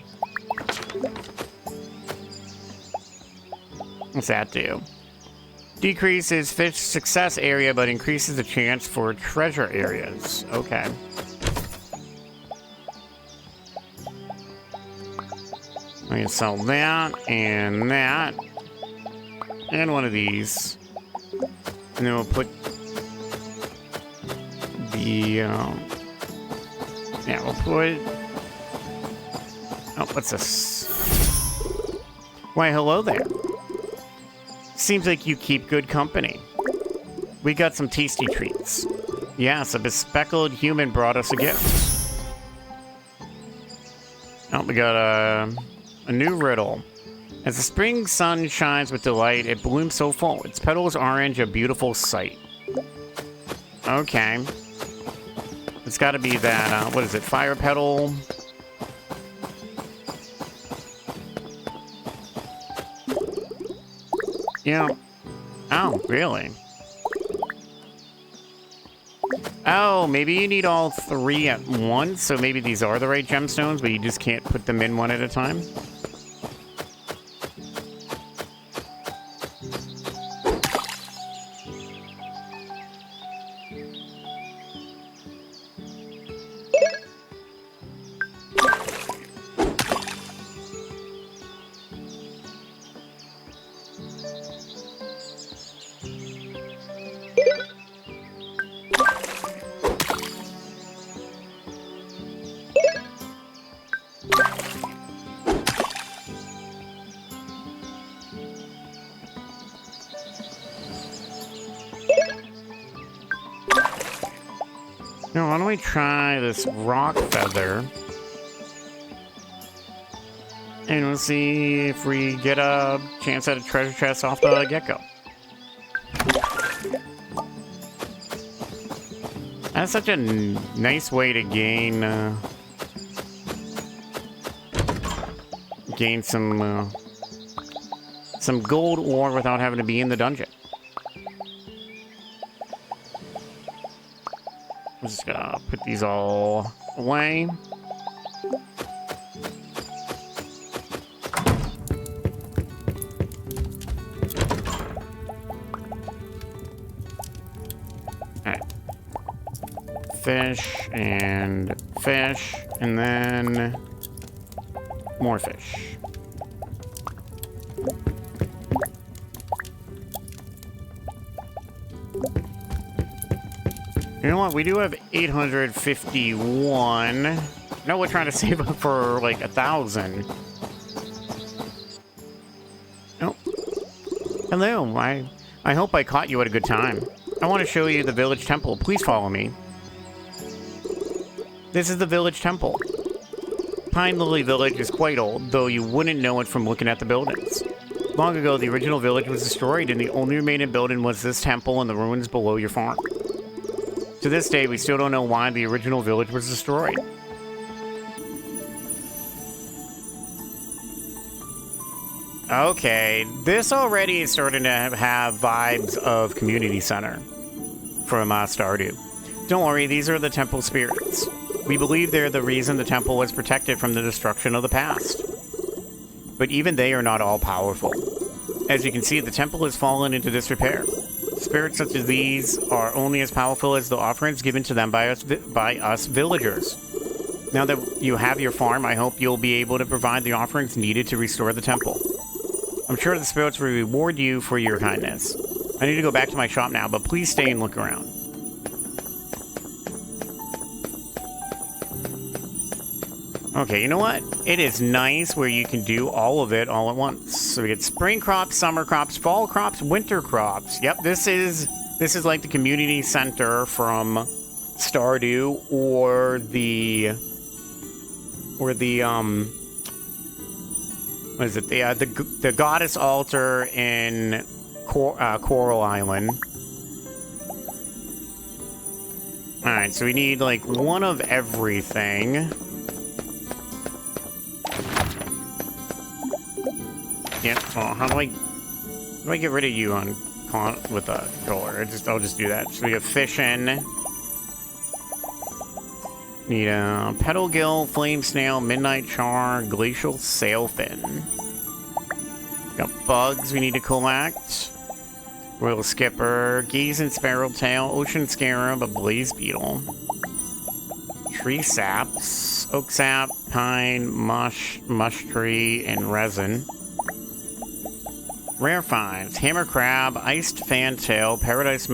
What's that do? Decreases fish success area, but increases the chance for treasure areas. Okay. I can sell that, and one of these. And then we'll put the, yeah, we'll put, oh, what's this? Why, hello there. Seems like you keep good company. We got some tasty treats. Yes, a bespectacled human brought us a gift. Oh, we got a new riddle. As the spring sun shines with delight, it blooms so full. Its petals orange, a beautiful sight. Okay. It's got to be that, what is it, fire petal? Yeah. Oh, really? Oh, maybe you need all three at once, so maybe these are the right gemstones, but you just can't put them in one at a time? Now, why don't we try this rock feather? And we'll see if we get a chance at a treasure chest off the get-go. That's such a nice way to gain some gold ore without having to be in the dungeon. I'm just gonna put these all away. Alright. Fish, and then more fish. You know what? We do have 851. No, we're trying to save up for like 1,000. Oh. Hello. I hope I caught you at a good time. I want to show you the village temple. Please follow me. This is the village temple. Pine Lily Village is quite old, though you wouldn't know it from looking at the buildings. Long ago, the original village was destroyed, and the only remaining building was this temple and the ruins below your farm. To this day, we still don't know why the original village was destroyed. Okay, this already is starting to have vibes of community center from Stardew. Don't worry, these are the temple spirits. We believe they're the reason the temple was protected from the destruction of the past. But even they are not all powerful. As you can see, the temple has fallen into disrepair. Spirits such as these are only as powerful as the offerings given to them by us villagers. Now that you have your farm, I hope you'll be able to provide the offerings needed to restore the temple. I'm sure the spirits will reward you for your kindness. I need to go back to my shop now, but please stay and look around. Okay, you know what? It is nice where you can do all of it all at once. So we get spring crops, summer crops, fall crops, winter crops. Yep, this is like the community center from Stardew or the what is it? The goddess altar in Coral Island. All right, so we need like one of everything. Yeah, well, how do I get rid of you with a controller? I'll just do that. So we have fishing. Need a petal gill, flame snail, midnight char, glacial sailfin. Got bugs we need to collect. Royal skipper, geese and sparrowtail, ocean scarab, a blaze beetle. Tree saps, oak sap, pine, mush tree, and resin. Rare finds, hammer crab, iced fantail, paradise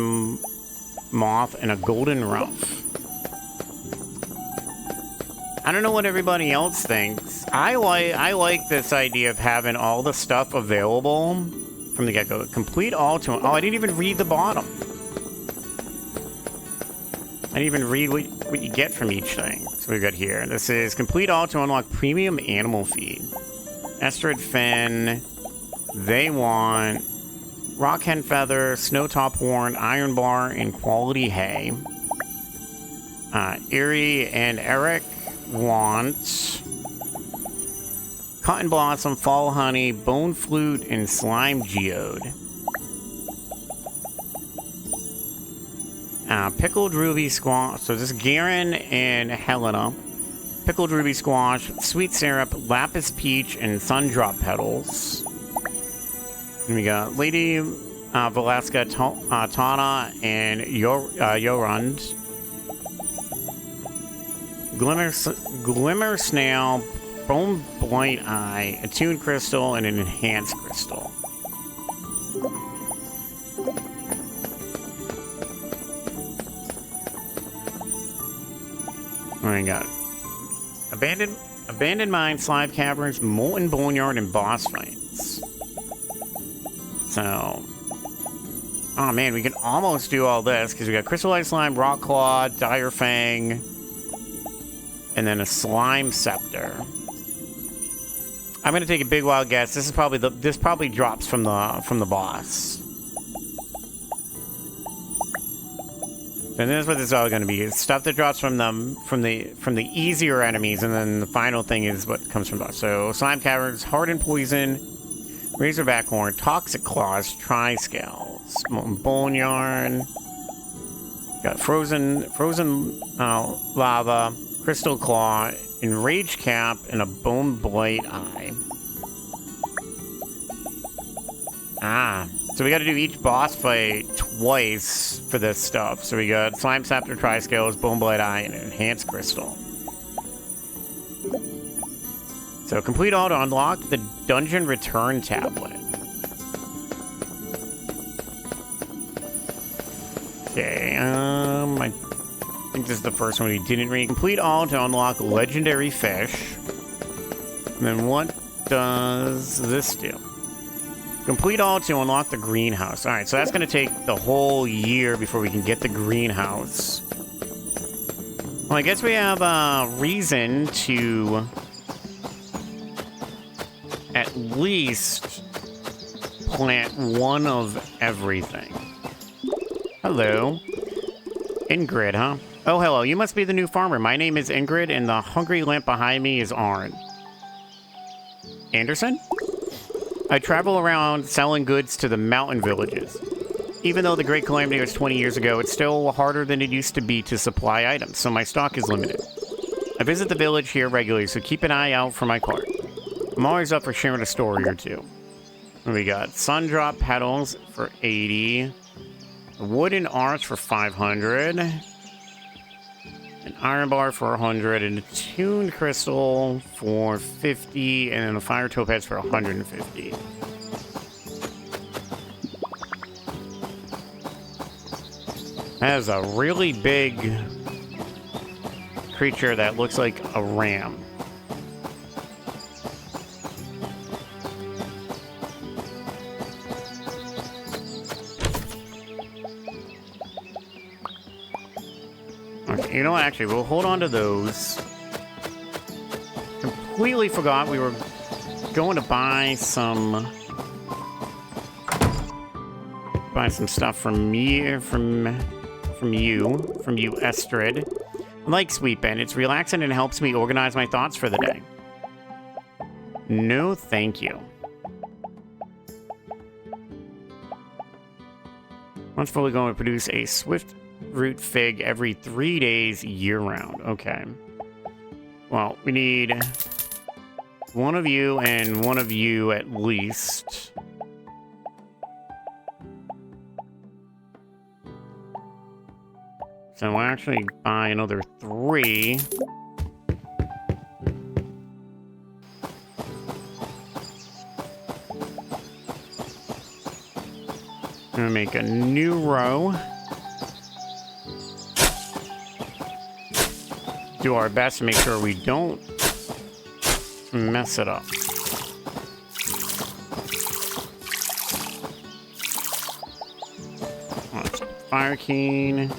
moth, and a golden ruff. I don't know what everybody else thinks. I like this idea of having all the stuff available from the get-go. Complete all to... Oh, I didn't even read the bottom. I didn't even read what you get from each thing. So we got here. This is complete all to unlock premium animal feed. Estrid fin. They want rock hen feather, snow top horn, iron bar, and quality hay. Erie and Eric want cotton blossom, fall honey, bone flute, and slime geode. Pickled ruby squash. So this is Garen and Helena. Pickled ruby squash, sweet syrup, lapis peach, and sundrop petals. And we got Lady Valeska, Tana, and Yorund. Glimmer snail, bone blight eye, attuned crystal, and an enhanced crystal. We got abandoned mine, slime caverns, molten boneyard, and boss fights. So, oh man, we can almost do all this because we got crystallized slime, rock claw, dire fang, and then a slime scepter. I'm gonna take a big wild guess. This is probably this probably drops from the boss. And this is what this is all going to be. It's stuff that drops from the easier enemies, and then the final thing is what comes from boss. So slime caverns, hardened poison, razorback horn, toxic claws, tri-scales, molten boneyard, got frozen lava, crystal claw, enraged cap, and a bone blight eye. So we got to do each boss fight twice for this stuff. So we got slime scepter, tri-scales, bone blight eye, and enhanced crystal. So complete all to unlock the dungeon return tablet. Okay, I think this is the first one we didn't read. Complete all to unlock legendary fish. And then what does this do? Complete all to unlock the greenhouse. Alright, so that's going to take the whole year before we can get the greenhouse. Well, I guess we have a reason to at least plant one of everything. Hello. Ingrid, huh? Oh, hello. You must be the new farmer. My name is Ingrid, and the hungry lamp behind me is Arn. Anderson? I travel around selling goods to the mountain villages. Even though the Great Calamity was 20 years ago, it's still harder than it used to be to supply items, so my stock is limited. I visit the village here regularly, so keep an eye out for my cart. I'm always up for sharing a story or two. We got Sundrop Petals for 80, a Wooden Arch for 500, an Iron Bar for 100, and a Tuned Crystal for 50, and then a Fire Topaz for 150. That is a really big creature that looks like a ram. Okay, you know what? Actually, we'll hold on to those. Completely forgot we were going to buy some stuff from you, Estrid. I like Sweetbend. It's relaxing and helps me organize my thoughts for the day. No, thank you. Once fully going to produce a swift root fig every 3 days year-round. Okay. Well, we need one of you and one of you at least. So we'll actually buy another 3. I'm gonna make a new row. do our best to make sure we don't mess it up. Fire Keen.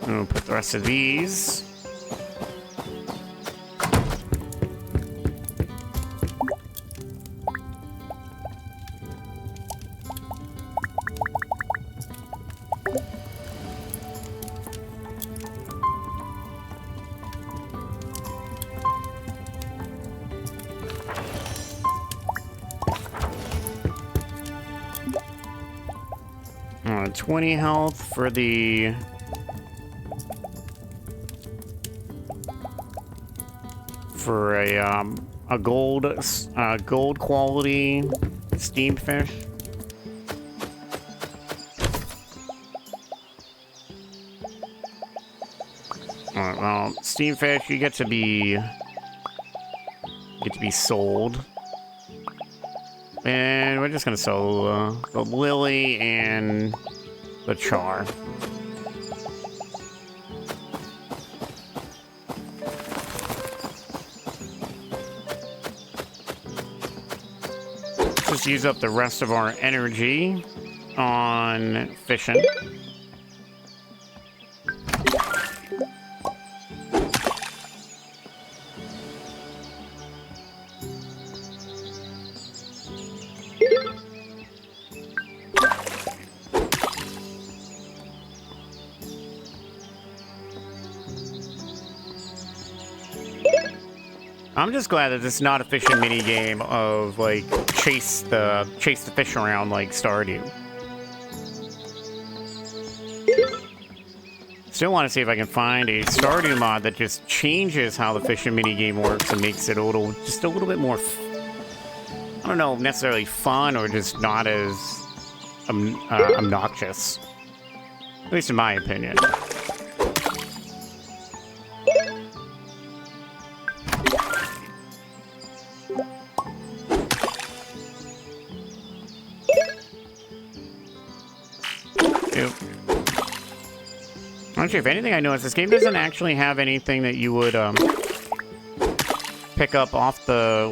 And we'll put the rest of these. Uh, 20 health for the... For a gold quality steamed fish. Alright, well, steamed fish, you get to be sold. And we're just gonna sell the lily and the char. Just use up the rest of our energy on fishing. I'm just glad that this is not a fishing mini game of like chase the fish around like Stardew. Still want to see if I can find a Stardew mod that just changes how the fishing mini game works and makes it just a little bit more, I don't know, necessarily fun or just not as obnoxious. At least in my opinion. Actually, if anything, I noticed this game doesn't actually have anything that you would pick up off the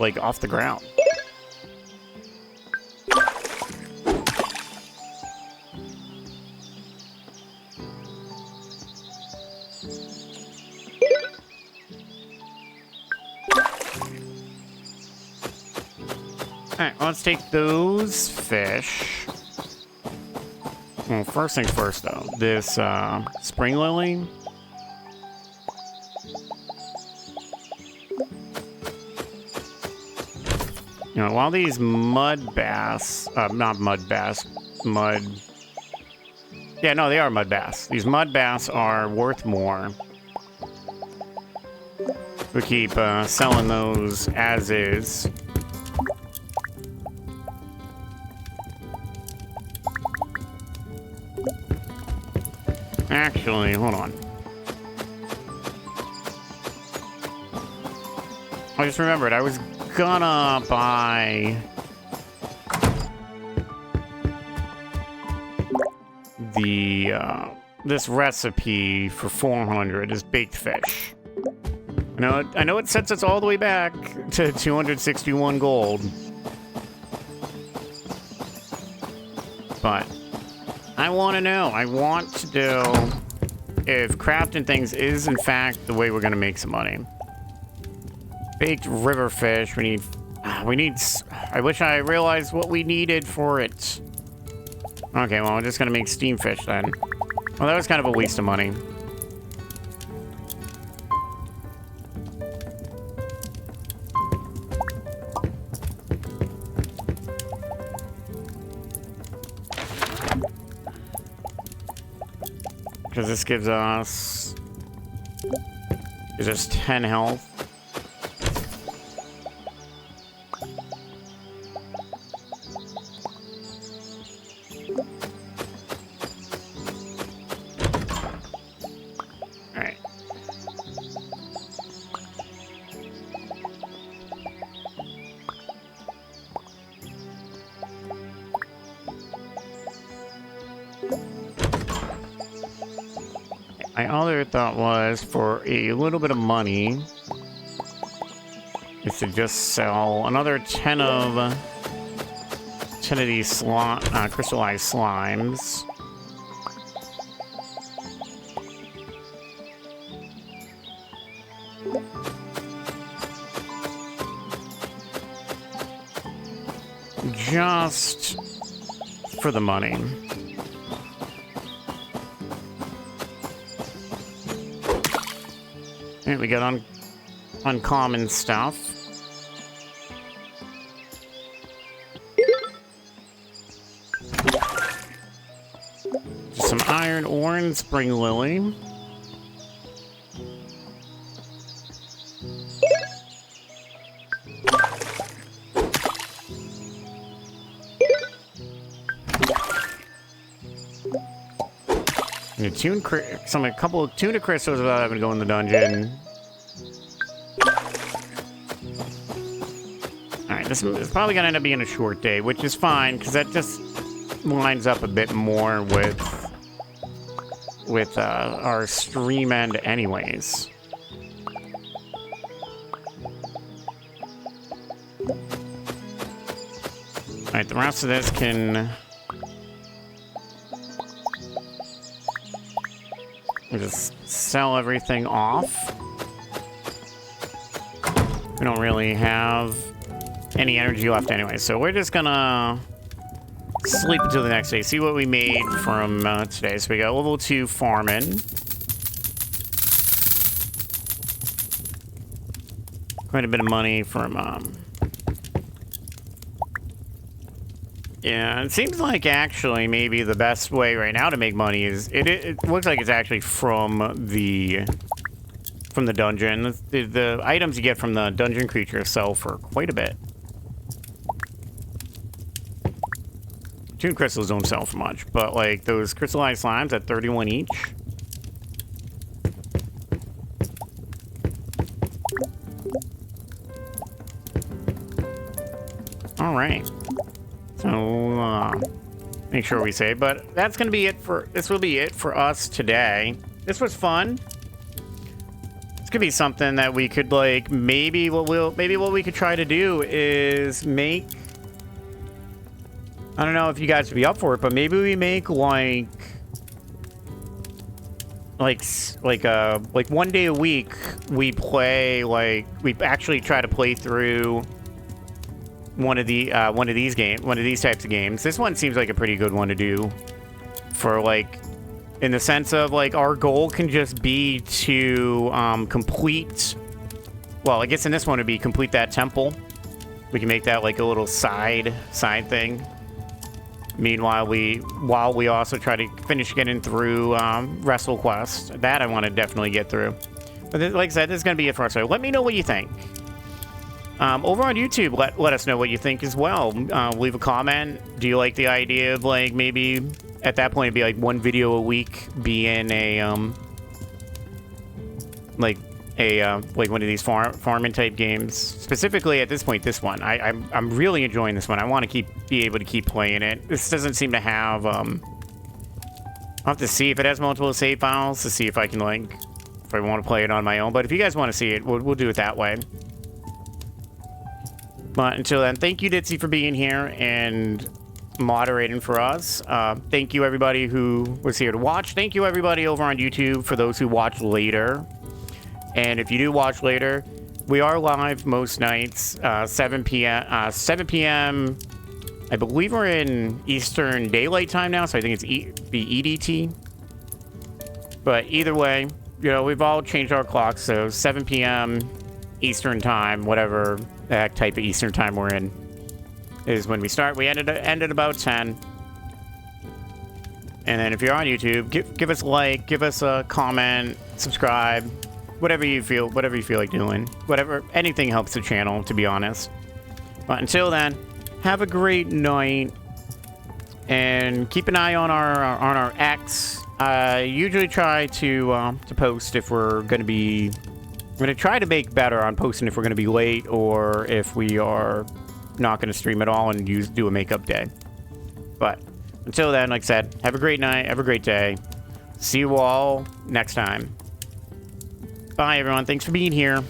ground. All right, well, let's take those fish. Well, first things first, though. This spring lily. You know, while these mud bass, not mud bass, mud... Yeah, no, they are mud bass. These mud bass are worth more. We keep selling those as is. Actually, hold on. I just remembered I was gonna buy the this recipe for 400 is baked fish. I know it sets us all the way back to 261 gold, but I want to know. I want to know if crafting things is, in fact, the way we're going to make some money. Baked river fish. We need... I wish I realized what we needed for it. Okay, well, we're just going to make steam fish then. Well, that was kind of a waste of money. Because this gives us 10 health. Alright. My other thought was for a little bit of money is to just sell another 10 of these crystallized slimes. Just for the money. Alright, we got uncommon stuff. Just some iron ore and spring lily. A couple of tuna crystals without having to go in the dungeon. Alright, this is probably going to end up being a short day, which is fine, because that just lines up a bit more with our stream end anyways. Alright, the rest of this can... just sell everything off. We don't really have any energy left anyway, so we're just gonna sleep until the next day, see what we made from today. So we got level 2 farming. Quite a bit of money from yeah, it seems like actually maybe the best way right now to make money is it looks like it's actually from the dungeon. The items you get from the dungeon creatures sell for quite a bit. Tune crystals don't sell for much, but like those crystallized slimes at 31 each. All right. So, make sure we save, but that's gonna be it for, this will be it for us today. This was fun. It's gonna be something that we could like, maybe what we could try to do is make, I don't know if you guys would be up for it, but maybe we make like 1 day a week we play, like, we actually try to play through one of these types of games. This one seems like a pretty good one to do for, like, in the sense of like our goal can just be to complete, well, I guess in this one would be complete that temple. We can make that like a little side thing. Meanwhile, while we also try to finish getting through Wrestle Quest. That I want to definitely get through. But like I said, this is going to be it for us. So let me know what you think. Over on YouTube, let us know what you think as well. Leave a comment. Do you like the idea of, like, maybe at that point it'd be like 1 video a week being a like one of these farming type games? Specifically at this point, this one. I'm really enjoying this one. I want to be able to keep playing it. This doesn't seem to have I'll have to see if it has multiple save files to see if I can, like, if I want to play it on my own. But if you guys want to see it, we'll do it that way. But until then, thank you, Ditzy, for being here and moderating for us. Thank you, everybody who was here to watch. Thank you, everybody over on YouTube, for those who watch later. And if you do watch later, we are live most nights, 7 p.m. 7 p.m. I believe we're in Eastern Daylight Time now, so I think it's EDT. But either way, you know, we've all changed our clocks, so 7 p.m. Eastern Time, whatever the heck type of Eastern Time we're in, is when we start. We ended about 10. And then if you're on YouTube, give us a like, give us a comment, subscribe, whatever you feel like doing. Anything helps the channel, to be honest. But until then, have a great night, and keep an eye on our X. I usually try to post if we're going to be. I'm going to try to make better on posting if we're going to be late or if we are not going to stream at all and do a makeup day. But until then, like I said, have a great night, have a great day. see you all next time. Bye, everyone. Thanks for being here.